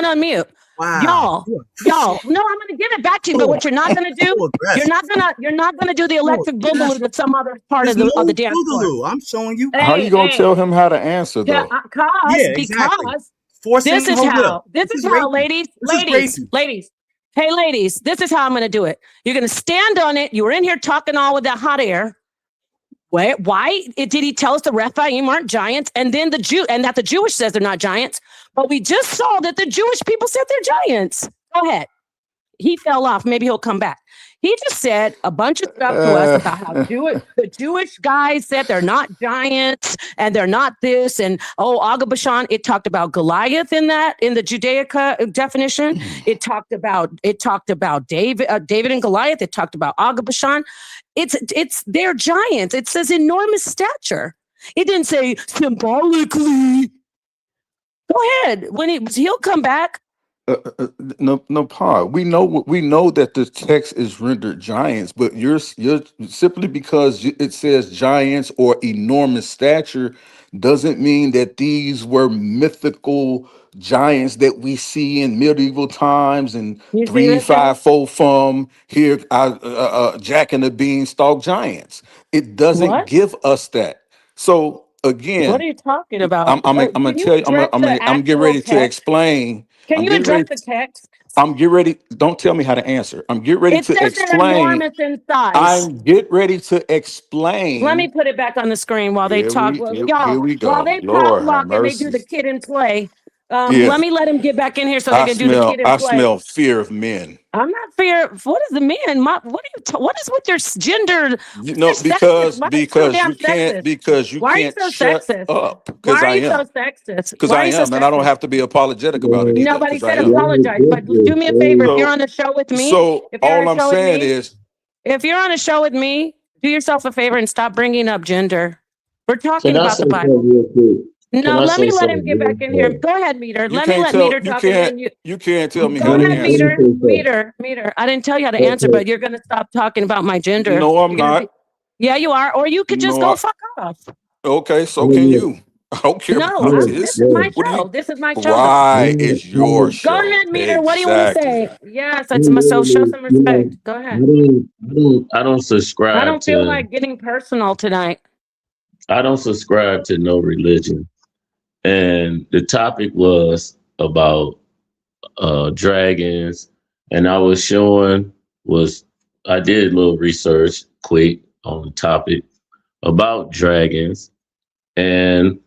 unmute. Wow. Y'all. No, I'm going to give it back to you. But what you're not going to do, you're not going to do the electric boogaloo to some other part of the dance floor. I'm showing you. How you going to tell him how to answer though? Because this is how, ladies. Hey, ladies, this is how I'm going to do it. You're going to stand on it. You were in here talking all with that hot air. Why did he tell us the Rephaim aren't giants? And then the Jewish says they're not giants. But we just saw that the Jewish people said they're giants. Go ahead. He fell off. Maybe he'll come back. He just said a bunch of stuff to us about how the Jewish guys said they're not giants and they're not this. And Aga Bashan, it talked about Goliath in the Judaica definition. It talked about David and Goliath. It talked about Aga Bashan. They're giants. It says enormous stature. It didn't say symbolically. Go ahead. When he'll come back. No, Pa. We know that the text is rendered giants, but you're simply because it says giants or enormous stature doesn't mean that these were mythical giants that we see in medieval times and 3, 5, 4 from here, Jack and the Beanstalk giants. It doesn't give us that. So again, what are you talking about? I'm gonna tell you. I'm getting ready to explain. Can you address the text? I'm getting ready. Don't tell me how to answer. I'm getting ready to explain. Enormous in size. I'm getting ready to explain. Let me put it back on the screen while they talk. Here we go. While they pop lock and they do the kid and play. Let him get back in here so they can do the kid and play. I smell fear of men. I'm not fear. What is the men? What is with your gender? Because you can't shut up. Why are you so sexist? Because I am, and I don't have to be apologetic about it. Nobody said apologize, but do me a favor. If you're on a show with me, all I'm saying is, if you're on a show with me, do yourself a favor and stop bringing up gender. We're talking about the Bible. No, let him get back in here. Go ahead, Meter. Let Meter talk. You can't tell me how to answer. Meter. I didn't tell you how to answer, but you're going to stop talking about my gender. No, I'm not. Yeah, you are. Or you could just go fuck off. Okay, so can you. I don't care about this. This is my show. This is my show. Right, it's your show. Go ahead, Meter. What do you want to say? Yes, so show some respect. Go ahead. I don't subscribe. I don't feel like getting personal tonight. I don't subscribe to no religion. And the topic was about dragons, and I did a little research quick on the topic about dragons, and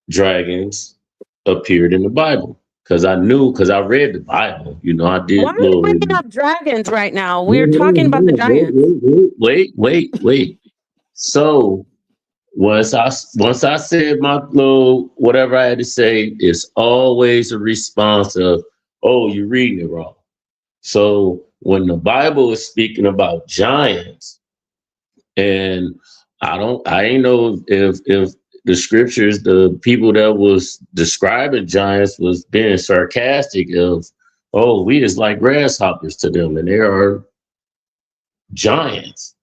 dragons appeared in the Bible because I read the Bible. I did. Why are you bringing up dragons right now? We're talking about the giants. Wait. So once I said my little whatever I had to say, it's always a response of, oh, you're reading it wrong. So when the Bible is speaking about giants, and I ain't know if the scriptures, the people that was describing giants was being sarcastic of, oh, we is like grasshoppers to them, and there are giants,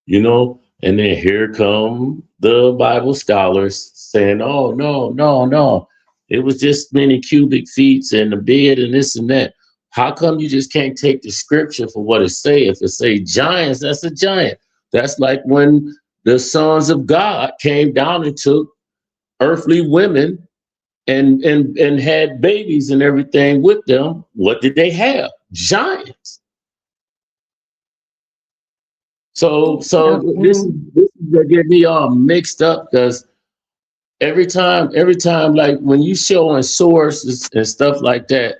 And then here come the Bible scholars saying, oh, no. It was just many cubic feet and the bed and this and that. How come you just can't take the scripture for what it say? If it say giants, that's a giant. That's like when the sons of God came down and took earthly women and had babies and everything with them. What did they have? Giants. So this is what get me all mixed up, because every time, like when you showing sources and stuff like that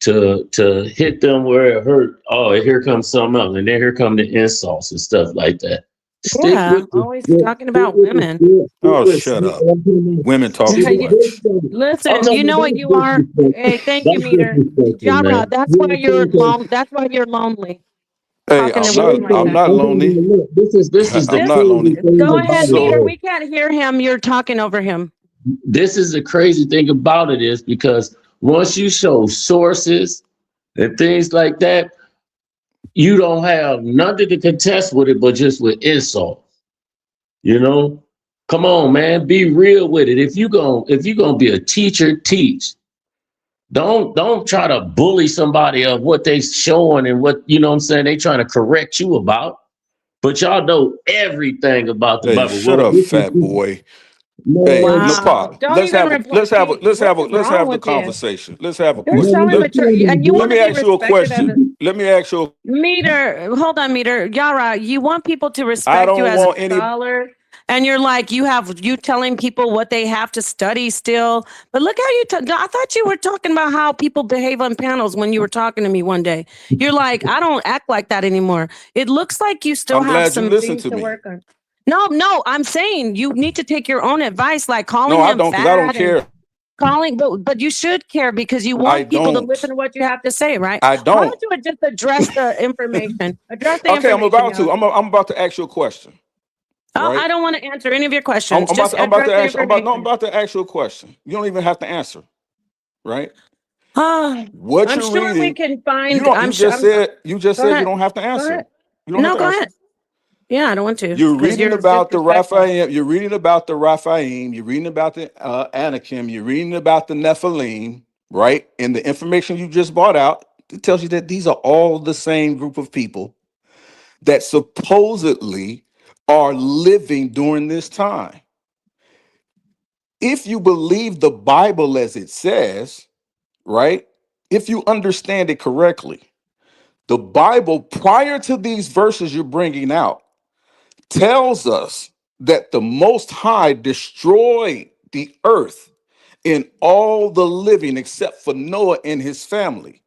to hit them where it hurt, oh, here comes something else, and then here come the insults and stuff like that. Stick Yeah, with always talking about women. Oh, shut up. Women talk too much. Listen, you know what you are. Hey, thank you, Meter. Yara, that's why you're that's why you're lonely. Hey, Talking I'm to women not. like I'm that. not lonely. This is I'm the not lonely. Go ahead, So- Meter. We can't hear him. You're talking over him. This is the crazy thing about it is because once you show sources and things like that, you don't have nothing to contest with it, but just with insult. You know, come on, man, be real with it. If you gonna be a teacher, teach. Don't try to bully somebody of what they showing and what, you know what I'm saying, they trying to correct you about. But y'all know everything about the Hey, Bible. shut up, fat boy. Man, Hey, Wow. Napata, Don't let's even have a reply. let's have a let's have a What is let's wrong have the with you? conversation. Let's have a You're question. so immature, and you Let want me to be ask you a respected as question. Let me ask you. Meter. Hold on, Meter. Yara, you want people to I respect you don't as a want any. scholar, and you're like you telling people what they have to study still. But look how you. I thought you were talking about how people behave on panels when you were talking to me one day. You're like, I don't act like that anymore. It looks like you still I'm have glad you some listened things to to me. work on. No, I'm saying you need to take your own advice, like calling No, I him don't, because I don't fat and care. calling, but you should care because you I want people to don't. listen to what you have to say, right? I Why don't. don't you just address the information? Address the Okay, I'm information, about to. y'all. I'm about to ask you a question. Oh, Right? I don't want to answer any of your I'm questions. about Just to. I'm about address to the ask. I'm information. about to ask you a question. You don't even have to answer. Right? Oh, What I'm you're sure we reading. can You find. don't. I'm You sure. just said. You just Go said you ahead. don't have to Go answer. ahead. You don't have No, to go answer. ahead. Yeah, I don't want to. You're Because reading you're about the disrespectful. Raphaim. You're reading about the Raphaim. You're reading about the Anakim. You're reading about the Nephilim, right? And the information you just brought out, it tells you that these are all the same group of people that supposedly are living during this time. If you believe the Bible as it says, right? If you understand it correctly, the Bible prior to these verses you're bringing out tells us that the Most High destroyed the earth and all the living except for Noah and his family.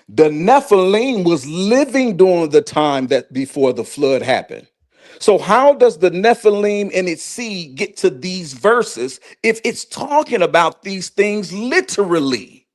The Nephilim was living during the time that before the flood happened. So how does the Nephilim and its seed get to these verses if it's talking about these things literally?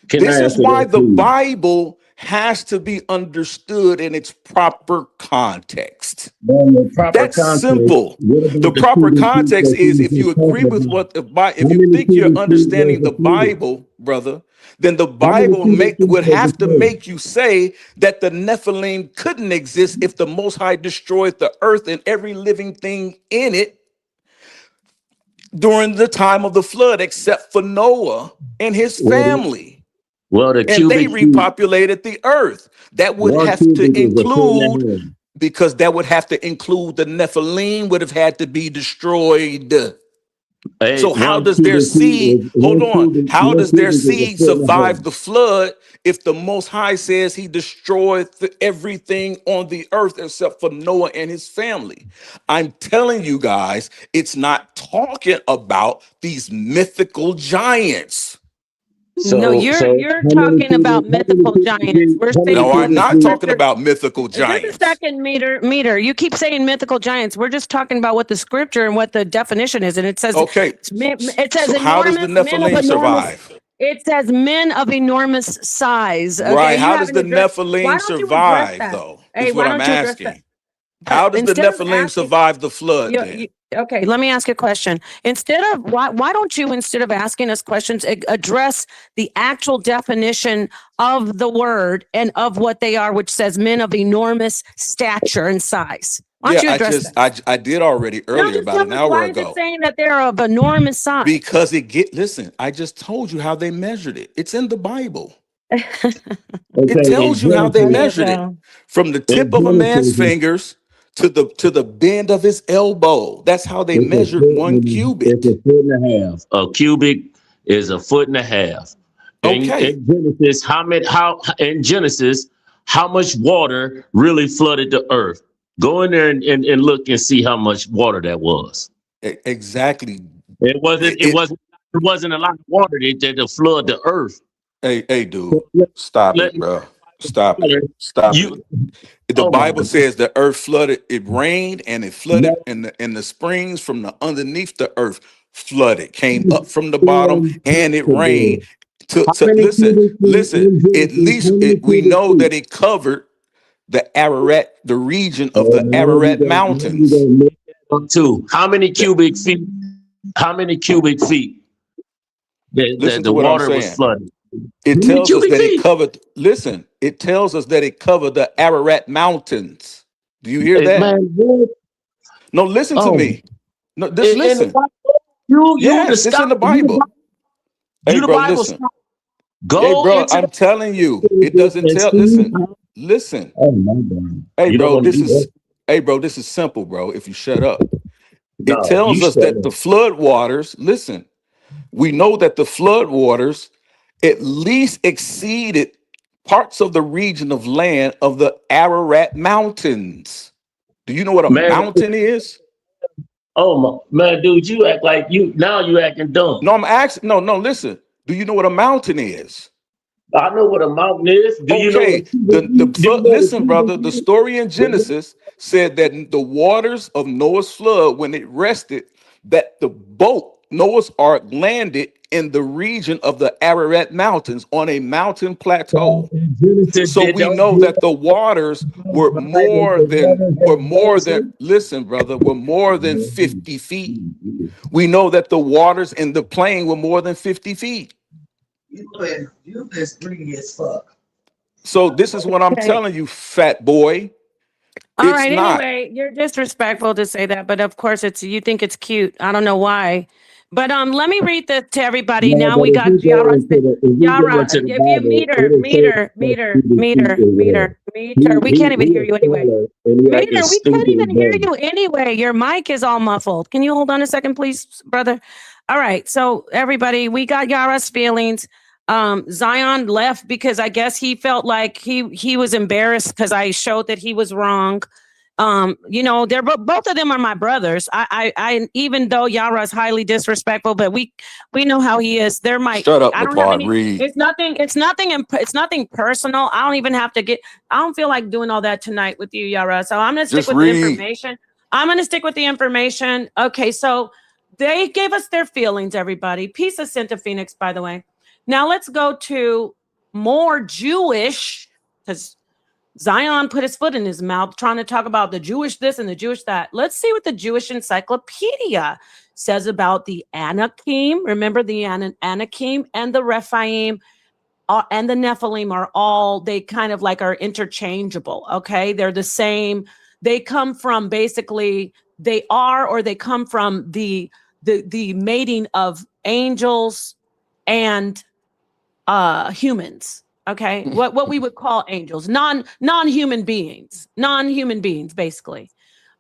Can This I is answer why that, the please? Bible has to be understood in its proper context. Then the proper That's context. simple. What The about the proper Cedric piece context that he is was if you just agree talking with about? what the Bible, if How you many think you're Cedric pieces was understanding the included? Bible, brother, then the How many Bible Cedric pieces would was have to included? make you say that the Nephilim couldn't exist if the Most High destroyed the earth and every living thing in it during the time of the flood, except for Noah and his family. Well, the And they cubic feet, repopulated the earth. That would 1 have cubic to is a foot include, and a half. because that would have to include the Nephilim would have had to be destroyed. Hey, So how 1 does their cubic feet seed, is hold on, how 1 does their cubic is a seed foot and a half. survive the flood if the Most High says he destroyed everything on the earth except for Noah and his family? I'm telling you guys, it's not talking about these mythical giants. No, you're So how many talking about mythical giants. We're saying No, what I'm the not talking scripture. about mythical Just a giants. second, meter. You keep saying mythical giants. We're just talking about what the scripture and what the definition is, and it says Okay, it says so how does the enormous men of Nephilim enormous. survive? It says men of enormous size. Okay, Right, you how does haven't the addressed. Why Nephilim don't you address survive, that? though, Hey, is what why I'm don't you address that? asking. How does the Instead of Nephilim asking, survive the flood then? okay, let me ask you a question. Why don't you, instead of asking us questions, address the actual definition of the word and of what they are, which says men of enormous stature and size? Why don't you address that? I did already No, earlier just about tell an us, hour why is it ago. saying that they're of enormous size? Because listen, I just told you how they measured it. It's in the Bible. It Okay, tells you how they measured it. From the tip of a man's fingers to the bend of his elbow. That's how they measured 1 it's cubit. a foot and a half. A cubic is a foot and a half. Okay. In Genesis, how much water really flooded the earth? Go in there and look and see how much water that was. Exactly. It wasn't. It wasn't. It wasn't a lot of water to flood the earth. Hey, dude, stop it, bro. Stop it. Stop it. The Bible says the earth flooded. It rained and it flooded, and the springs from the underneath the earth flooded, came up from the bottom, and it rained. To listen. At least we know that it covered the Ararat, the region of the Ararat Mountains. Too. How many cubic feet? How many cubic feet? The water was flooded. It tells us that it covered. Listen, it tells us that it covered the Ararat Mountains. Do you hear that? No, listen to me. No, just listen. Yes, it's in the Bible. Hey, bro, listen. Hey, bro, I'm telling you, it doesn't tell. Listen. Hey, bro, this is simple, bro. If you shut up, it tells us that the flood waters. Listen, we know that the flood waters at least exceeded parts of the region of land of the Ararat Mountains. Do you know what a mountain is? Oh man, dude, you act like you acting dumb. No, I'm asking. No, listen. Do you know what a mountain is? I know what a mountain is. Listen, brother. The story in Genesis said that the waters of Noah's flood, when it rested, that the boat Noah's Ark landed in the region of the Ararat Mountains on a mountain plateau. So we know that the waters were more than listen, brother, were more than 50 feet. We know that the waters in the plain were more than 50 feet. You just greedy as fuck. So this is what I'm telling you, fat boy. All right. Anyway, you're disrespectful to say that, but of course you think it's cute. I don't know why. But let me read this to everybody. Now we got Yara. Meter. We can't even hear you anyway. Meter, we can't even hear you anyway. Your mic is all muffled. Can you hold on a second, please, brother? All right. So everybody, we got Yara's feelings. Zion left because I guess he felt like he was embarrassed because I showed that he was wrong. They're both of them are my brothers. I even though Yara's highly disrespectful, but we know how he is. They're my. Shut up, Reed. It's nothing personal. I don't even have to I don't feel like doing all that tonight with you, Yara. So I'm gonna stick with the information. I'm gonna stick with the information. Okay, so they gave us their feelings, everybody. Peace is sent to Phoenix, by the way. Now let's go to more Jewish, because Zion put his foot in his mouth trying to talk about the Jewish this and the Jewish that. Let's see what the Jewish Encyclopedia says about the Anakim. Remember, the Anakim and the Rephaim and the Nephilim are all, they kind of like are interchangeable, okay? They're the same. They come from basically, they come from the mating of angels and humans. Okay, what we would call angels, non-human beings, basically,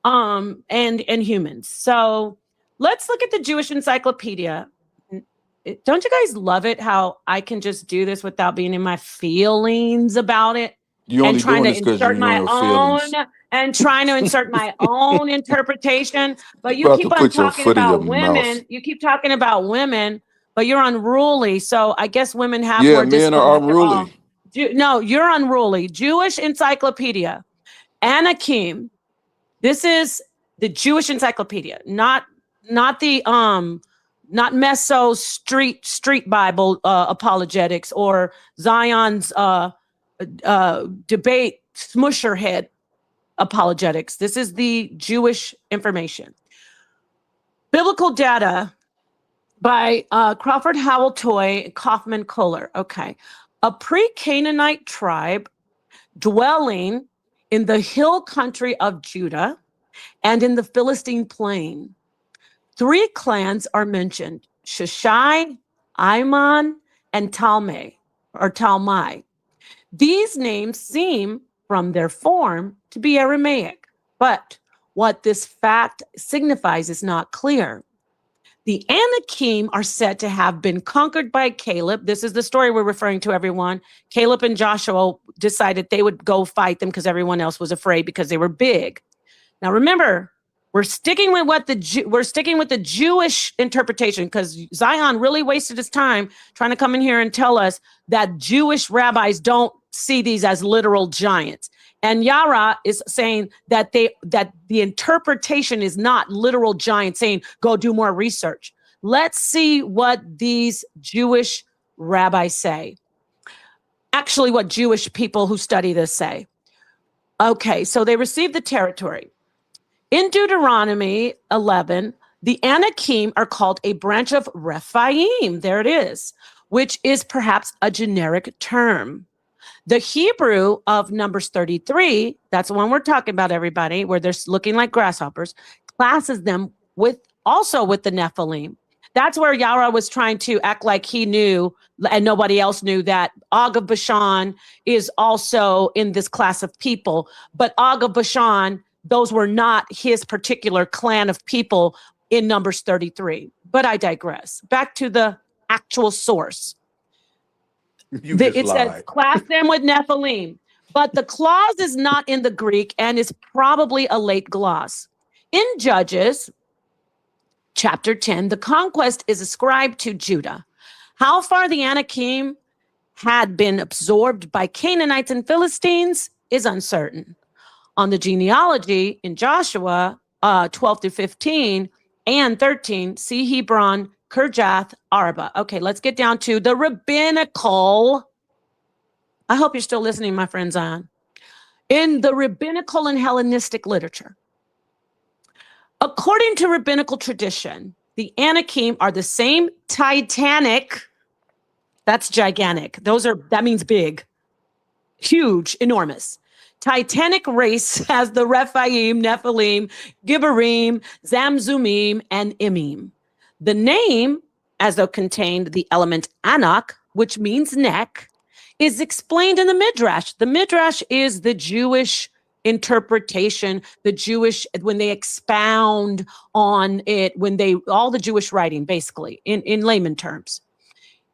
and humans. So let's look at the Jewish Encyclopedia. Don't you guys love it how I can just do this without being in my feelings about it? And trying to insert my own interpretation. But you keep on talking about women. You keep talking about women. But you're unruly, so I guess women have more discipline. Men are unruly. No, you're unruly. Jewish Encyclopedia, Anakim. This is the Jewish Encyclopedia, not the not Meso Street Bible apologetics or Zion's debate smusherhead apologetics. This is the Jewish information. Biblical data by Crawford Howell Toy, Kaufman Kohler. Okay. A pre-Canaanite tribe dwelling in the hill country of Judah and in the Philistine plain. 3 clans are mentioned: Sheshai, Iman, and Talmai. These names seem, from their form, to be Aramaic, but what this fact signifies is not clear. The Anakim are said to have been conquered by Caleb. This is the story we're referring to, everyone. Caleb and Joshua decided they would go fight them because everyone else was afraid because they were big. Now remember, We're sticking with what we're sticking with the Jewish interpretation, because Zion really wasted his time trying to come in here and tell us that Jewish rabbis don't see these as literal giants. And Yara is saying that the interpretation is not literal giants, saying go do more research. Let's see what these Jewish rabbis say. Actually, what Jewish people who study this say. Okay, so they received the territory. In Deuteronomy 11, the Anakim are called a branch of Rephaim. There it is, which is perhaps a generic term. The Hebrew of Numbers 33, that's the one we're talking about, everybody, where they're looking like grasshoppers, classes them also with the Nephilim. That's where Yara was trying to act like he knew and nobody else knew that Og of Bashan is also in this class of people. But Og of Bashan, those were not his particular clan of people in Numbers 33. But I digress. Back to the actual source. It says, class them with Nephilim. But the clause is not in the Greek and is probably a late gloss. In Judges, chapter 10, the conquest is ascribed to Judah. How far the Anakim had been absorbed by Canaanites and Philistines is uncertain. On the genealogy in Joshua 12 through 15 and 13, see Hebron, Kirjath, Arba. Okay, let's get down to the rabbinical. I hope you're still listening, my friend Zion. In the rabbinical and Hellenistic literature, according to rabbinical tradition, the Anakim are the same titanic, that's gigantic. That means big, huge, enormous. Titanic race as the Rephaim, Nephilim, Gibborim, Zamzumim, and Imim. The name, as though contained the element Anak, which means neck, is explained in the Midrash. The Midrash is the Jewish interpretation, the Jewish, when they expound on it, all the Jewish writing, basically, in layman terms.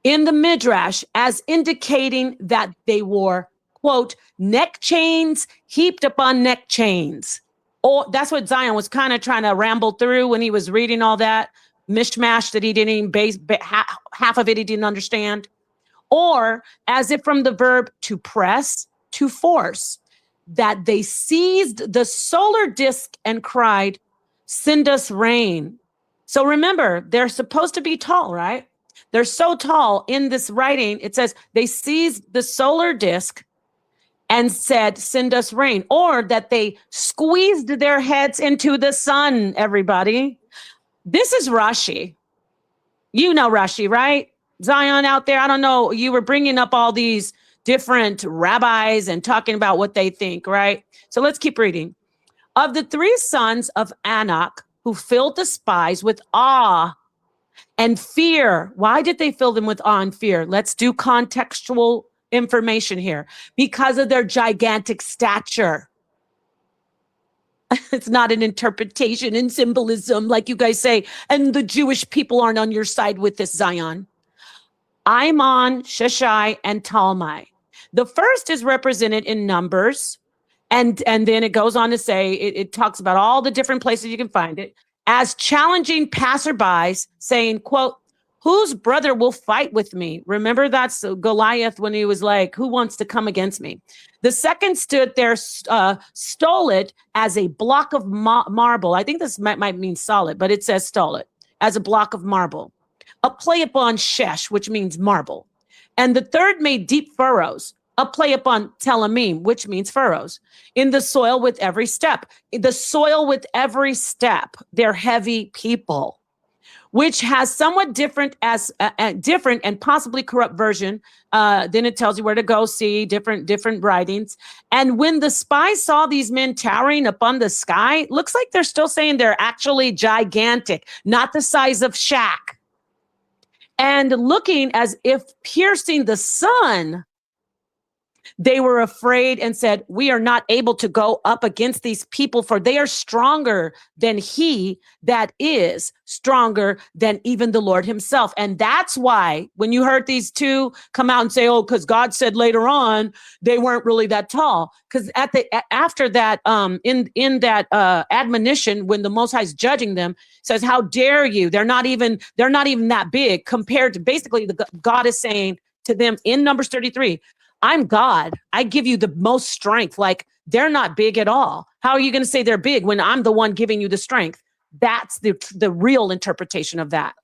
In the Midrash, as indicating that they wore, quote, neck chains heaped upon neck chains. Or that's what Zion was kind of trying to ramble through when he was reading all that mishmash that he didn't even half of it he didn't understand. Or as if from the verb to press, to force, that they seized the solar disk and cried, send us rain. So remember, they're supposed to be tall, right? They're so tall in this writing, it says they seized the solar disk and said, send us rain, or that they squeezed their heads into the sun, everybody. This is Rashi. You know Rashi, right? Zion out there, I don't know, you were bringing up all these different rabbis and talking about what they think, right? So let's keep reading. Of the three sons of Anak who filled the spies with awe and fear. Why did they fill them with awe and fear? Let's do contextual information here. Because of their gigantic stature. It's not an interpretation and symbolism like you guys say. And the Jewish people aren't on your side with this, Zion. Imon, Sheshai, and Talmai. The first is represented in Numbers. And then it goes on to say, it talks about all the different places you can find it, as challenging passerbys, saying, quote, whose brother will fight with me? Remember, that's Goliath when he was like, who wants to come against me? The second stood there, stole it as a block of marble. I think this might mean solid, but it says stole it as a block of marble. A play upon shesh, which means marble. And the third made deep furrows. A play upon telamim, which means furrows, in the soil with every step. The soil with every step, they're heavy people, which has somewhat different and possibly corrupt version. Then it tells you where to go see different writings. And when the spies saw these men towering upon the sky, looks like they're still saying they're actually gigantic, not the size of Shaq, and looking as if piercing the sun. They were afraid and said, we are not able to go up against these people, for they are stronger than he that is stronger than even the Lord himself. And that's why when you heard these two come out and say, oh, because God said later on, they weren't really that tall. Because after that, in that admonition, when the Most High is judging them, says, how dare you? They're not even that big compared to, basically God is saying to them in Numbers 33, I'm God. I give you the most strength. Like, they're not big at all. How are you going to say they're big when I'm the one giving you the strength? That's the real interpretation of that.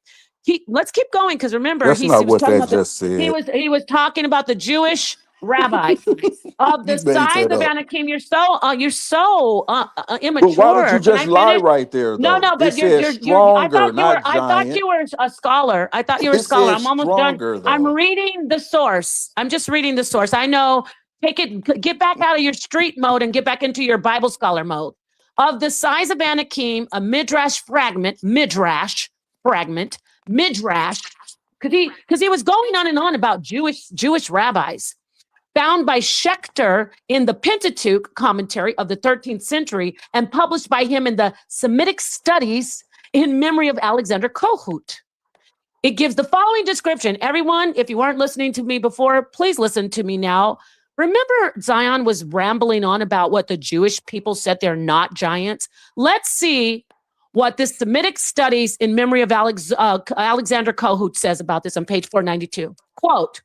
Let's keep going, because remember, That's he not was what talking that about just said. he was talking about the Jewish rabbis of the You made size that of up. Anakim. You're so But why did immature. you Can just I lie finish? right there, No, though? It but says stronger, not I thought giant. you were a scholar. I thought you were a It scholar. says I'm almost done. stronger, I'm though. reading the source. I'm just reading the source. I know. Get back out of your street mode and get back into your Bible scholar mode. Of the size of Anakim, a midrash fragment, because he was going on and on about Jewish rabbis, found by Schechter in the Pentateuch commentary of the 13th century and published by him in the Semitic Studies in memory of Alexander Kohut. It gives the following description. Everyone, if you weren't listening to me before, please listen to me now. Remember, Zion was rambling on about what the Jewish people said they're not giants. Let's see what the Semitic Studies in memory of Alexander Kohut says about this on page 492. Quote,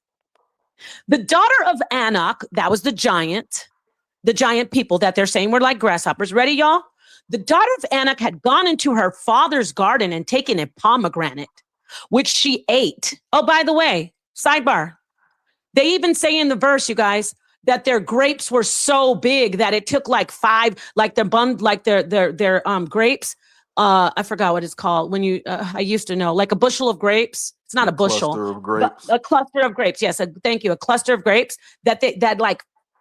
the daughter of Anak, that was the giant people that they're saying were like grasshoppers. Ready, y'all? The daughter of Anak had gone into her father's garden and taken a pomegranate, which she ate. Oh, by the way, sidebar. They even say in the verse, you guys, that their grapes were so big that it took like their grapes. I forgot what it's called when you, I used to know, like a bushel of grapes. It's not a bushel. Cluster of grapes. A cluster of grapes. Yes. Thank you. A cluster of grapes that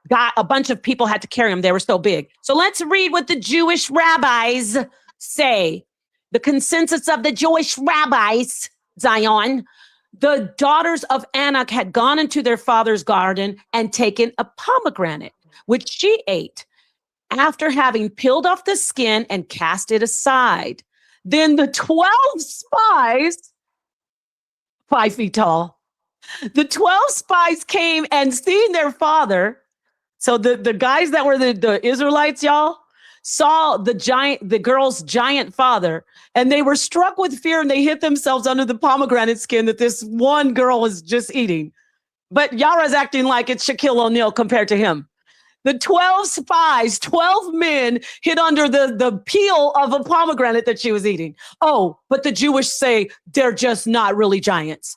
got a bunch of people had to carry them. They were so big. So let's read what the Jewish rabbis say. The consensus of the Jewish rabbis, Zion. The daughters of Anak had gone into their father's garden and taken a pomegranate, which she ate, after having peeled off the skin and cast it aside. Then the 12 spies, 5 feet tall, the 12 spies came and seeing their father. So the guys that were the Israelites, y'all, saw the girl's giant father, and they were struck with fear, and they hid themselves under the pomegranate skin that this one girl was just eating. But Yara's acting like it's Shaquille O'Neal compared to him. The 12 spies, 12 men hid under the peel of a pomegranate that she was eating. Oh, but the Jewish say they're just not really giants.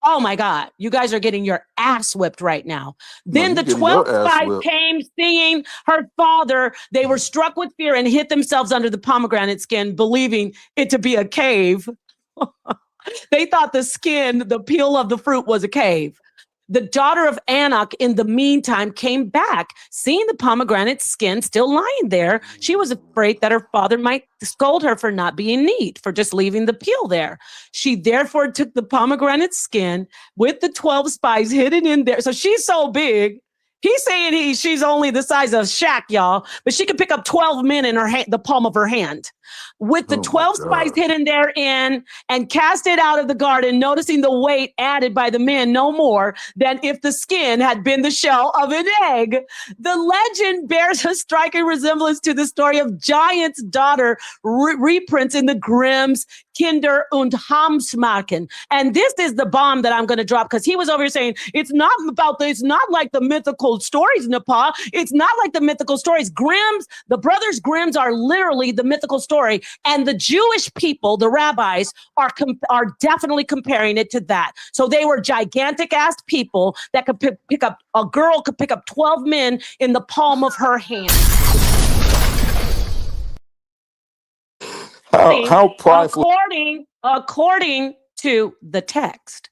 Oh my God, you guys are getting your ass whipped right now. Then the 12 spies came seeing her father. They were struck with fear and hid themselves under the pomegranate skin, believing it to be a cave. They thought the peel of the fruit was a cave. The daughter of Anak, in the meantime, came back, seeing the pomegranate skin still lying there. She was afraid that her father might scold her for not being neat, for just leaving the peel there. She therefore took the pomegranate skin with the 12 spies hidden in there. So she's so big. He's saying she's only the size of Shaq, y'all, but she could pick up 12 men in the palm of her hand. With the 12 spies hidden therein, and cast it out of the garden, noticing the weight added by the men no more than if the skin had been the shell of an egg. The legend bears a striking resemblance to the story of Giant's daughter, reprints in the Grimm's Kinder und Hamsmarken. And this is the bomb that I'm going to drop, because he was over here saying it's not like the mythical stories, Nepal. It's not like the mythical stories. Grimm's, the brothers Grimm's are literally the mythical story. And the Jewish people, the rabbis, are definitely comparing it to that. So they were gigantic ass people that could pick up, a girl could pick up 12 men in the palm of her hand. How prideful? According to the text,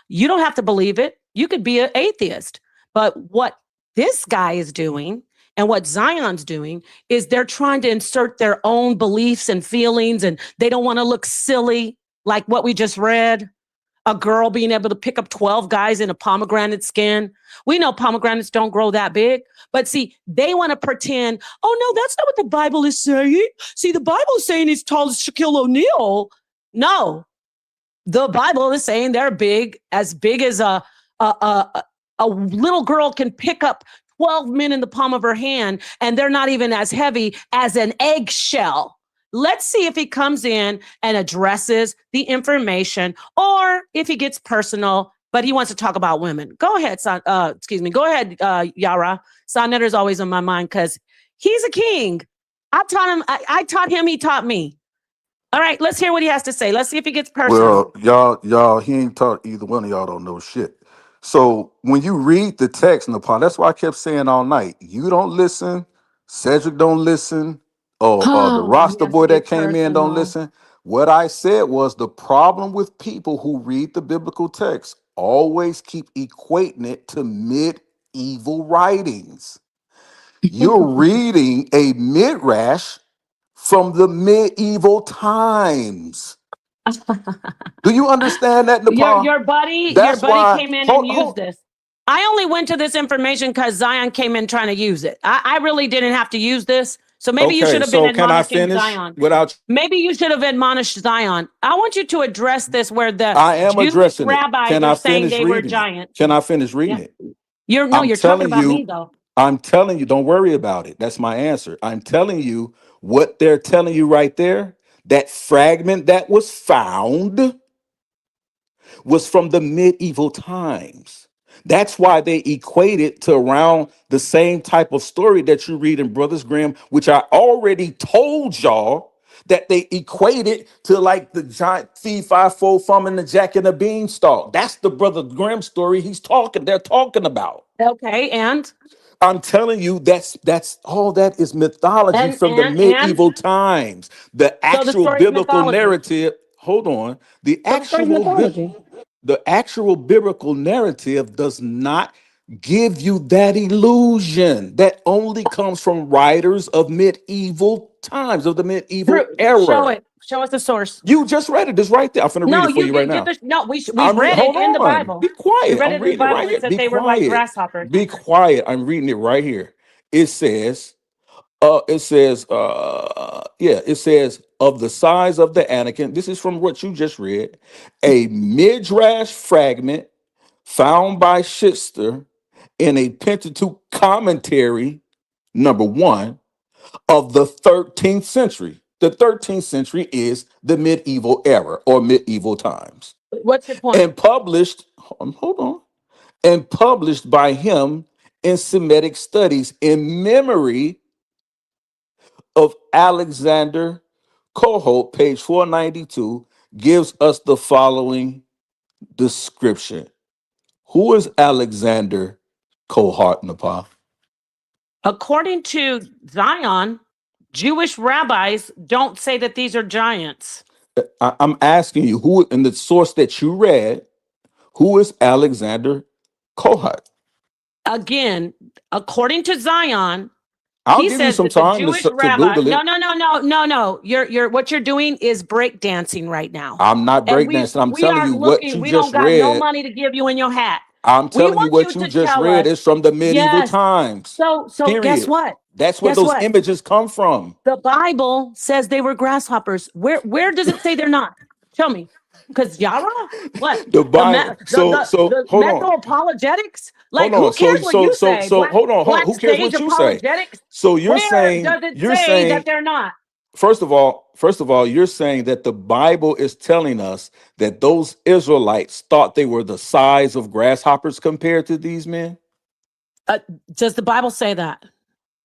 you don't have to believe it. You could be an atheist. But what this guy is doing and what Zion's doing is they're trying to insert their own beliefs and feelings, and they don't want to look silly like what we just read a girl being able to pick up 12 guys in a pomegranate skin. We know pomegranates don't grow that big, but see, they want to pretend, oh no, that's not what the Bible is saying. See, the Bible is saying he's tall as Shaquille O'Neal. No, the Bible is saying they're big as a little girl can pick up 12 men in the palm of her hand, and they're not even as heavy as an eggshell. Let's see if he comes in and addresses the information, or if he gets personal, but he wants to talk about women. Go ahead, Go ahead, Yara. Sa.neter is always on my mind because he's a king. I taught him. I taught him. He taught me. All right, let's hear what he has to say. Let's see if he gets personal. Well, y'all, he ain't taught either one of y'all don't know shit. So when you read the text in the Bible, that's why I kept saying all night, you don't listen, Cedric don't listen, or the roster boy that came in don't listen. What I said was the problem with people who read the biblical text always keep equating it to medieval writings. You're reading a midrash from the medieval times. Do you understand that, Nepal? Your buddy came in and used this. I only went to this information because Zion came in trying to use it. I really didn't have to use this. So maybe you should have been admonishing Zion. Maybe you should have admonished Zion. I want you to address this where the Jewish rabbis are saying they were giants. Can I finish reading it? You're talking about me, though. I'm telling you, don't worry about it. That's my answer. I'm telling you what they're telling you right there. That fragment that was found was from the medieval times. That's why they equate it to around the same type of story that you read in Brothers Grimm, which I already told y'all that they equate it to like the giant thief 5-4 thumb and the Jack and the Beanstalk. That's the Brother Grimm story they're talking about. Okay, and I'm telling you, that's all that is mythology from the medieval times. The actual biblical narrative. Hold on. The actual biblical narrative does not give you that illusion. That only comes from writers of medieval times, of the medieval era. Show us the source. You just read it. It's right there. I'm going to read it for you right now. We read it in the Bible. Be quiet. I'm reading it right here. It said they were like grasshoppers. Be quiet. I'm reading it right here. It says, of the size of the Anakin. This is from what you just read. A midrash fragment found by Schister in a Pentateuch commentary, number 1, of the 13th century. The 13th century is the medieval era or medieval times. What's your point? And published, hold on, and published by him in Semitic Studies in memory of Alexander Kohout, page 492, gives us the following description. Who is Alexander Kohout, Nepal? According to Zion, Jewish rabbis don't say that these are giants. I'm asking you, who in the source that you read, who is Alexander Kohout? Again, according to Zion, I'll give you some time to Google it. No. You're what you're doing is breakdancing right now. I'm not breakdancing. I'm telling you what you just read. We don't got no money to give you in your hat. I'm telling you what you just read is from the medieval times. So guess what? That's where those images come from. The Bible says they were grasshoppers. Where does it say they're not? Tell me. Because Yara? What? The Bible. The mental apologetics? Like, who cares what you say? Hold on. Who cares what you say? So you're saying that they're not? First of all, you're saying that the Bible is telling us that those Israelites thought they were the size of grasshoppers compared to these men? Does the Bible say that?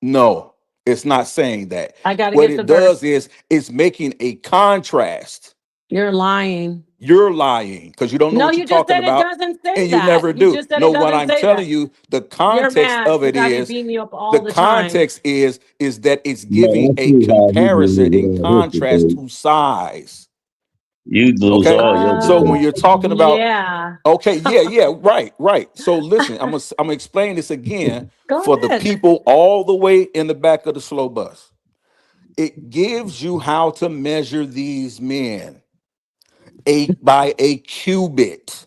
No, it's not saying that. I got to What it does is it's making a contrast. You're lying. You're lying because you don't know what you're talking about. No, you just said it doesn't say and that. You never do. No, what I'm telling you, the context of it is the context is that it's giving a comparison in contrast to size. You lose all your. So when you're talking about, right. So listen, I'm gonna explain this again for the people all the way in the back of the slow bus. It gives you how to measure these men. by a cubit.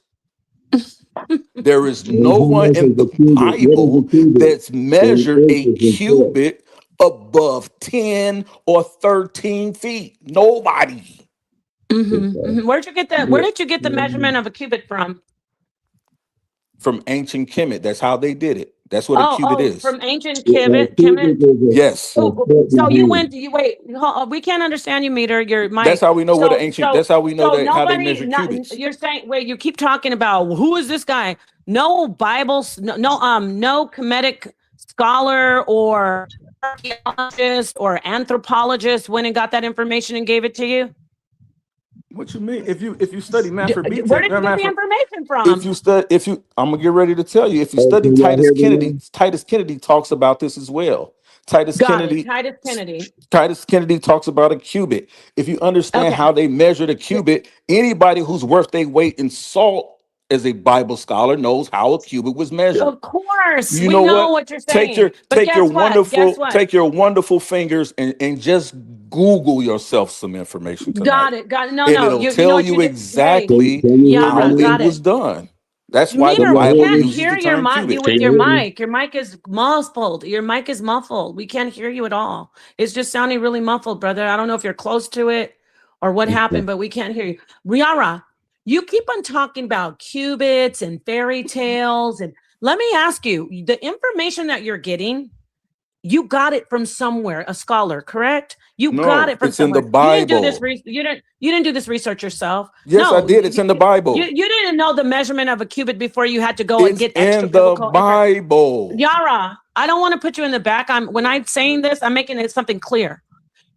There is And no how one much in is the a cubic? What is Bible a cubic that's in measured a inches and foot? cubit above 10 or 13 feet. Nobody. Where'd you get that? Where did you get the Yeah. measurement of a cubit from? From ancient Kemet. That's how they did it. That's what a cubit is. From ancient A Kemet. cubic is Yes. a foot So in you hand. went. You wait. We can't understand you, meter. Your That's mic. how we know what an ancient, that's how we know that how they Nobody. measure Not, cubits. you're saying. Wait. You keep talking about who is this guy? No Bibles. No Kemetic scholar or archaeologist or anthropologist went and got that information and gave it to you. What you mean? If you study Where did you Manfred, get the information if from? you study, I'm gonna get ready to tell you. If you Hey, study can y'all hear me now? Titus Kennedy talks about this as well. Titus Got it. Kennedy, Titus Kennedy. Titus Kennedy talks about a cubit. If you understand Okay. how they measured a cubit, anybody who's worth their weight in salt as a Bible scholar knows how a cubit was measured. Of course, You we know know what? what you're saying. But Take your guess what? Guess wonderful what? take your wonderful fingers and just Google yourself some information tonight. Got it. Got it. No, And no. it'll You know tell what you you did? Hey, exactly Can you hear me Yara, how now? it got was it. done. That's why the Meter, Can y'all we Bible hear can't me? uses hear the your term mic. You cubit. with Can your you hear me? mic. Your mic is muffled. Your mic is muffled. We can't hear you at all. It's just sounding really muffled, brother. I don't know if you're close to it or what happened, but we can't hear you. Riara, you keep on talking about cubits and fairy tales. And let me ask you, the information that you're getting, you got it from somewhere, a scholar, correct? You got No, it from it's in the somewhere. You didn't do this. Bible. You didn't do this research yourself. Yes, I No, did. It's in the Bible. you didn't know the measurement of a cubit before you had to go and It's get extra in the biblical information. Bible. Yara, I don't want to put you in the back. When I'm saying this, I'm making it something clear.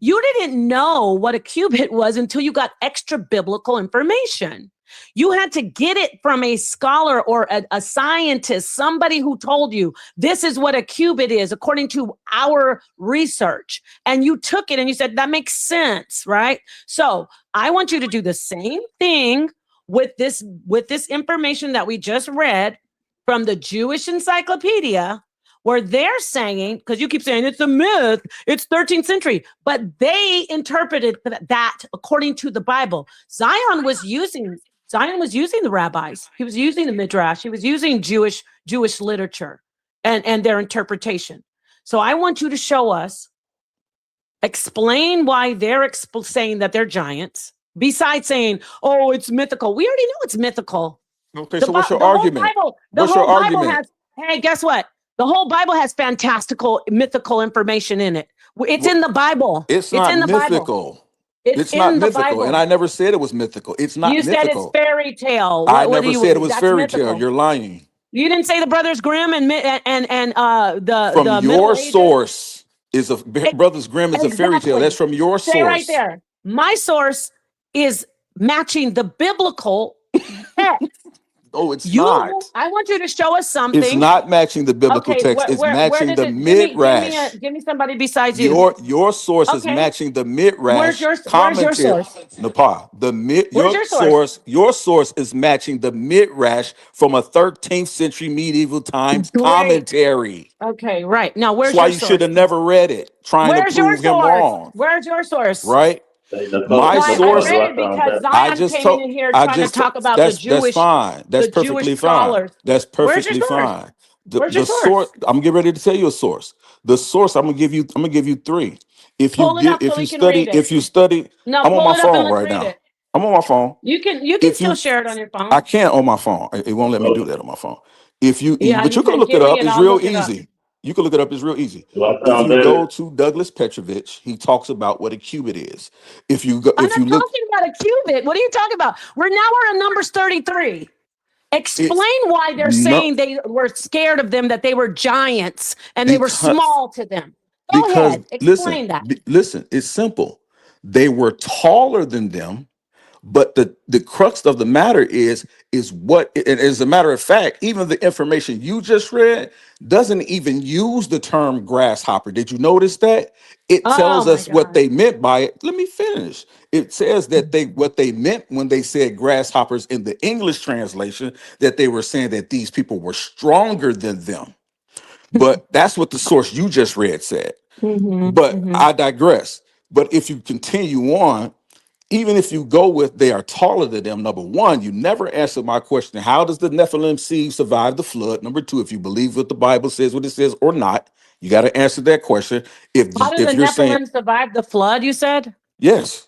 You didn't know what a cubit was until you got extra biblical information. You had to get it from a scholar or a scientist, somebody who told you this is what a cubit is according to our research. And you took it and you said, that makes sense, right? So I want you to do the same thing with this information that we just read from the Jewish Encyclopedia, where they're saying, because you keep saying it's a myth, it's 13th century, but they interpreted that according to the Bible. Zion was using the rabbis. He was using the midrash. He was using Jewish literature and their interpretation. So I want you to show us, explain why they're saying that they're giants, besides saying, oh, it's mythical. We already know it's mythical. Okay, so what's your argument? What's your argument? Hey, guess what? The whole Bible has fantastical, mythical information in it. It's in the Bible. It's not in the mythical. Bible. It's not in the mythical. Bible. And I never said it was mythical. It's not You said it's mythical. fairy tale. I never said it was that's fairy tale. mythical. You're lying. You didn't say the Brothers Grimm and the From the your Middle Ages? source is Brothers Grimm is a fairy tale. Exactly. That's from your Stay source. right there. My source is matching the biblical text. Oh, it's not. I want you to show us something. It's not matching the biblical text. It's matching the midrash. Give me somebody besides you. Your source is matching the midrash commentary. Your source is matching the midrash from a 13th century medieval times commentary. Okay, right. Now where's That's why your you source? should have never read it, trying to prove him wrong. Where's your source? Right? My source. I read it because Zion came in here trying to talk about the Jewish. That's fine. That's perfectly fine. That's perfectly fine. The source. I'm getting ready to tell you a source. The source. I'm gonna give you 3. If you study, no, I'm on my phone right read now. it. I'm on my phone. You can still share it on your phone. I can't on my phone. It won't let me do that on my phone. But you can look it give up. me it, It's I'll real look it up. easy. You can look it up. It's real easy. If You go to Douglas Petrovich, he talks about what a cubit is. I'm not talking about a cubit. What are you talking about? We're in Numbers 33. Explain why they're saying they were scared of them, that they were giants and they were small to them. Go ahead. Explain that. Listen, it's simple. They were taller than them, but the crux of the matter is what, and as a matter of fact, even the information you just read doesn't even use the term grasshopper. Did you notice that? It tells us what they meant by it. Let me finish. It says that what they meant when they said grasshoppers in the English translation, that they were saying that these people were stronger than them. But that's what the source you just read said. But I digress. But if you continue on, even if you go with they are taller than them, number one, you never answered my question. How does the Nephilim seed survive the flood? Number two, if you believe what the Bible says, what it says or not, you got to answer that question. How did the If you're saying Nephilim survive the flood, you said? yes,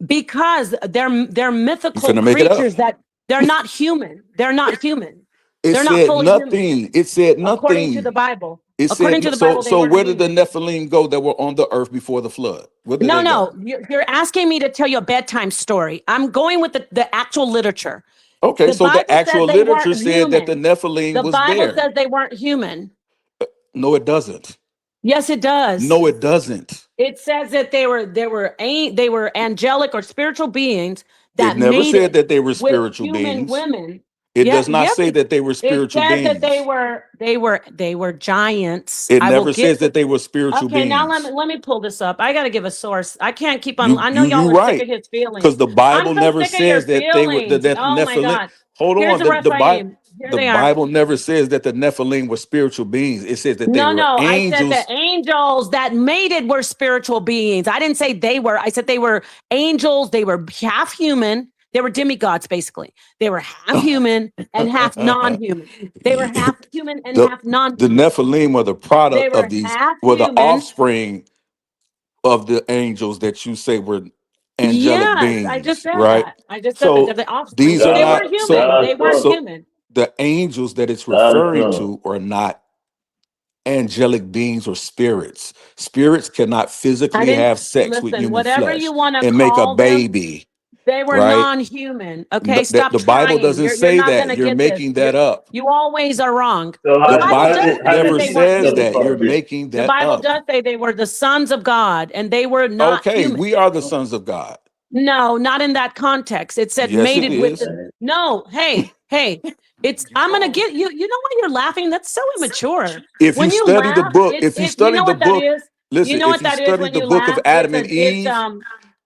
Because they're you mythical finna make it up. creatures that they're not human. They're not human. It They're not said fully human, nothing. It said according to the nothing. Bible. It According to said the so. Bible, they So weren't where did the human. Nephilim go that were on the earth before the flood? Where did No, they go? no, you're asking me to tell you a bedtime story. I'm going with the actual literature. Okay, The so the Bible says actual they literature weren't said that the human. Nephilim The was Bible there. says they weren't human. No, it doesn't. Yes, it does. No, it doesn't. It says that they were angelic or spiritual beings that It never said mated that they were with spiritual human beings. women. It Yeah, does not yes, say that they were it spiritual says that beings. they were giants. It I will never get says that they were spiritual okay. Now beings. let me pull this up. I got to give a source. I can't keep on. You I know you y'all you are sick of right. his feelings. Because the I'm Bible so never sick of your says that they were the feelings. Oh my Nephilim. God. Hold Here's on. the The Bible Rephaim. Here the they are. Bible never says that the Nephilim were spiritual beings. It says that they No, were no, I said the angels. angels that mated were spiritual beings. I didn't say they were. I said they were angels. They were half human. They were demigods, basically. They were half human and half non-human. They were half human and the half the non-human. Nephilim were the They product were of these, half were the human. offspring of the angels that you say were angelic Yes, I just beings, said right? that. I just said that they're So the offspring, these but are they were God, not human. They God's weren't son, so human. the angels that it's God's referring son. to are not angelic beings or spirits. Spirits cannot I physically didn't have sex with listen. human Whatever you flesh want to and make a call them, baby, they were right? non-human. Okay, stop The Bible trying. doesn't You're say not that. gonna You're get this. making that up. You always are wrong. So The The Bible Bible does say that never they weren't says human. that. You're Serpent. making The that Bible up. does say they were the sons of God, and they were not Okay, human. we are the sons of God. No, not in that context. It said Yes, it mated with is. the no. Hey, it's I'm gonna get you. You know why you're laughing? That's so immature. If you When you study the laugh, book, if you you study know the what that book, is. You listen, know if what you that is study when the you book of laugh. Adam and Eve,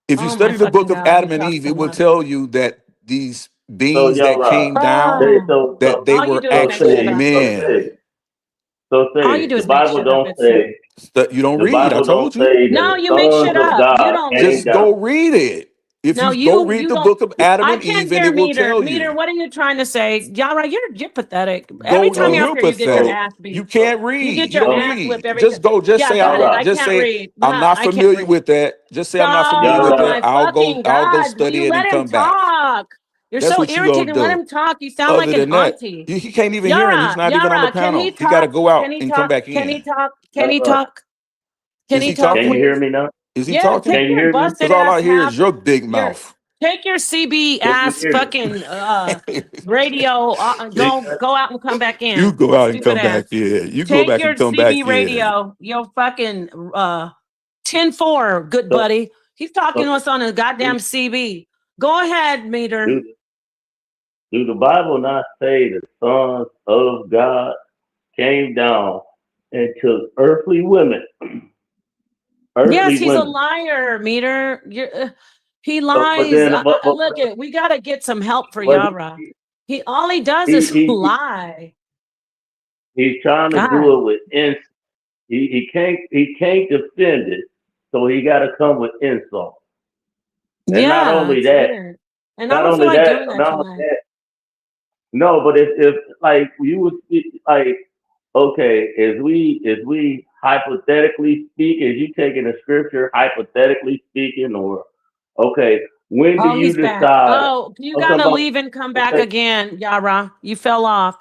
if you Oh my study the book fucking of God, he Adam and talks Eve, so it will much. tell you that these So beings that y'all, came down, they, Oh, so that they all you were do is so make shit actual say up. so men. say so All you say do the is make Bible shit up. don't It's say You don't the read. I Bible don't told you. say that no, the you make sons shit of up. You God don't came Just down. go read it. If No, you go read you the don't. book of Adam I and can't Eve, and hear it will meter. tell Meter, you. what are you trying to say? Yara, you're pathetic. Every Go. time So you're up You're here, you get your so pathetic. ass You beat. can't You read. get You your don't so ass whipped read. every time. Just go. Just Yeah, say got I'm. it. Yara, I Just can't say read. I'm not I can't familiar read. with that. Just say I'm not familiar with Oh Yara, that. my I'll go. fucking I'll go God. Will study you it and let him come back. talk? You're That's so what you gonna irritating. Let do. him talk. You sound like Other an than that, auntie. he can't even hear him. He's Yara, not even on the can he panel. He got to talk? go Can out he and come talk? back Can he in. talk? Can he Yara, talk? Can Is he he talk, can you talking? hear please? me now? Is he Yeah, talking? Can take you your hear me? Because busted all I ass hear is half. your big Your mouth. take your CB Can you ass hear me? fucking radio. Go out and come back You in. go out and Stupid come ass. back in. You go Take back your and come back CB in. radio. Your fucking 10-4, good So, buddy. He's talking so to us on a do, goddamn CB. Go ahead, meter. do do the Bible not say the sons of God came down and took earthly women? Yes, Earthly he's a women. liar, meter. He But lies. then, Look, we gotta get some help for but Yara. All he does he, is he, he lie. he's trying to God. do it with insult. He can't defend it, so he got to come with insult. And not Yeah, only it's that, weird. And I not don't feel only like that, doing that not only tonight. that. No, but if like you would speak like, okay, as we hypothetically speak, as you taking a scripture hypothetically speaking, or okay, when do Oh, you he's back. decide? Oh, you I'm talking gotta about, leave and come back okay, again, Yara. You fell off.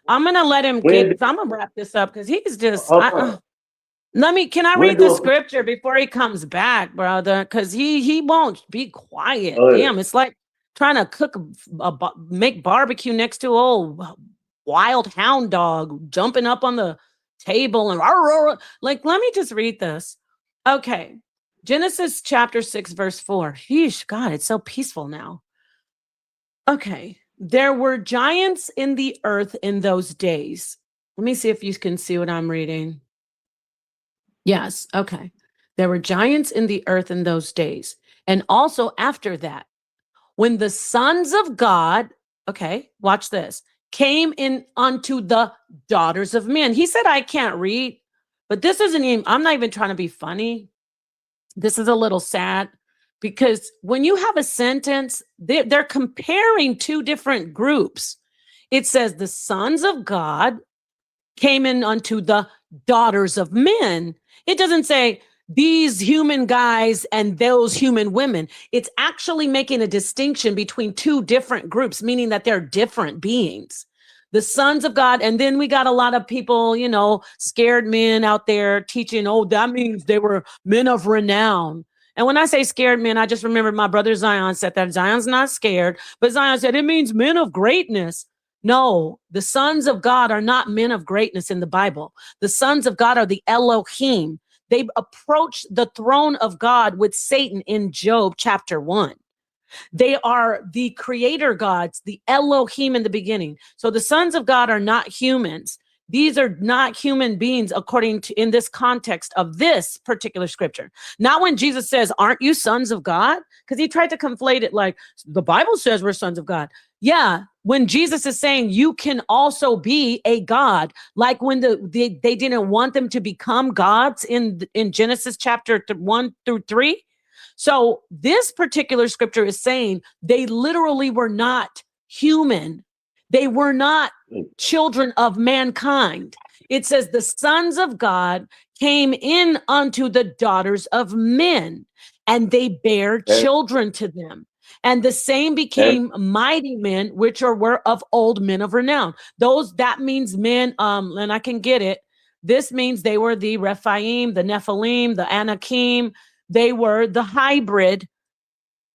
I'm gonna let him when do, I'm gonna wrap this up because he's just hold on, can I when read the do scripture before he comes back, brother? Because he won't be quiet. a, Damn, it's like trying to cook make barbecue next to old wild hound dog jumping up on the table and like, let me just read this. Okay. Genesis chapter 6, verse 4. Yeesh, God, it's so peaceful now. Okay. There were giants in the earth in those days. Let me see if you can see what I'm reading. Yes. Okay. There were giants in the earth in those days. And also after that, when the sons of God, okay, watch this, came in unto the daughters of men. He said, I can't read, but this isn't even, I'm not even trying to be funny. This is a little sad because when you have a sentence, they're comparing two different groups. It says the sons of God came in unto the daughters of men. It doesn't say these human guys and those human women. It's actually making a distinction between two different groups, meaning that they're different beings. The sons of God. And then we got a lot of people, you know, scared men out there teaching, oh, that means they were men of renown. And when I say scared men, I just remember my brother Zion said that Zion's not scared, but Zion said it means men of greatness. No, the sons of God are not men of greatness in the Bible. The sons of God are the Elohim. They approached the throne of God with Satan in Job chapter 1. They are the creator gods, the Elohim in the beginning. So the sons of God are not humans. These are not human beings according to in this context of this particular scripture. Not when Jesus says, aren't you sons of God? Because he tried to conflate it like the Bible says we're sons of God. Yeah, when Jesus is saying you can also be a God, like when they didn't want them to become gods in Genesis chapter 1 through 3. So this particular scripture is saying they literally were not human. They were not children of mankind. It says the sons of God came in unto the daughters of men, and they bare children to them. And the same became mighty men, which were of old men of renown. That means men, and I can get it. This means they were the Rephaim, the Nephilim, the Anakim. They were the hybrid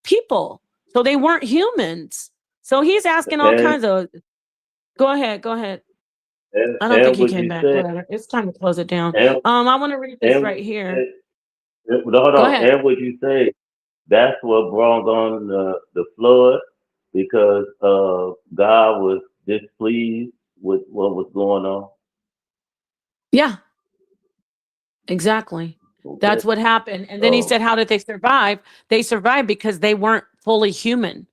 people. So they weren't humans. So he's asking all kinds of, go ahead. I don't think he came back. It's time to close it down. I want to read this right here. Hold on. And would you say that's what brought on the flood, because God was displeased with what was going on? Yeah, exactly. Okay. That's what happened. And then he said, how did they survive? They survived because they weren't fully human.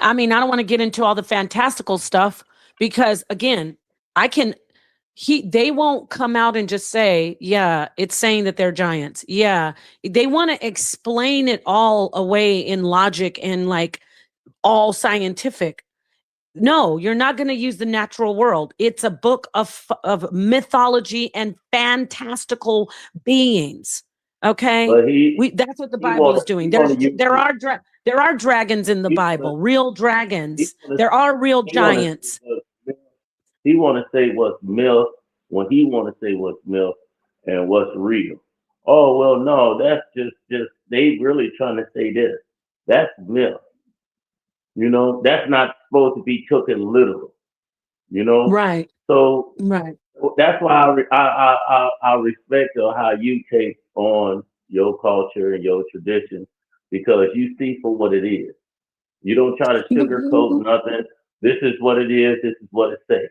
I mean, I don't want to get into all the fantastical stuff because, again, they won't come out and just say, yeah, it's saying that they're giants. Yeah. They want to explain it all away in logic and like all scientific. No, you're not going to use the natural world. It's a book of mythology and fantastical beings. Okay. That's what the Bible is doing. There are dragons in the Bible, real dragons. There are real giants. He want to say what's myth when he want to say what's myth and what's real. Oh, well, no, that's just they really trying to say this. That's myth. You know, that's not supposed to be taken literal. You know, right? So right. That's why I respect how you take on your culture and your tradition, because you see for what it is. You don't try to sugarcoat nothing. This is what it is. This is what it says.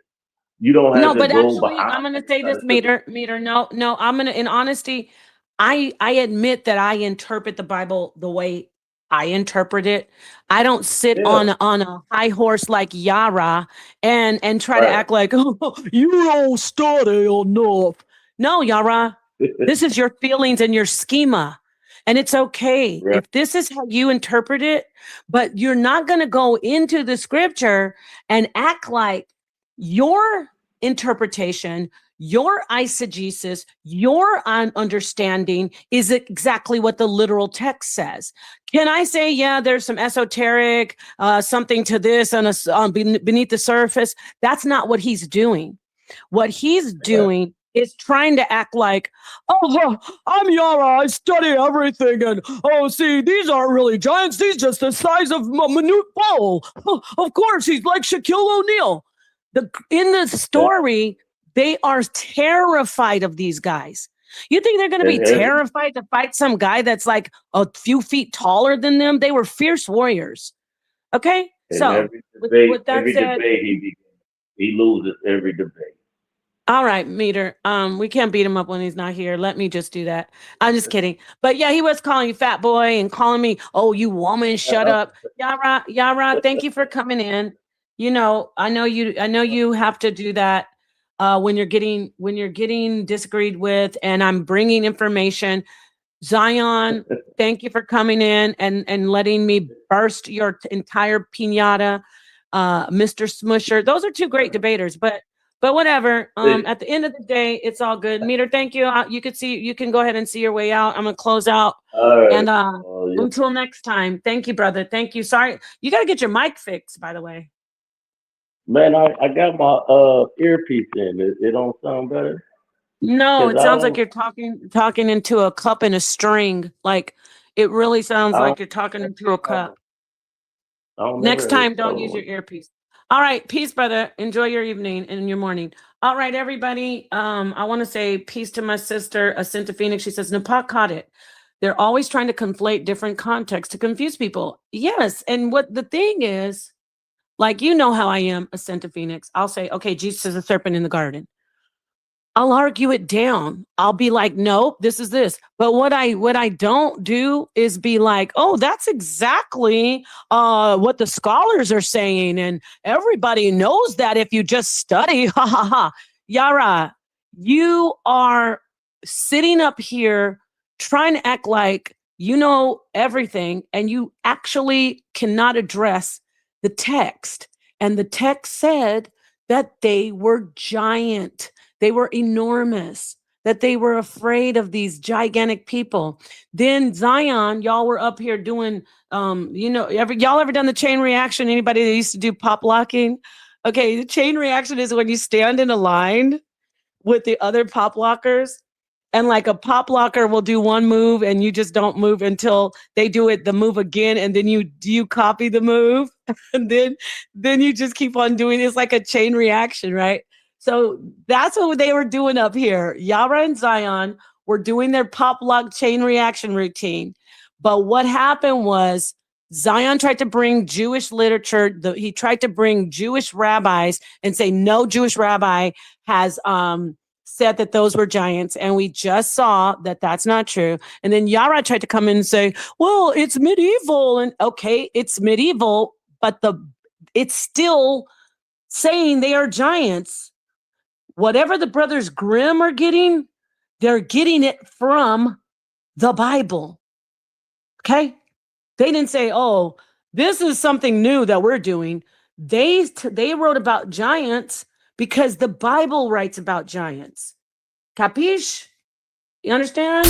You don't have to go behind. I'm going to say this, Meter. No, I'm going to, in honesty, I admit that I interpret the Bible the way I interpret it. I don't sit on a high horse like Yara and try to act like, oh, you don't study enough. No, Yara, this is your feelings and your schema. And it's okay if this is how you interpret it, but you're not going to go into the scripture and act like your interpretation, your eisegesis, your understanding is exactly what the literal text says. Can I say, yeah, there's some esoteric, something to this and beneath the surface? That's not what he's doing. What he's doing is trying to act like, oh, I'm Yara, I study everything, and oh, see, these aren't really giants, these just the size of a minute ball. Oh, of course, he's like Shaquille O'Neal. In the story, they are terrified of these guys. You think they're going to be terrified to fight some guy that's like a few feet taller than them? They were fierce warriors. Okay, so with that said, he loses every debate. All right, Meter. We can't beat him up when he's not here. Let me just do that. I'm just kidding. But yeah, he was calling you fat boy and calling me, oh, you woman, shut up. Yara, thank you for coming in. You know, I know you have to do that when you're getting disagreed with, and I'm bringing information. Zion, thank you for coming in and letting me burst your entire piñata. Mr. Smusher, those are two great debaters, but whatever. At the end of the day, it's all good. Meter, thank you. You can go ahead and see your way out. I'm gonna close out. All right. And Yeah. until next time, thank you, brother. Thank you. Sorry, you got to get your mic fixed, by the way. Man, I got my earpiece in. It don't sound better. No, 'Cause it I sounds like don't- you're talking into a cup and a string. Like it really sounds I like don't- you're talking into a cup. I don't Next never- time, don't use your earpiece. All right, peace, brother. Enjoy your evening and your morning. All right, everybody. I want to say peace to my sister, Ascenta Phoenix. She says, Napak caught it. They're always trying to conflate different contexts to confuse people. Yes, and what the thing is, like, you know how I am, Ascenta Phoenix. I'll say, okay, Jesus is a serpent in the garden. I'll argue it down. I'll be like, nope, this is this. But what I don't do is be like, oh, that's exactly what the scholars are saying. And everybody knows that if you just study. Ha ha ha. Yara, you are sitting up here trying to act like you know everything, and you actually cannot address the text. And the text said that they were giant. They were enormous, that they were afraid of these gigantic people. Then Zion, y'all were up here doing, y'all ever done the chain reaction? Anybody that used to do pop locking? Okay, the chain reaction is when you stand in a line with the other pop lockers, and like a pop locker will do one move and you just don't move until they do the move again, and then you copy the move, and then you just keep on doing it. It's like a chain reaction, right? So that's what they were doing up here. Yara and Zion were doing their pop lock chain reaction routine. But what happened was Zion tried to bring Jewish literature. He tried to bring Jewish rabbis and say no Jewish rabbi has said that those were giants. And we just saw that that's not true. And then Yara tried to come in and say, well, it's medieval. And okay, it's medieval, but it's still saying they are giants. Whatever the brothers Grimm are getting, they're getting it from the Bible. Okay? They didn't say, oh, this is something new that we're doing. They wrote about giants because the Bible writes about giants. Capiche? You understand?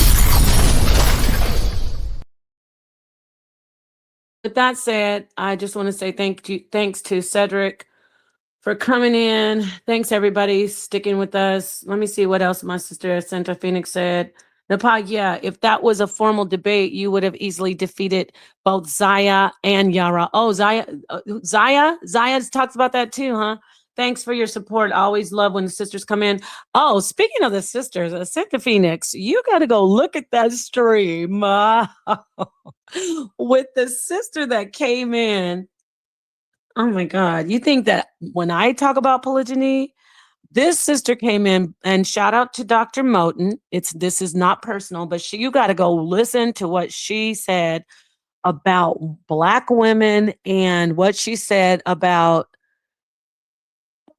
With that said, I just want to say thanks to Cedric for coming in. Thanks, everybody, sticking with us. Let me see what else my sister Santa Phoenix said. Napag, yeah, if that was a formal debate, you would have easily defeated both Zaya and Yara. Oh, Zaya talks about that too, huh? Thanks for your support. I always love when the sisters come in. Oh, speaking of the sisters, Santa Phoenix, you got to go look at that stream with the sister that came in. Oh my God. You think that when I talk about polygyny, this sister came in, and shout out to Dr. Moten. This is not personal, but you got to go listen to what she said about Black women and what she said about,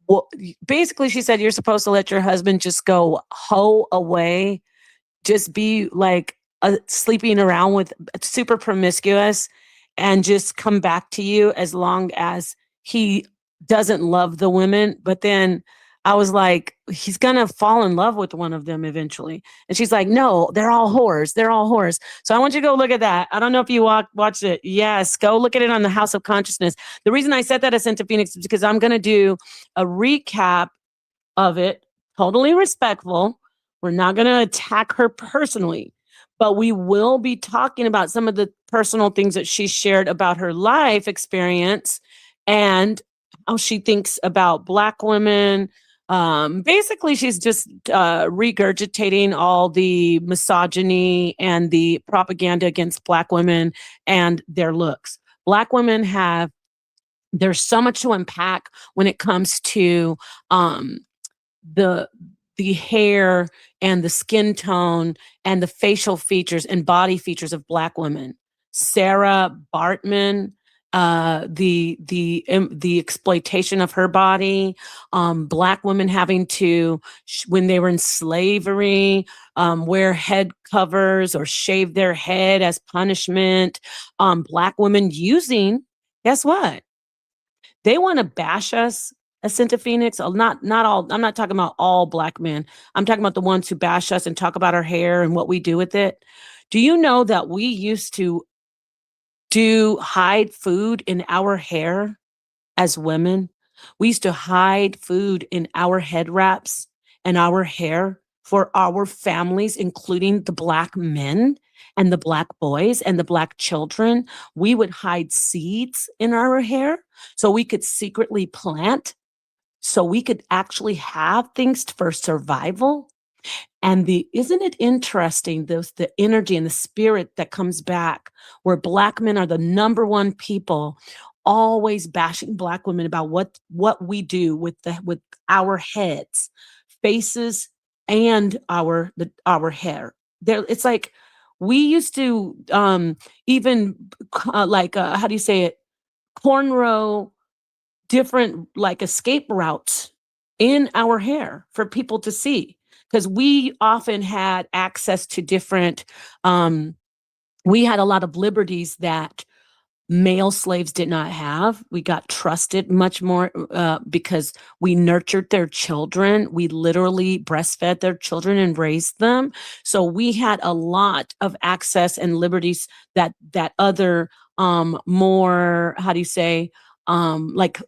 well, basically she said, you're supposed to let your husband just go hoe away, just be like sleeping around with super promiscuous, and just come back to you as long as he doesn't love the women. But then I was like, he's going to fall in love with one of them eventually. And she's like, no, they're all whores. They're all whores. So I want you to go look at that. I don't know if you watched it. Yes, go look at it on the House of Consciousness. The reason I said that as Santa Phoenix is because I'm going to do a recap of it, totally respectful. We're not going to attack her personally, but we will be talking about some of the personal things that she shared about her life experience and how she thinks about Black women. Basically, she's just regurgitating all the misogyny and the propaganda against Black women and their looks. Black women there's so much to unpack when it comes to the hair and the skin tone and the facial features and body features of Black women. Sarah Bartman, the exploitation of her body, Black women having to, when they were in slavery, wear head covers or shave their head as punishment. Black women using, guess what? They want to bash us, Ascenta Phoenix. Not all. I'm not talking about all Black men. I'm talking about the ones who bash us and talk about our hair and what we do with it. Do you know that we used to hide food in our hair as women? We used to hide food in our head wraps and our hair for our families, including the Black men and the Black boys and the Black children. We would hide seeds in our hair so we could secretly plant, so we could actually have things for survival. And isn't it interesting, the energy and the spirit that comes back, where Black men are the number one people always bashing Black women about what we do with our heads, faces, and our hair. It's like we used to even how do you say it, cornrow different like escape routes in our hair for people to see, because we often had access to different we had a lot of liberties that male slaves did not have. We got trusted much more because we nurtured their children. We literally breastfed their children and raised them. So we had a lot of access and liberties that other more, how do you say, like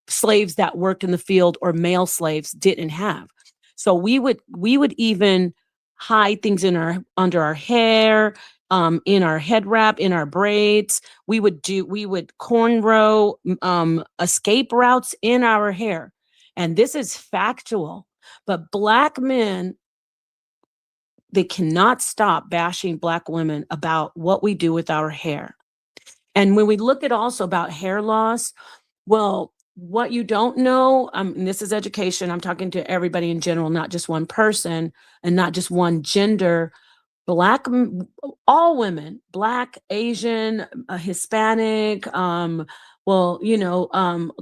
slaves that worked in the field or male slaves didn't have. So we would even hide things under our hair, in our head wrap, in our braids. We would cornrow escape routes in our hair. And this is factual. But Black men, they cannot stop bashing Black women about what we do with our hair. And when we look at also about hair loss, well, what you don't know, and this is education, I'm talking to everybody in general, not just one person and not just one gender. All women, Black, Asian, Hispanic,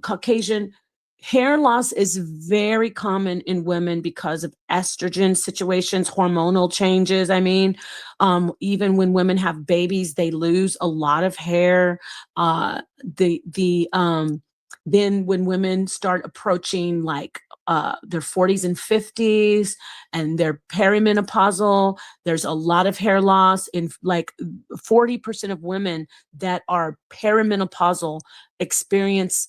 Caucasian, hair loss is very common in women because of estrogen situations, hormonal changes. I mean, even when women have babies, they lose a lot of hair. Then when women start approaching like their 40s and 50s and they're perimenopausal, there's a lot of hair loss. In like 40% of women that are perimenopausal experience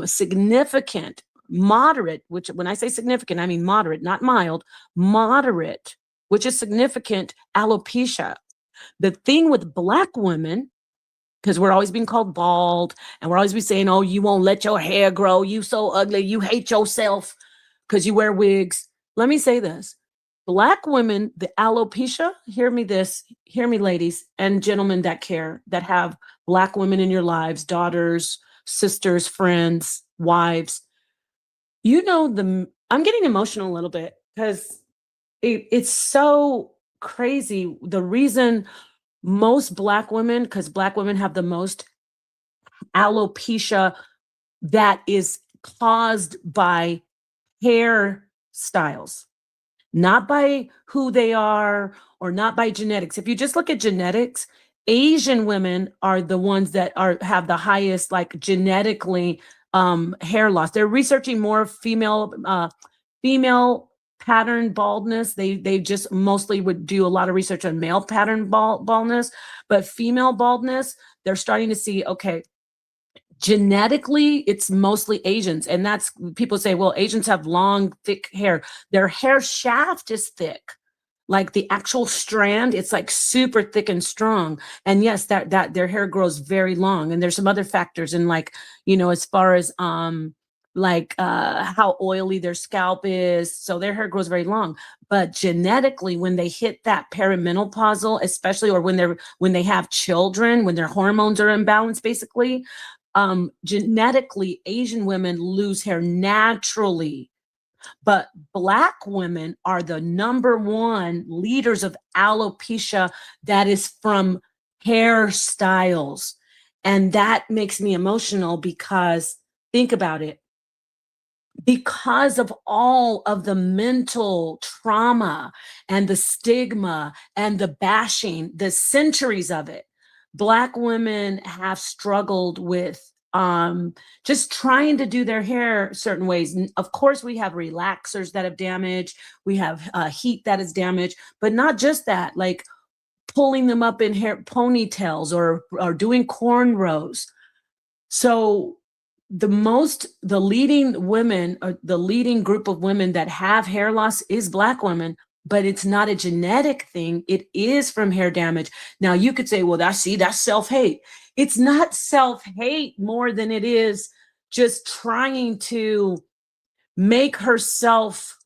significant, moderate, which when I say significant, I mean moderate, not mild, moderate, which is significant alopecia. The thing with Black women, because we're always being called bald and we're always be saying, oh, you won't let your hair grow. You so ugly. You hate yourself because you wear wigs. Let me say this. Black women, the alopecia, hear me ladies and gentlemen that care, that have Black women in your lives, daughters, sisters, friends, wives. I'm getting emotional a little bit because it's so crazy. The reason most Black women, because Black women have the most alopecia that is caused by hairstyles, not by who they are or not by genetics. If you just look at genetics, Asian women are the ones that have the highest, like genetically, hair loss. They're researching more female pattern baldness. They just mostly would do a lot of research on male pattern baldness, but female baldness, they're starting to see, okay, genetically, it's mostly Asians. And that's, people say, well, Asians have long, thick hair. Their hair shaft is thick. Like the actual strand, it's like super thick and strong. And yes, that their hair grows very long. And there's some other factors in like, as far as how oily their scalp is. So their hair grows very long. But genetically, when they hit that perimenopausal, especially, or when they have children, when their hormones are imbalanced, basically, genetically, Asian women lose hair naturally. But Black women are the number one leaders of alopecia that is from hairstyles. And that makes me emotional because think about it. Because of all of the mental trauma and the stigma and the bashing, the centuries of it, Black women have struggled with just trying to do their hair certain ways. And of course, we have relaxers that have damaged, we have heat that is damaged, but not just that, like pulling them up in hair ponytails or doing cornrows. So the leading women, or the leading group of women that have hair loss is Black women, but it's not a genetic thing. It is from hair damage. Now you could say, well, that's self-hate. It's not self-hate more than it is just trying to make herself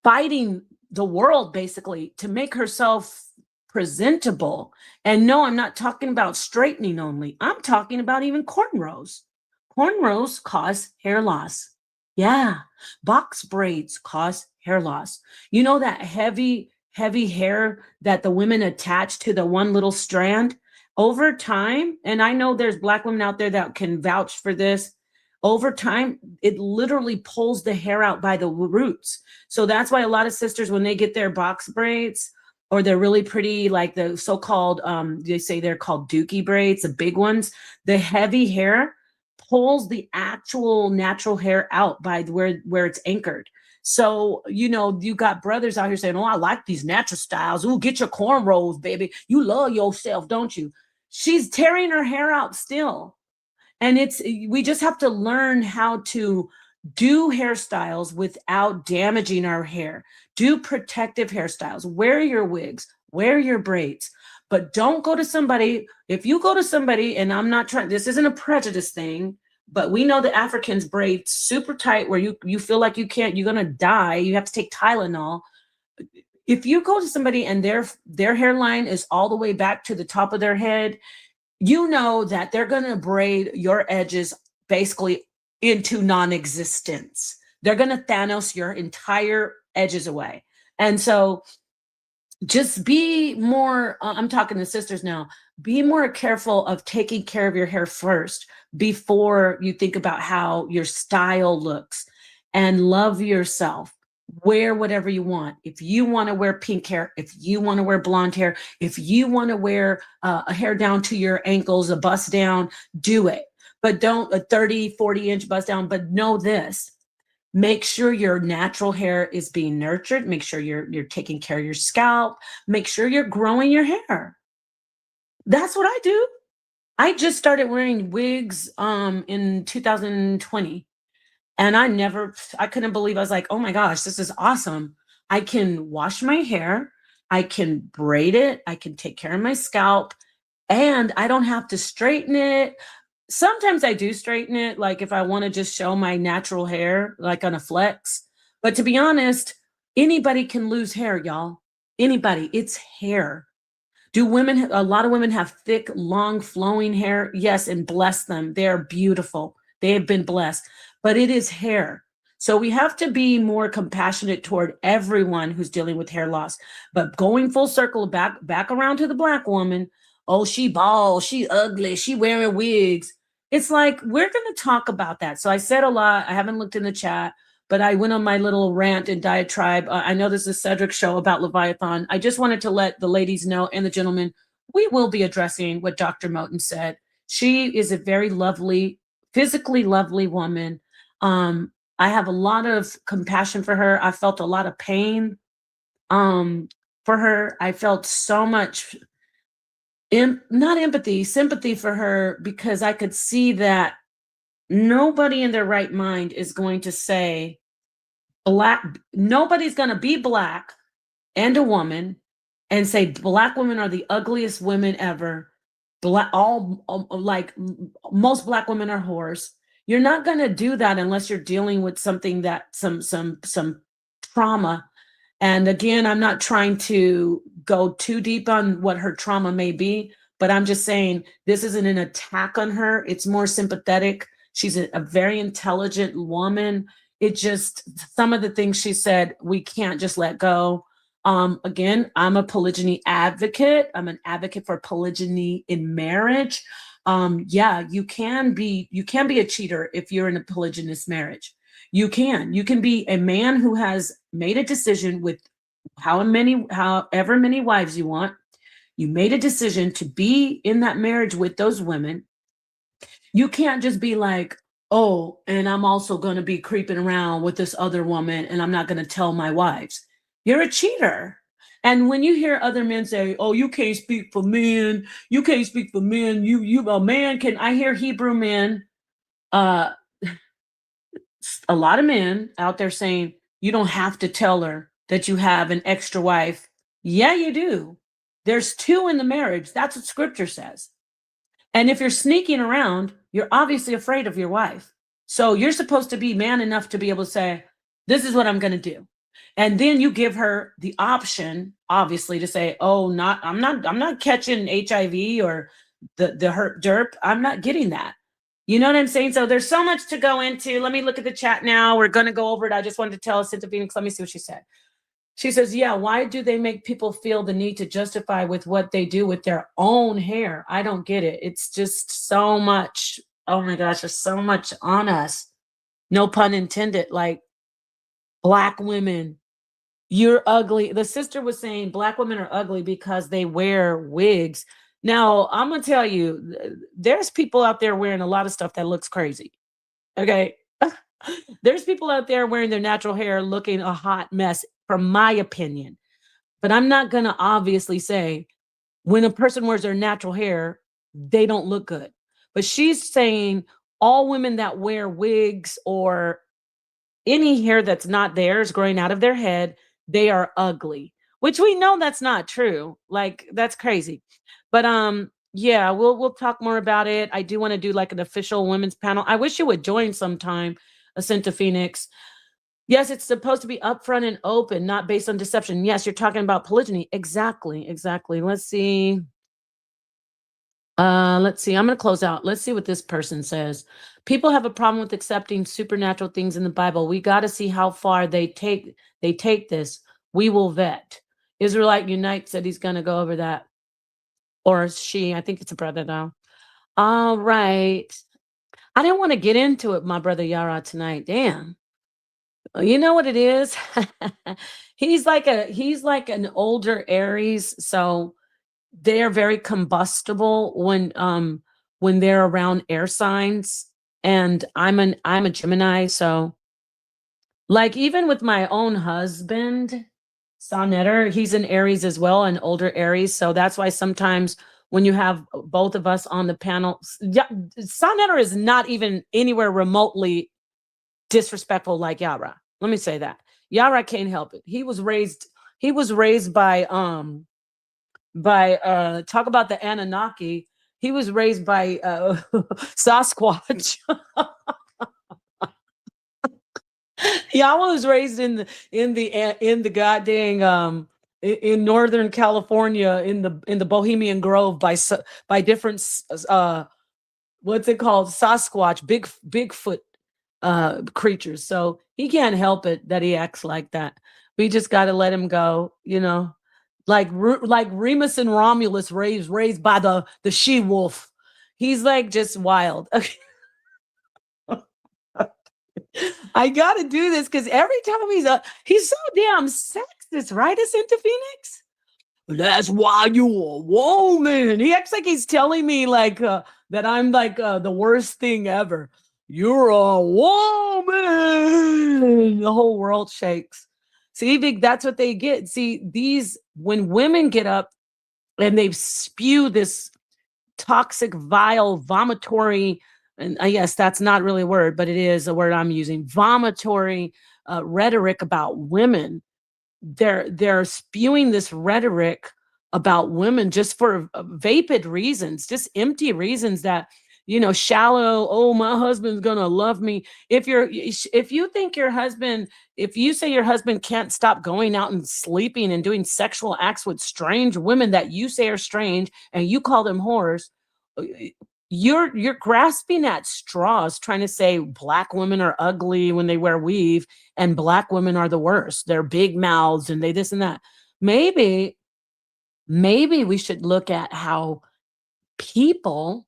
fighting the world, basically, to make herself presentable. And no, I'm not talking about straightening only. I'm talking about even cornrows. Cornrows cause hair loss. Yeah. Box braids cause hair loss. You know that heavy hair that the women attach to the one little strand? Over time, and I know there's Black women out there that can vouch for this, over time, it literally pulls the hair out by the roots. So that's why a lot of sisters, when they get their box braids, or they're really pretty, like the so-called, they say they're called dookie braids, the big ones, the heavy hair pulls the actual natural hair out by where it's anchored. So, you know, you got brothers out here saying, oh, I like these natural styles. Ooh, get your cornrows, baby. You love yourself, don't you? She's tearing her hair out still. And we just have to learn how to do hairstyles without damaging our hair. Do protective hairstyles. Wear your wigs, wear your braids, but don't go to somebody. If you go to somebody, and I'm not trying, this isn't a prejudice thing, but we know the Africans braid super tight where you feel like you're going to die. You have to take Tylenol. If you go to somebody and their hairline is all the way back to the top of their head, you know that they're going to braid your edges basically into non-existence. They're going to Thanos your entire edges away. And so just be more, I'm talking to sisters now, be more careful of taking care of your hair first before you think about how your style looks, and love yourself. Wear whatever you want. If you want to wear pink hair, if you want to wear blonde hair, if you want to wear a hair down to your ankles, a bust down, do it. But don't a 30, 40-inch bust down. But know this, make sure your natural hair is being nurtured. Make sure you're taking care of your scalp. Make sure you're growing your hair. That's what I do. I just started wearing wigs in 2020. And I couldn't believe, I was like, oh my gosh, this is awesome. I can wash my hair, I can braid it, I can take care of my scalp, and I don't have to straighten it. Sometimes I do straighten it, like if I want to just show my natural hair, like on a flex. But to be honest, anybody can lose hair, y'all. Anybody, it's hair. A lot of women have thick, long, flowing hair? Yes, and bless them. They're beautiful. They have been blessed. But it is hair. So we have to be more compassionate toward everyone who's dealing with hair loss. But going full circle back around to the Black woman, oh, she bald, she ugly, she wearing wigs. It's like, we're going to talk about that. So I said a lot. I haven't looked in the chat, but I went on my little rant and diatribe. I know this is a Cedric show about Leviathan. I just wanted to let the ladies know, and the gentlemen, we will be addressing what Dr. Moten said. She is a very lovely, physically lovely woman. I have a lot of compassion for her. I felt a lot of pain for her. I felt so much, not empathy, sympathy for her, because I could see that nobody in their right mind is going to say nobody's going to be Black and a woman and say Black women are the ugliest women ever. Like most Black women are whores. You're not going to do that unless you're dealing with something that some trauma. And again, I'm not trying to go too deep on what her trauma may be, but I'm just saying this isn't an attack on her. It's more sympathetic. She's a very intelligent woman. It just, some of the things she said, we can't just let go. Again, I'm a polygyny advocate. I'm an advocate for polygyny in marriage. Yeah, you can be a cheater if you're in a polygynous marriage. You can be a man who has made a decision with however many wives you want. You made a decision to be in that marriage with those women. You can't just be like, oh, and I'm also going to be creeping around with this other woman and I'm not going to tell my wives. You're a cheater. And when you hear other men say, oh, you can't speak for men, you can't speak for men, you a man can, I hear Hebrew men, a lot of men out there saying, you don't have to tell her that you have an extra wife. Yeah, you do. There's 2 in the marriage. That's what scripture says. And if you're sneaking around, you're obviously afraid of your wife. So you're supposed to be man enough to be able to say, this is what I'm going to do. And then you give her the option, obviously, to say, oh, I'm not catching HIV or the herp derp. I'm not getting that. You know what I'm saying? So there's so much to go into. Let me look at the chat now. We're going to go over it. I just wanted to tell Cynthia Phoenix. Let me see what she said. She says, yeah, why do they make people feel the need to justify with what they do with their own hair? I don't get it. It's just so much. Oh my gosh, there's so much on us. No pun intended. Like, Black women, you're ugly. The sister was saying Black women are ugly because they wear wigs. Now, I'm going to tell you, there's people out there wearing a lot of stuff that looks crazy. Okay. There's people out there wearing their natural hair looking a hot mess, from my opinion. But I'm not going to obviously say when a person wears their natural hair, they don't look good. But she's saying all women that wear wigs or any hair that's not theirs growing out of their head, they are ugly, which we know that's not true. Like, that's crazy. But yeah, we'll talk more about it. I do want to do like an official women's panel. I wish you would join sometime, Ascenta Phoenix. Yes, it's supposed to be upfront and open, not based on deception. Yes, you're talking about polygyny. Exactly. Let's see. I'm going to close out. Let's see what this person says. People have a problem with accepting supernatural things in the Bible. We got to see how far they take this. We will vet. Israelite Unite said he's going to go over that. Or she, I think it's a brother though. All right. I didn't want to get into it, my brother Yara, tonight. Damn. You know what it is? he's like an older Aries, so they are very combustible when they're around air signs. And I'm a Gemini, so like even with my own husband, sa.neter, he's an Aries as well, an older Aries. So that's why sometimes when you have both of us on the panel, yeah, sa.neter is not even anywhere remotely disrespectful like Yara. Let me say that. Yara can't help it. He was raised by talk about the Anunnaki. He was raised by Sasquatch. Yara was raised in the goddamn in Northern California in the Bohemian Grove by different what's it called, Sasquatch, Bigfoot creatures. So he can't help it that he acts like that. We just got to let him go, you know, like Remus and Romulus raised by the she wolf. He's like just wild. I got to do this because every time he's so damn sexist, right, Ascenta Phoenix? That's why you a woman. He acts like he's telling me like that I'm like the worst thing ever. You're a woman. The whole world shakes. See, Vic, that's what they get. See, when women get up and they spew this toxic, vile, vomitory, and yes, that's not really a word, but it is a word I'm using, vomitory rhetoric about women. They're spewing this rhetoric about women just for vapid reasons, just empty reasons that, you know, shallow, oh, my husband's gonna love me. If you think your husband, if you say your husband can't stop going out and sleeping and doing sexual acts with strange women that you say are strange and you call them whores, you're grasping at straws, trying to say Black women are ugly when they wear weave and Black women are the worst. They're big mouths and they this and that. Maybe we should look at how people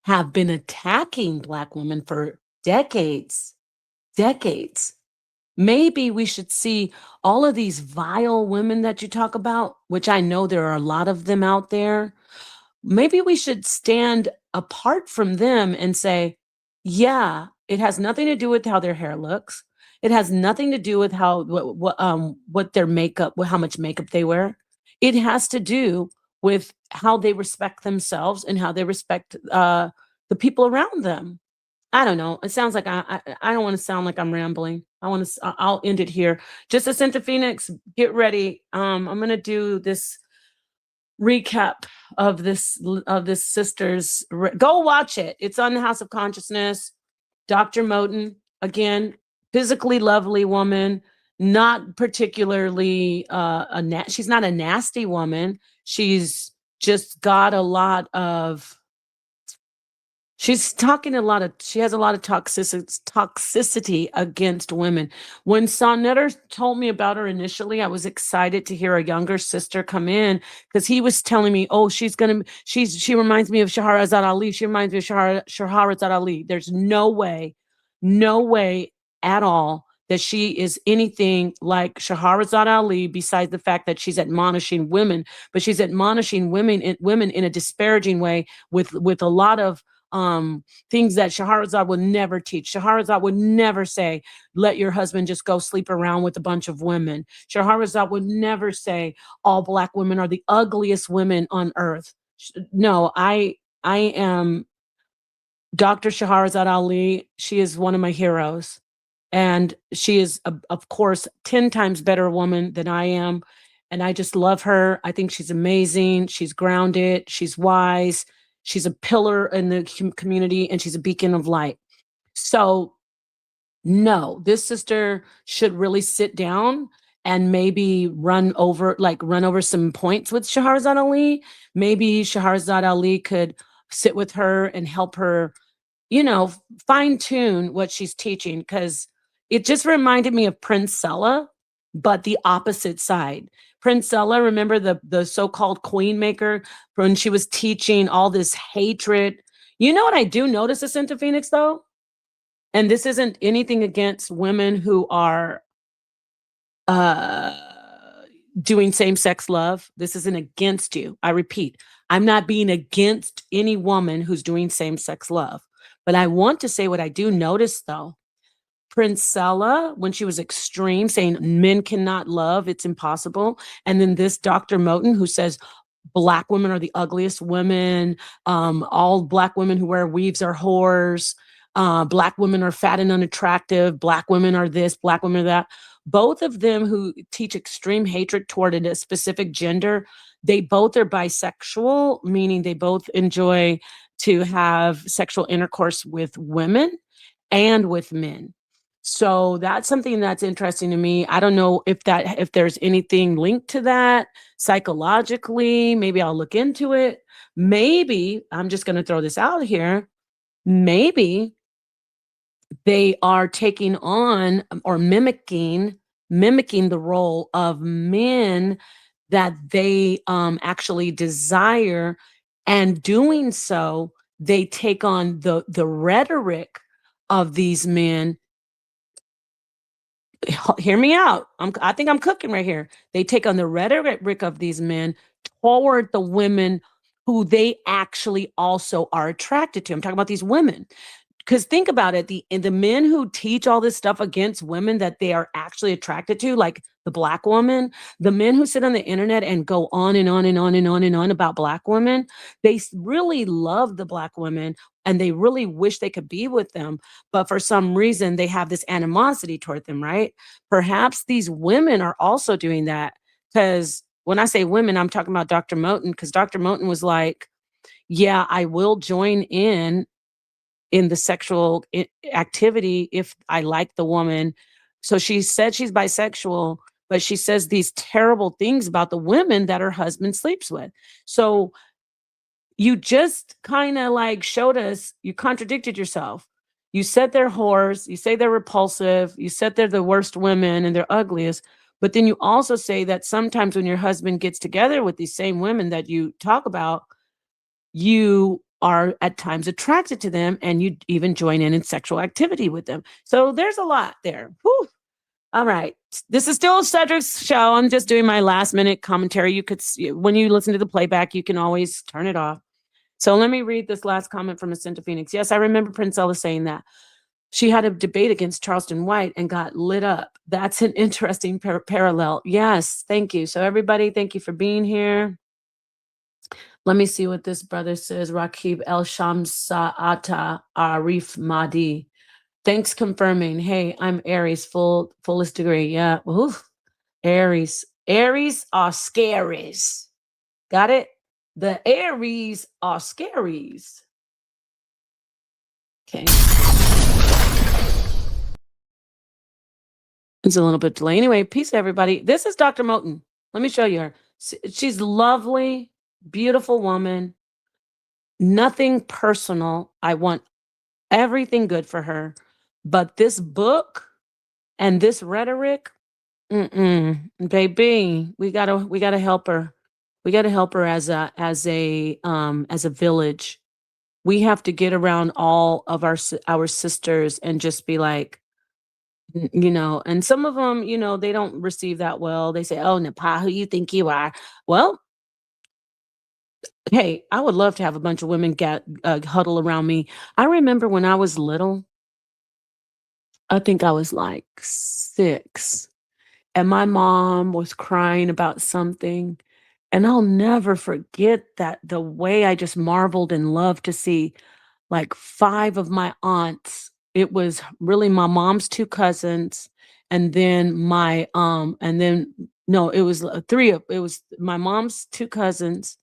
have been attacking Black women for decades. Maybe we should see all of these vile women that you talk about, which I know there are a lot of them out there. Maybe we should stand apart from them and say, yeah, it has nothing to do with how their hair looks. It has nothing to do with what their makeup, how much makeup they wear. It has to do with how they respect themselves and how they respect the people around them. I don't know. It sounds like I don't want to sound like I'm rambling. I'll end it here. Just a Sent to Phoenix, get ready. I'm gonna do this recap of this sister's. Go watch it. It's on the House of Consciousness. Dr. Moten, again, physically lovely woman, not particularly she's not a nasty woman. She's just got a lot of. She has a lot of toxicity against women. When sa.neter told me about her initially, I was excited to hear a younger sister come in because he was telling me, oh, she reminds me of Shahrazad Ali. She reminds me of Shahrazad Ali. There's no way at all that she is anything like Shahrazad Ali, besides the fact that she's admonishing women, but she's admonishing women in a disparaging way with a lot of things that Shahrazad would never teach. Shahrazad would never say, let your husband just go sleep around with a bunch of women. Shahrazad would never say all Black women are the ugliest women on earth. No, I am Dr. Shahrazad Ali. She is one of my heroes. And she is, of course, 10 times better woman than I am. And I just love her. I think she's amazing. She's grounded. She's wise. She's a pillar in the community, and she's a beacon of light. So, no, this sister should really sit down and maybe run over some points with Shahrazad Ali. Maybe Shahrazad Ali could sit with her and help her, fine tune what she's teaching, because it just reminded me of Princella, but the opposite side. Princella, remember the so-called queen maker, when she was teaching all this hatred. You know what I do notice a Sent to Phoenix, though? And this isn't anything against women who are doing same-sex love. This isn't against you. I repeat, I'm not being against any woman who's doing same-sex love. But I want to say what I do notice, though. Princella, when she was extreme, saying men cannot love, it's impossible. And then this Dr. Moten, who says Black women are the ugliest women, all Black women who wear weaves are whores, Black women are fat and unattractive, Black women are this, Black women are that. Both of them who teach extreme hatred toward a specific gender, they both are bisexual, meaning they both enjoy to have sexual intercourse with women and with men. So that's something that's interesting to me. I don't know if there's anything linked to that psychologically. Maybe I'll look into it. Maybe, I'm just going to throw this out here, maybe they are taking on or mimicking the role of men that they actually desire, and doing so, they take on the rhetoric of these men. Hear me out. I think I'm cooking right here. They take on the rhetoric of these men toward the women who they actually also are attracted to. I'm talking about these women. Because think about it, the men who teach all this stuff against women that they are actually attracted to, like the Black woman, the men who sit on the internet and go on and on and on and on and on about Black women, they really love the Black women and they really wish they could be with them. But for some reason, they have this animosity toward them, right? Perhaps these women are also doing that. Because when I say women, I'm talking about Dr. Moten, because Dr. Moten was like, yeah, I will join in the sexual activity if I like the woman. So she said she's bisexual, but she says these terrible things about the women that her husband sleeps with. So you just kind of like showed us, you contradicted yourself. You said they're whores, you say they're repulsive, you said they're the worst women and they're ugliest, but then you also say that sometimes when your husband gets together with these same women that you talk about, you are at times attracted to them, and you even join in sexual activity with them. So there's a lot there. Whew. All right. This is still Cedric's show. I'm just doing my last minute commentary. You could, when you listen to the playback, you can always turn it off. So let me read this last comment from Jacinta Phoenix. Yes, I remember Princella saying that. She had a debate against Charleston White and got lit up. That's an interesting parallel. Yes, thank you. So everybody, thank you for being here. Let me see what this brother says. Rakib El Shamsa'ata Arif Mahdi. Thanks confirming. Hey, I'm Aries, fullest degree. Yeah. Oof. Aries. Aries are scaries. Got it? The Aries are scaries. Okay. It's a little bit delay. Anyway, peace, everybody. This is Dr. Moten. Let me show you her. She's lovely, beautiful woman. Nothing personal. I want everything good for her. But this book and this rhetoric, baby, we gotta help her. We gotta help her as a village. We have to get around all of our sisters and just be like, and some of them, they don't receive that well. They say, "Oh, Nepal, who you think you are?" Well, hey, I would love to have a bunch of women huddle around me. I remember when I was little, I think I was like 6, and my mom was crying about something. And I'll never forget that, the way I just marveled and loved to see like 5 of my aunts. It was really my mom's 2 cousins, and then no, it was 3 it was my mom's 2 cousins,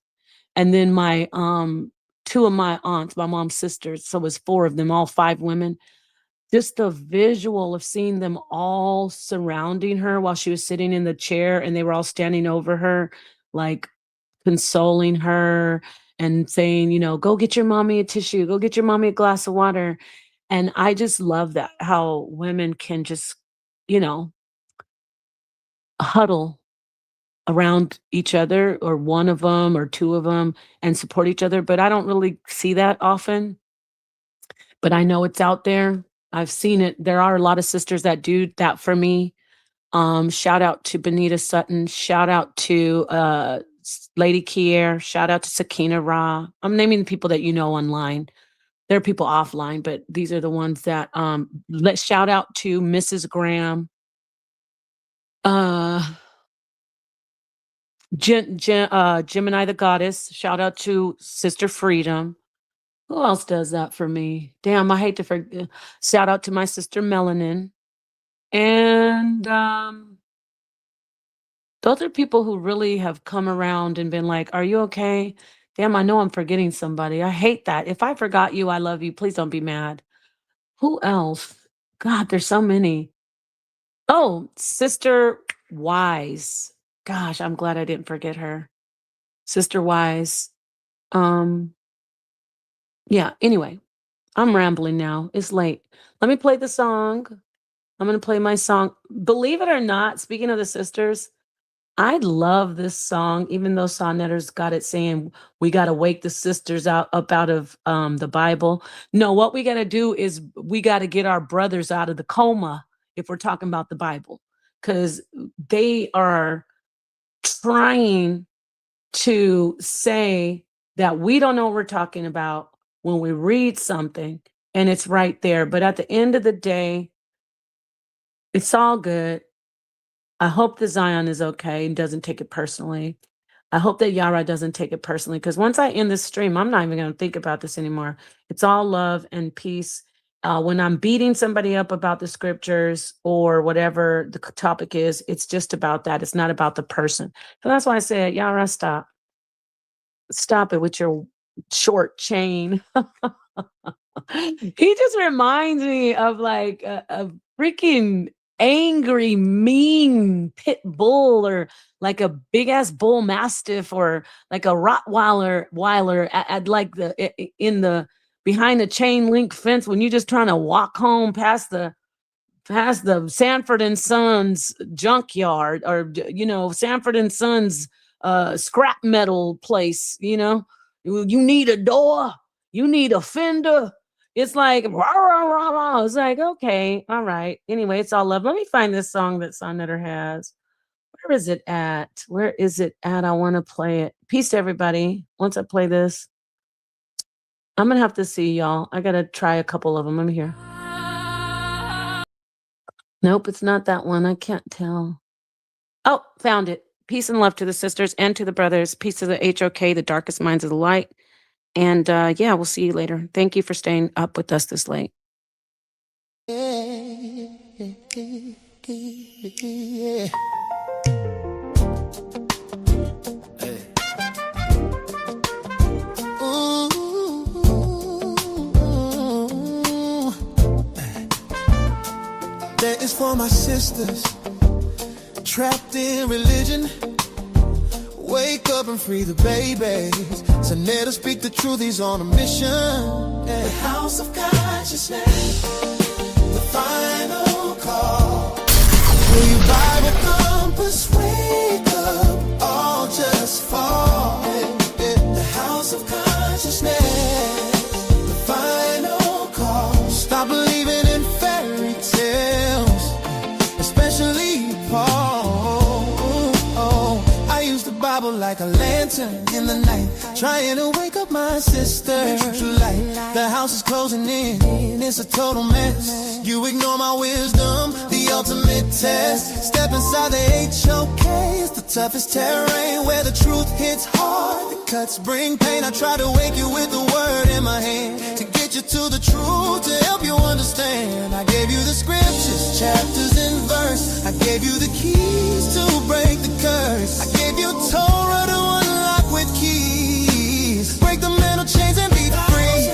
and then my 2 of my aunts, my mom's sisters. So it was 4 of them, all 5 women. Just the visual of seeing them all surrounding her while she was sitting in the chair, and they were all standing over her, like consoling her and saying, go get your mommy a tissue, go get your mommy a glass of water. And I just love that, how women can just, huddle around each other, or one of them or 2 of them, and support each other. But I don't really see that often. But I know it's out there. I've seen it. There are a lot of sisters that do that for me. Shout out to Benita Sutton. Shout out to Lady Kier. Shout out to Sakina Ra. I'm naming the people that online. There are people offline, but these are the ones that let's shout out to Mrs. Graham. Gemini the Goddess. Shout out to Sister Freedom. Who else does that for me? Damn, I hate to forget. Shout out to my sister Melanin. And those are people who really have come around and been like, "Are you okay?" Damn, I know I'm forgetting somebody. I hate that. If I forgot you, I love you. Please don't be mad. Who else? God, there's so many. Oh, Sister Wise. Gosh, I'm glad I didn't forget her. Sister Wise. Yeah, anyway, I'm rambling now. It's late. Let me play the song. I'm going to play my song. Believe it or not, speaking of the sisters, I love this song, even though sa.neter's got it saying we got to wake the sisters up out of the Bible. No, what we got to do is we got to get our brothers out of the coma if we're talking about the Bible, because they are trying to say that we don't know what we're talking about when we read something and it's right there. But at the end of the day, it's all good. I hope the Zion is okay and doesn't take it personally. I hope that Yara doesn't take it personally, because once I end this stream, I'm not even going to think about this anymore. It's all love and peace. When I'm beating somebody up about the scriptures or whatever the topic is, it's just about that. It's not about the person. So that's why I said, Yara, stop. Stop it with your short chain. He just reminds me of like a freaking angry, mean pit bull, or like a big ass bull mastiff, or like a Rottweiler at like in the behind the chain link fence when you're just trying to walk home past the Sanford and Sons junkyard, or Sanford and Sons scrap metal place. You need a door. You need a fender. It's like, rah, rah, rah, rah. It's like, okay, all right. Anyway, it's all love. Let me find this song that sa.neter has. Where is it at? Where is it at? I want to play it. Peace to everybody. Once I play this, I'm going to have to see y'all. I got to try a couple of them. Let me hear. Nope, it's not that one. I can't tell. Oh, found it. Peace and love to the sisters and to the brothers. Peace to the HOK, the darkest minds of the light. And yeah, we'll see you later. Thank you for staying up with us this late. That is for my sisters trapped in religion. Wake up and free the babies. sa.neter speak the truth, he's on a mission. The house of consciousness, the final call. Will your Bible compass wake up, all just fall. The house of consciousness, the final call. Stop believing in fairy tales, especially Paul. I use the Bible like a lantern in the night, trying to wake up my sister to light. The house is closing in, it's a total mess. You ignore my wisdom, the ultimate test. Step inside the HOK, it's the toughest terrain, where the truth hits hard, the cuts bring pain. I try to wake you with the word in my hand, to get you to the truth, to help you understand. I gave you the scriptures, chapters and verse. I gave you the keys to break the curse. I gave you Torah to unlock with keys. Break the mental chains and be free.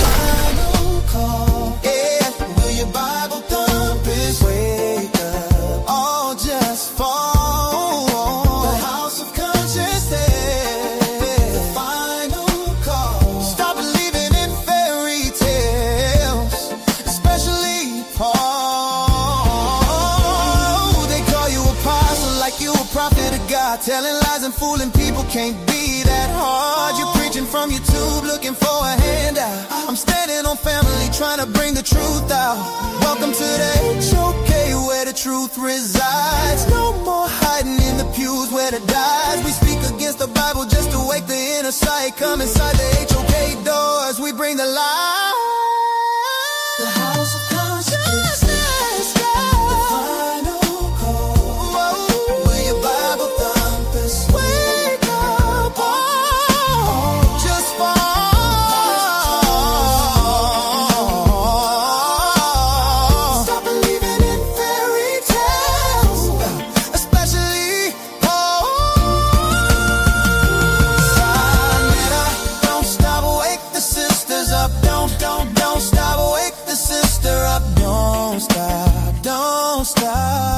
Final call. Yeah, will your Bible compass wake up, all just fall. The house of consciousness, the final call. Stop believing in fairy tales, especially Paul. They call you apostle like you a prophet of God, telling lies and fooling people can't be that hard. You're preaching from YouTube, looking for a handout. I'm standing on family, trying to bring the truth out. Welcome to the HOK, where the truth resides. No more hiding in the pews where the dies. We speak against the Bible just to wake the inner sight. Come inside the HOK doors, we bring the light. The house of consciousness, the final call. Will your Bible compass wake up, all just fall. Stop believing in fairy tales, especially Paul. sa.neter, don't stop, wake the sisters up. Don't stop, wake the sister up. Don't stop, don't stop.